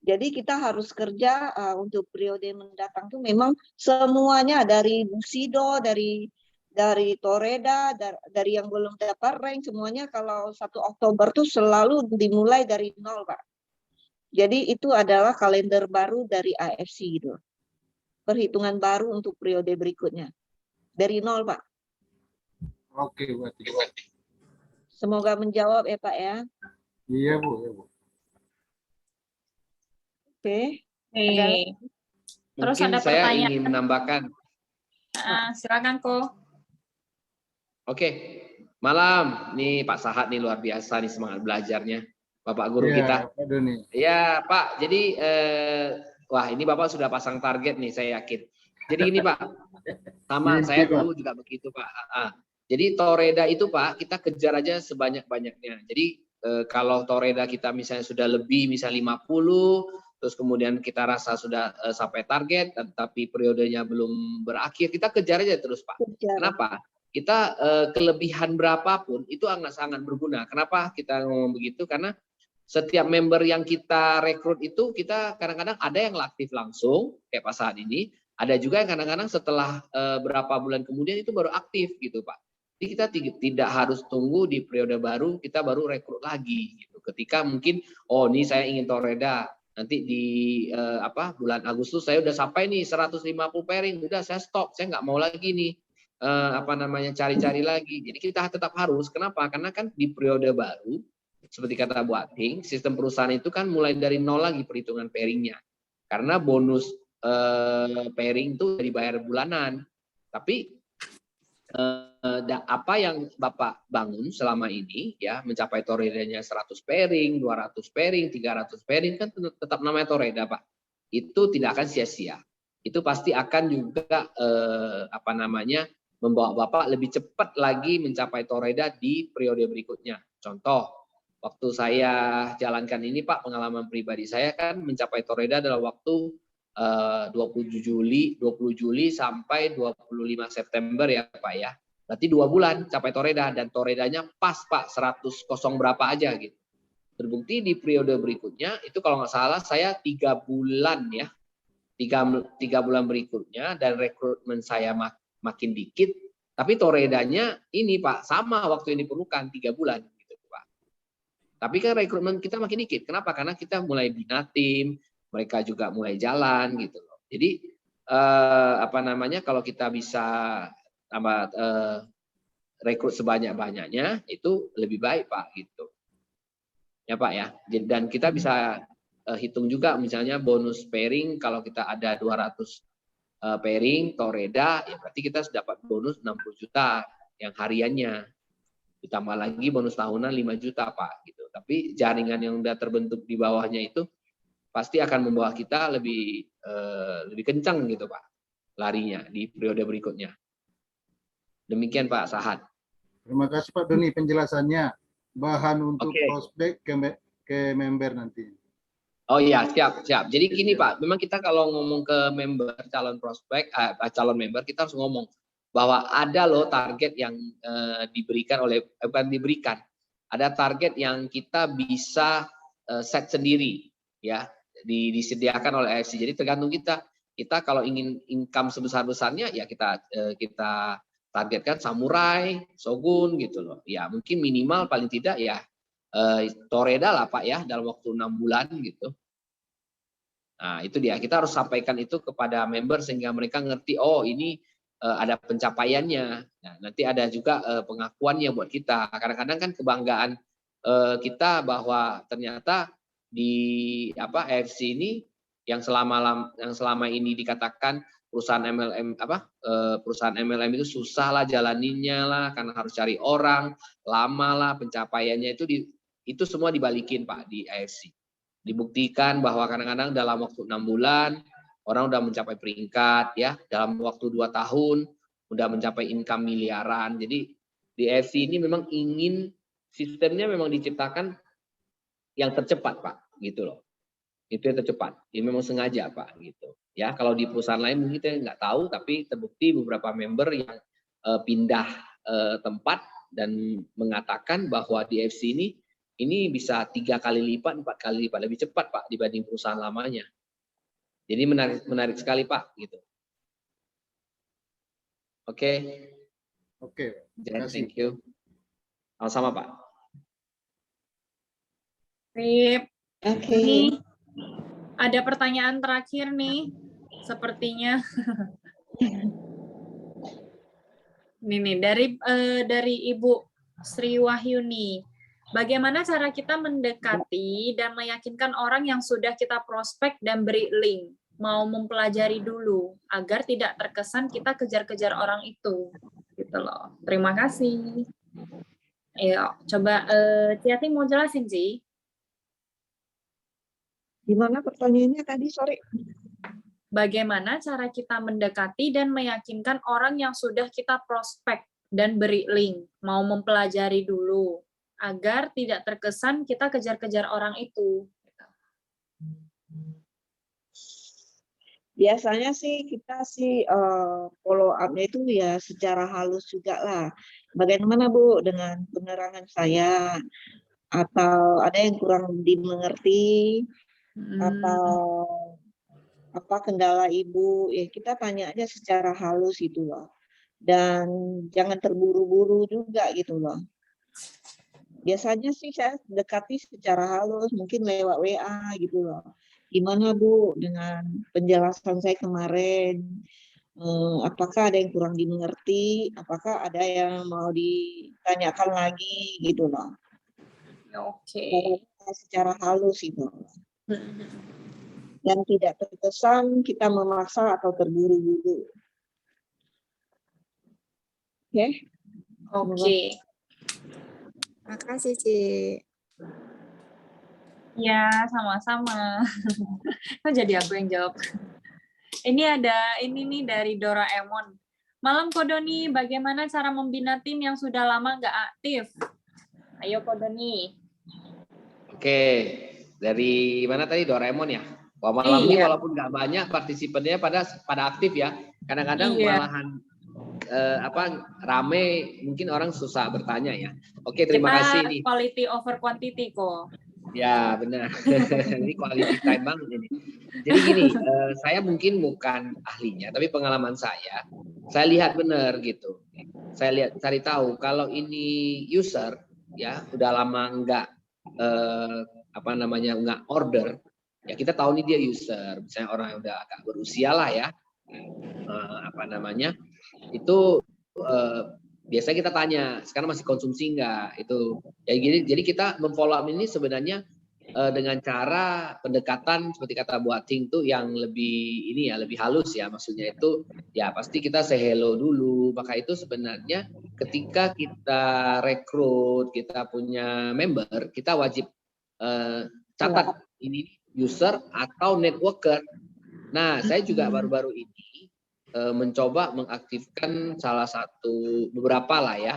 Jadi kita harus kerja untuk periode mendatang tuh memang semuanya dari Busido, dari Toreda, dari yang belum dapat rank semuanya kalau 1 Oktober tuh selalu dimulai dari nol Pak. Jadi itu adalah kalender baru dari AFC itu. Perhitungan baru untuk periode berikutnya. Dari nol Pak. Oke Bu Ating. Semoga menjawab ya Pak ya. Iya Bu, ya Bu. Oke. Nih. Terus Mungkin ada saya pertanyaan. ingin menambahkan. Silakan Ko. Oke, malam. Nih Pak Sahat nih luar biasa nih semangat belajarnya. Bapak guru Iya, kita. Pak Doni. Ya Pak, jadi wah ini Bapak sudah pasang target nih saya yakin. Jadi gini Pak, sama Mimpi, saya Pak. dulu juga begitu Pak. Jadi Toreda itu Pak, kita kejar aja sebanyak-banyaknya. Jadi kalau Toreda kita misalnya sudah lebih, misalnya 50, terus kemudian kita rasa sudah sampai target, tapi periodenya belum berakhir, kita kejar aja terus Pak. Kejar. Kenapa? Kita kelebihan berapapun itu sangat berguna. Kenapa kita ngomong begitu? Karena setiap member yang kita rekrut itu kita kadang-kadang ada yang aktif langsung kayak pas saat ini, ada juga yang kadang-kadang setelah berapa bulan kemudian itu baru aktif gitu Pak. Jadi kita tidak harus tunggu di periode baru kita baru rekrut lagi gitu. Ketika mungkin oh ini saya ingin Toreda, nanti di bulan Agustus saya udah sampai nih 150 pairing, udah saya stop, saya nggak mau lagi nih cari-cari lagi. Jadi kita tetap harus. Kenapa? Karena kan di periode baru seperti kata Bu Ating, sistem perusahaan itu kan mulai dari nol lagi perhitungan pairingnya. Karena bonus pairing itu dibayar bulanan. Tapi apa yang Bapak bangun selama ini ya mencapai Toredanya 100 pairing, 200 pairing, 300 pairing kan tetap namanya Toreda Pak. Itu tidak akan sia-sia. Itu pasti akan juga membawa Bapak lebih cepat lagi mencapai Toreda di periode berikutnya. Contoh, waktu saya jalankan ini Pak, pengalaman pribadi saya kan mencapai Toreda dalam waktu 20 Juli sampai 25 September ya Pak ya. Berarti 2 bulan capai Toreda dan Toredanya pas Pak 100 berapa aja gitu. Terbukti di periode berikutnya itu kalau nggak salah saya 3 bulan ya, 3 bulan berikutnya dan rekrutmen saya makin dikit, tapi Toredanya ini Pak sama waktu yang diperlukan 3 bulan gitu Pak. Tapi kan rekrutmen kita makin dikit. Kenapa? Karena kita mulai bina tim, mereka juga mulai jalan gitu loh. Jadi kalau kita bisa tambah rekrut sebanyak-banyaknya itu lebih baik Pak gitu. Ya Pak ya. Dan kita bisa hitung juga misalnya bonus pairing kalau kita ada 200 pairing Toreda ya berarti kita sudah dapat bonus 60 juta yang hariannya. Ditambah lagi bonus tahunan 5 juta Pak gitu. Tapi jaringan yang sudah terbentuk di bawahnya itu pasti akan membawa kita lebih kencang gitu Pak larinya di periode berikutnya. Demikian Pak Sahat. Terima kasih Pak Doni penjelasannya. Bahan untuk prospek ke member nanti. Oh iya, siap. Jadi gini Pak, memang kita kalau ngomong ke member calon prospek, calon member kita harus ngomong bahwa ada loh target yang diberikan ada target yang kita bisa set sendiri ya, disediakan oleh AFC. Jadi tergantung kita kalau ingin income sebesar-besarnya ya kita targetkan samurai, shogun gitu loh. Ya mungkin minimal paling tidak ya Toreda lah Pak ya dalam waktu 6 bulan gitu. Nah itu dia, kita harus sampaikan itu kepada member sehingga mereka ngerti oh ini ada pencapaiannya. Nah, nanti ada juga pengakuannya buat kita. Kadang-kadang kan kebanggaan kita bahwa ternyata di AFC ini yang selama ini dikatakan perusahaan MLM itu susah lah jalaninnya lah karena harus cari orang, lama lah pencapaiannya itu semua dibalikin Pak di AFC. Dibuktikan bahwa kadang-kadang dalam waktu 6 bulan orang udah mencapai peringkat ya, dalam waktu 2 tahun udah mencapai income miliaran. Jadi di AFC ini memang sistemnya memang diciptakan yang tercepat Pak, gitu loh. Itu yang tercepat. Ini memang sengaja Pak, gitu. Ya, kalau di perusahaan lain mungkin kita nggak tahu, tapi terbukti beberapa member yang pindah tempat dan mengatakan bahwa di AFC ini bisa 3 kali lipat, 4 kali lipat lebih cepat Pak dibanding perusahaan lamanya. Jadi menarik sekali Pak, gitu. Oke. Thank you. Sama-sama Pak. Sip. Oke. Ini ada pertanyaan terakhir nih, sepertinya. Ini dari Ibu Sri Wahyuni. Bagaimana cara kita mendekati dan meyakinkan orang yang sudah kita prospek dan beri link, mau mempelajari dulu agar tidak terkesan kita kejar-kejar orang itu, gitu loh. Terima kasih. Ayo, coba Ciati mau jelasin sih. Gimana pertanyaannya tadi, sorry? Bagaimana cara kita mendekati dan meyakinkan orang yang sudah kita prospek dan beri link, mau mempelajari dulu, agar tidak terkesan kita kejar-kejar orang itu. Biasanya sih kita follow up-nya itu ya secara halus juga lah. Bagaimana Bu dengan penerangan saya? Atau ada yang kurang dimengerti? Atau apa kendala Ibu? Ya kita tanya aja secara halus gitu loh. Dan jangan terburu-buru juga gitu loh. Biasanya sih saya dekati secara halus, mungkin lewat WA gitu loh. Gimana Bu dengan penjelasan saya kemarin? Apakah ada yang kurang dimengerti? Apakah ada yang mau ditanyakan lagi gitu loh? Oke. Secara halus itu. Dan tidak terkesan kita memaksa atau terburu-buru. Oke? Oke. Makasih, Ci. Ya, sama-sama. Kok jadi aku yang jawab? Ini nih dari Doraemon. Malam Kodoni, bagaimana cara membina tim yang sudah lama nggak aktif? Ayo Kodoni. Oke, dari mana tadi Doraemon ya? Wah, malam ini walaupun nggak banyak partisipannya pada aktif ya. Kadang-kadang malahan rame, mungkin orang susah bertanya ya. Oke, terima kasih nih. Quality over quantity kok. Ya, benar. Ini quality time banget ini. Jadi gini, saya mungkin bukan ahlinya, tapi pengalaman saya lihat benar gitu. Saya lihat, cari tahu kalau ini user ya udah lama nggak nggak order, ya kita tahu nih dia user. Misalnya orang yang udah agak berusia lah ya, itu biasanya kita tanya sekarang masih konsumsi nggak itu ya. Jadi kita memfollow up ini sebenarnya dengan cara pendekatan seperti kata Bu Ating tuh yang lebih ini ya, lebih halus ya. Maksudnya itu ya pasti kita say hello dulu. Maka itu sebenarnya ketika kita rekrut, kita punya member, kita wajib catat ini user atau networker. Nah, saya juga baru-baru ini mencoba mengaktifkan salah satu beberapa lah ya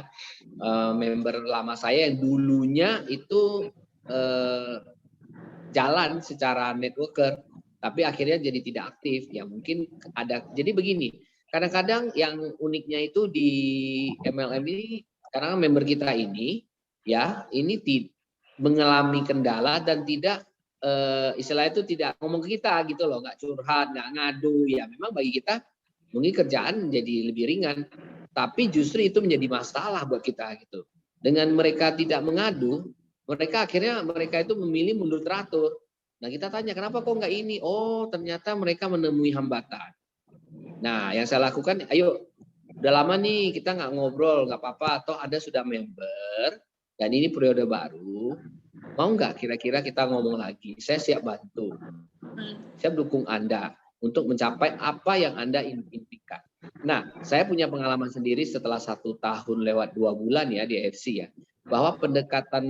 member lama saya yang dulunya itu jalan secara networker tapi akhirnya jadi tidak aktif ya. Mungkin ada, jadi begini, kadang-kadang yang uniknya itu di MLM ini karena member kita ini ya ini mengalami kendala dan tidak istilah itu tidak ngomong ke kita gitu loh, nggak curhat, nggak ngadu ya. Memang bagi kita mungkin kerjaan jadi lebih ringan, tapi justru itu menjadi masalah buat kita gitu. Dengan mereka tidak mengadu, mereka itu memilih mundur teratur. Nah kita tanya kenapa kok nggak ini? Oh ternyata mereka menemui hambatan. Nah yang saya lakukan, ayo udah lama nih kita nggak ngobrol, nggak apa-apa. Atau ada sudah member dan ini periode baru, mau nggak kira-kira kita ngomong lagi? Saya siap bantu, saya dukung Anda untuk mencapai apa yang Anda impikan. Nah, saya punya pengalaman sendiri setelah 1 tahun lewat 2 bulan ya di AFC ya, bahwa pendekatan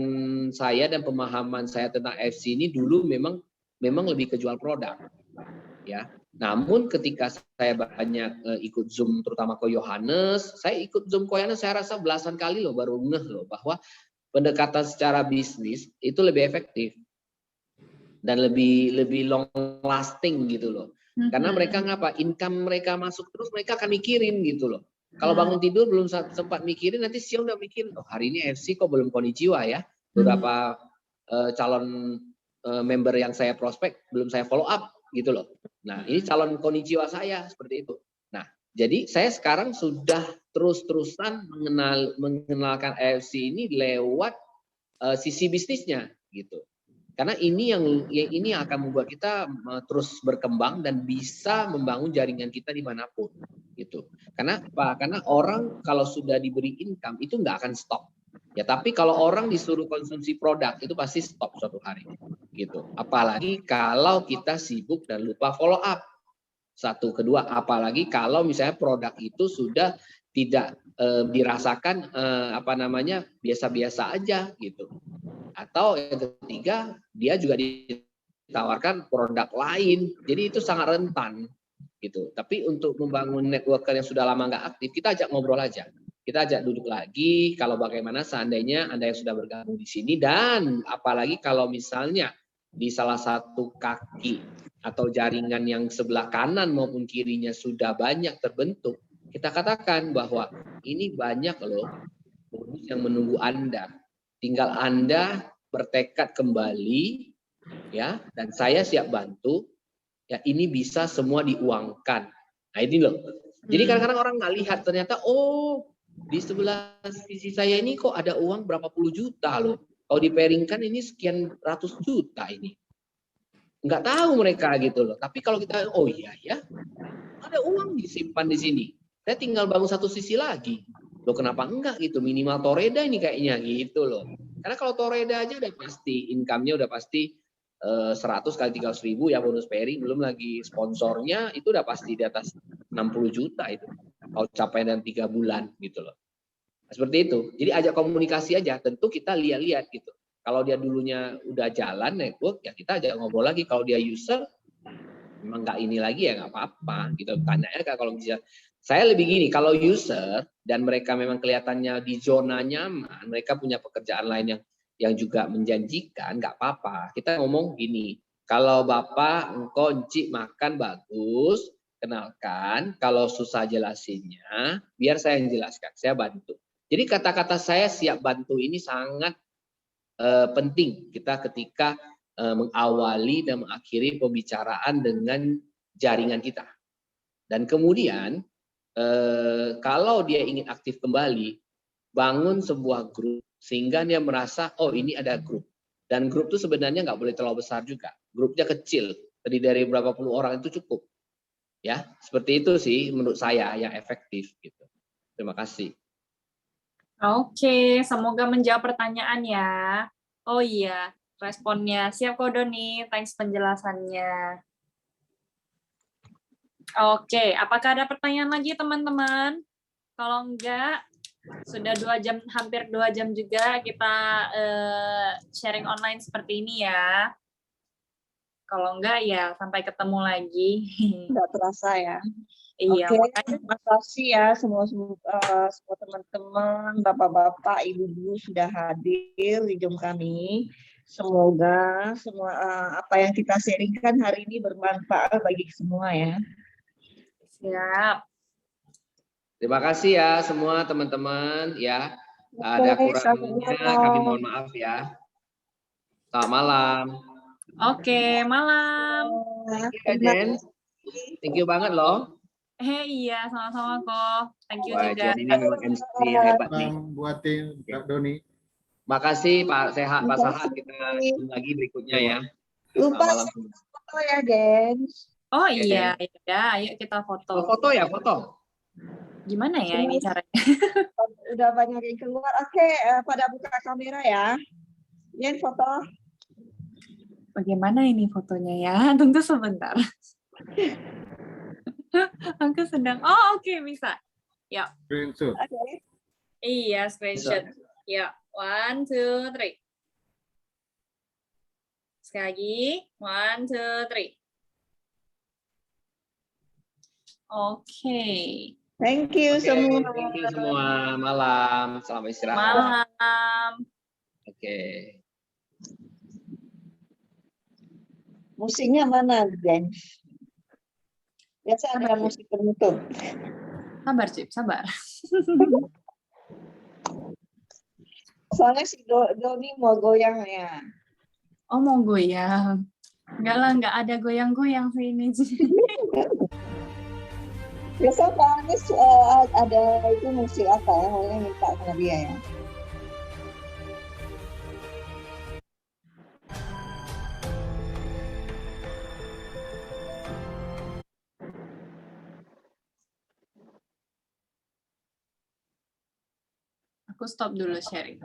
saya dan pemahaman saya tentang AFC ini dulu memang lebih ke jual produk, ya. Namun ketika saya banyak ikut Zoom, terutama ke Yohanes, saya ikut Zoom ke Yohanes, saya rasa belasan kali loh baru ngeh loh bahwa pendekatan secara bisnis itu lebih efektif dan lebih long lasting gitu loh. Karena mereka ngapa? Income mereka masuk terus, mereka akan mikirin gitu loh. Kalau bangun tidur belum sempat mikirin, nanti siang udah mikirin, oh hari ini FC kok belum konnichiwa ya. Beberapa calon member yang saya prospek belum saya follow up gitu loh. Nah ini calon konnichiwa saya seperti itu. Nah jadi saya sekarang sudah terus-terusan mengenalkan AFC ini lewat sisi bisnisnya gitu. Karena ini yang akan membuat kita terus berkembang dan bisa membangun jaringan kita dimanapun gitu. Karena apa? Karena orang kalau sudah diberi income itu nggak akan stop. Ya tapi kalau orang disuruh konsumsi produk itu pasti stop suatu hari gitu. Apalagi kalau kita sibuk dan lupa follow up. Satu, kedua, apalagi kalau misalnya produk itu sudah tidak dirasakan biasa-biasa aja gitu. Atau yang ketiga, dia juga ditawarkan produk lain, jadi itu sangat rentan gitu. Tapi untuk membangun networker yang sudah lama nggak aktif, kita ajak ngobrol aja, kita ajak duduk lagi. Kalau bagaimana seandainya Anda yang sudah bergabung di sini, dan apalagi kalau misalnya di salah satu kaki atau jaringan yang sebelah kanan maupun kirinya sudah banyak terbentuk, kita katakan bahwa ini banyak loh bonus yang menunggu Anda. Tinggal Anda bertekad kembali ya, dan saya siap bantu ya, ini bisa semua diuangkan. Nah ini loh. Jadi kadang-kadang orang nggak lihat ternyata oh di sebelah sisi saya ini kok ada uang berapa puluh juta loh. Kalau diperingkan ini sekian ratus juta ini. Nggak tahu mereka gitu loh. Tapi kalau kita oh iya ya ada uang disimpan di sini. Saya tinggal bangun satu sisi lagi. Loh kenapa enggak gitu, minimal Toreda ini kayaknya gitu loh. Karena kalau Toreda aja udah pasti income-nya udah pasti 100 kali 300.000 ya bonus pairing, belum lagi sponsornya itu udah pasti di atas 60 juta itu kalau capaian 3 bulan gitu loh. Nah, seperti itu. Jadi ajak komunikasi aja, tentu kita lihat-lihat gitu. Kalau dia dulunya udah jalan network ya kita ajak ngobrol lagi. Kalau dia user memang nggak ini lagi ya nggak apa-apa gitu. Tanyanya kalau bisa. Saya lebih gini, kalau user dan mereka memang kelihatannya di zona nyaman, mereka punya pekerjaan lain yang juga menjanjikan, nggak apa-apa. Kita ngomong gini, kalau Bapak, engkau, Encik makan bagus, kenalkan, kalau susah jelasinnya, biar saya yang jelaskan, saya bantu. Jadi kata-kata saya siap bantu ini sangat penting kita ketika mengawali dan mengakhiri pembicaraan dengan jaringan kita. Dan kemudian kalau dia ingin aktif kembali, bangun sebuah grup sehingga dia merasa oh ini ada grup. Dan grup itu sebenarnya nggak boleh terlalu besar juga. Grupnya kecil, terdiri dari berapa puluh orang itu cukup. Ya, seperti itu sih menurut saya yang efektif gitu. Terima kasih. Oke, semoga menjawab pertanyaan ya. Oh iya, responnya. Siap kok Doni, thanks penjelasannya. Oke, apakah ada pertanyaan lagi teman-teman? Kalau enggak, sudah 2 jam, hampir 2 jam juga kita sharing online seperti ini ya. Kalau enggak ya sampai ketemu lagi. Nggak terasa ya. Iya, Oke, makanya terima kasih ya semua teman-teman, bapak-bapak, ibu-ibu sudah hadir di Zoom kami. Semoga semua apa yang kita sharingkan hari ini bermanfaat bagi semua ya. siap. Terima kasih ya semua teman-teman ya. Ada Oke, kurangnya sama-sama. kami mohon maaf ya. Selamat malam. Oke, malam. Thank you ya, Jen. Thank you banget loh. Iya, sama-sama kok. Thank you Wah, juga. Jen ini memang MC yang hebat nih. Buatin Kak Doni. Makasih Pak Sehat, Pak Terima Sahat. kasih. Kita ketemu lagi berikutnya ya. Lupa Selamat malam. foto ya, Gens. Oh Oke. iya, ya, ayo kita Oh, foto. foto ya, foto. Gimana ya ini caranya? Udah banyak yang keluar. Oke, pada buka kamera ya. Jen foto. Bagaimana ini fotonya ya? Tunggu sebentar. Aku sedang. Oh, oke, bisa. Ya. Screenshot. Oke. Iya, screenshot. Ya, 1, 2, 3. Sekali lagi, 1, 2, 3. Oke. Thank you Oke, semua. thank you semua. Malam, selamat istirahat. Malam. Oke. Musiknya mana, Gens? Biasa ada musik penutup. Sabar, Cip, sabar. Soalnya si Doni mau goyang ya. Oh, mau goyang. Enggak lah, enggak ada goyang-goyang sih ini. Biasa Pak Anies ada itu musik apa ya? Mau minta sama dia ya. Aku stop dulu sharing.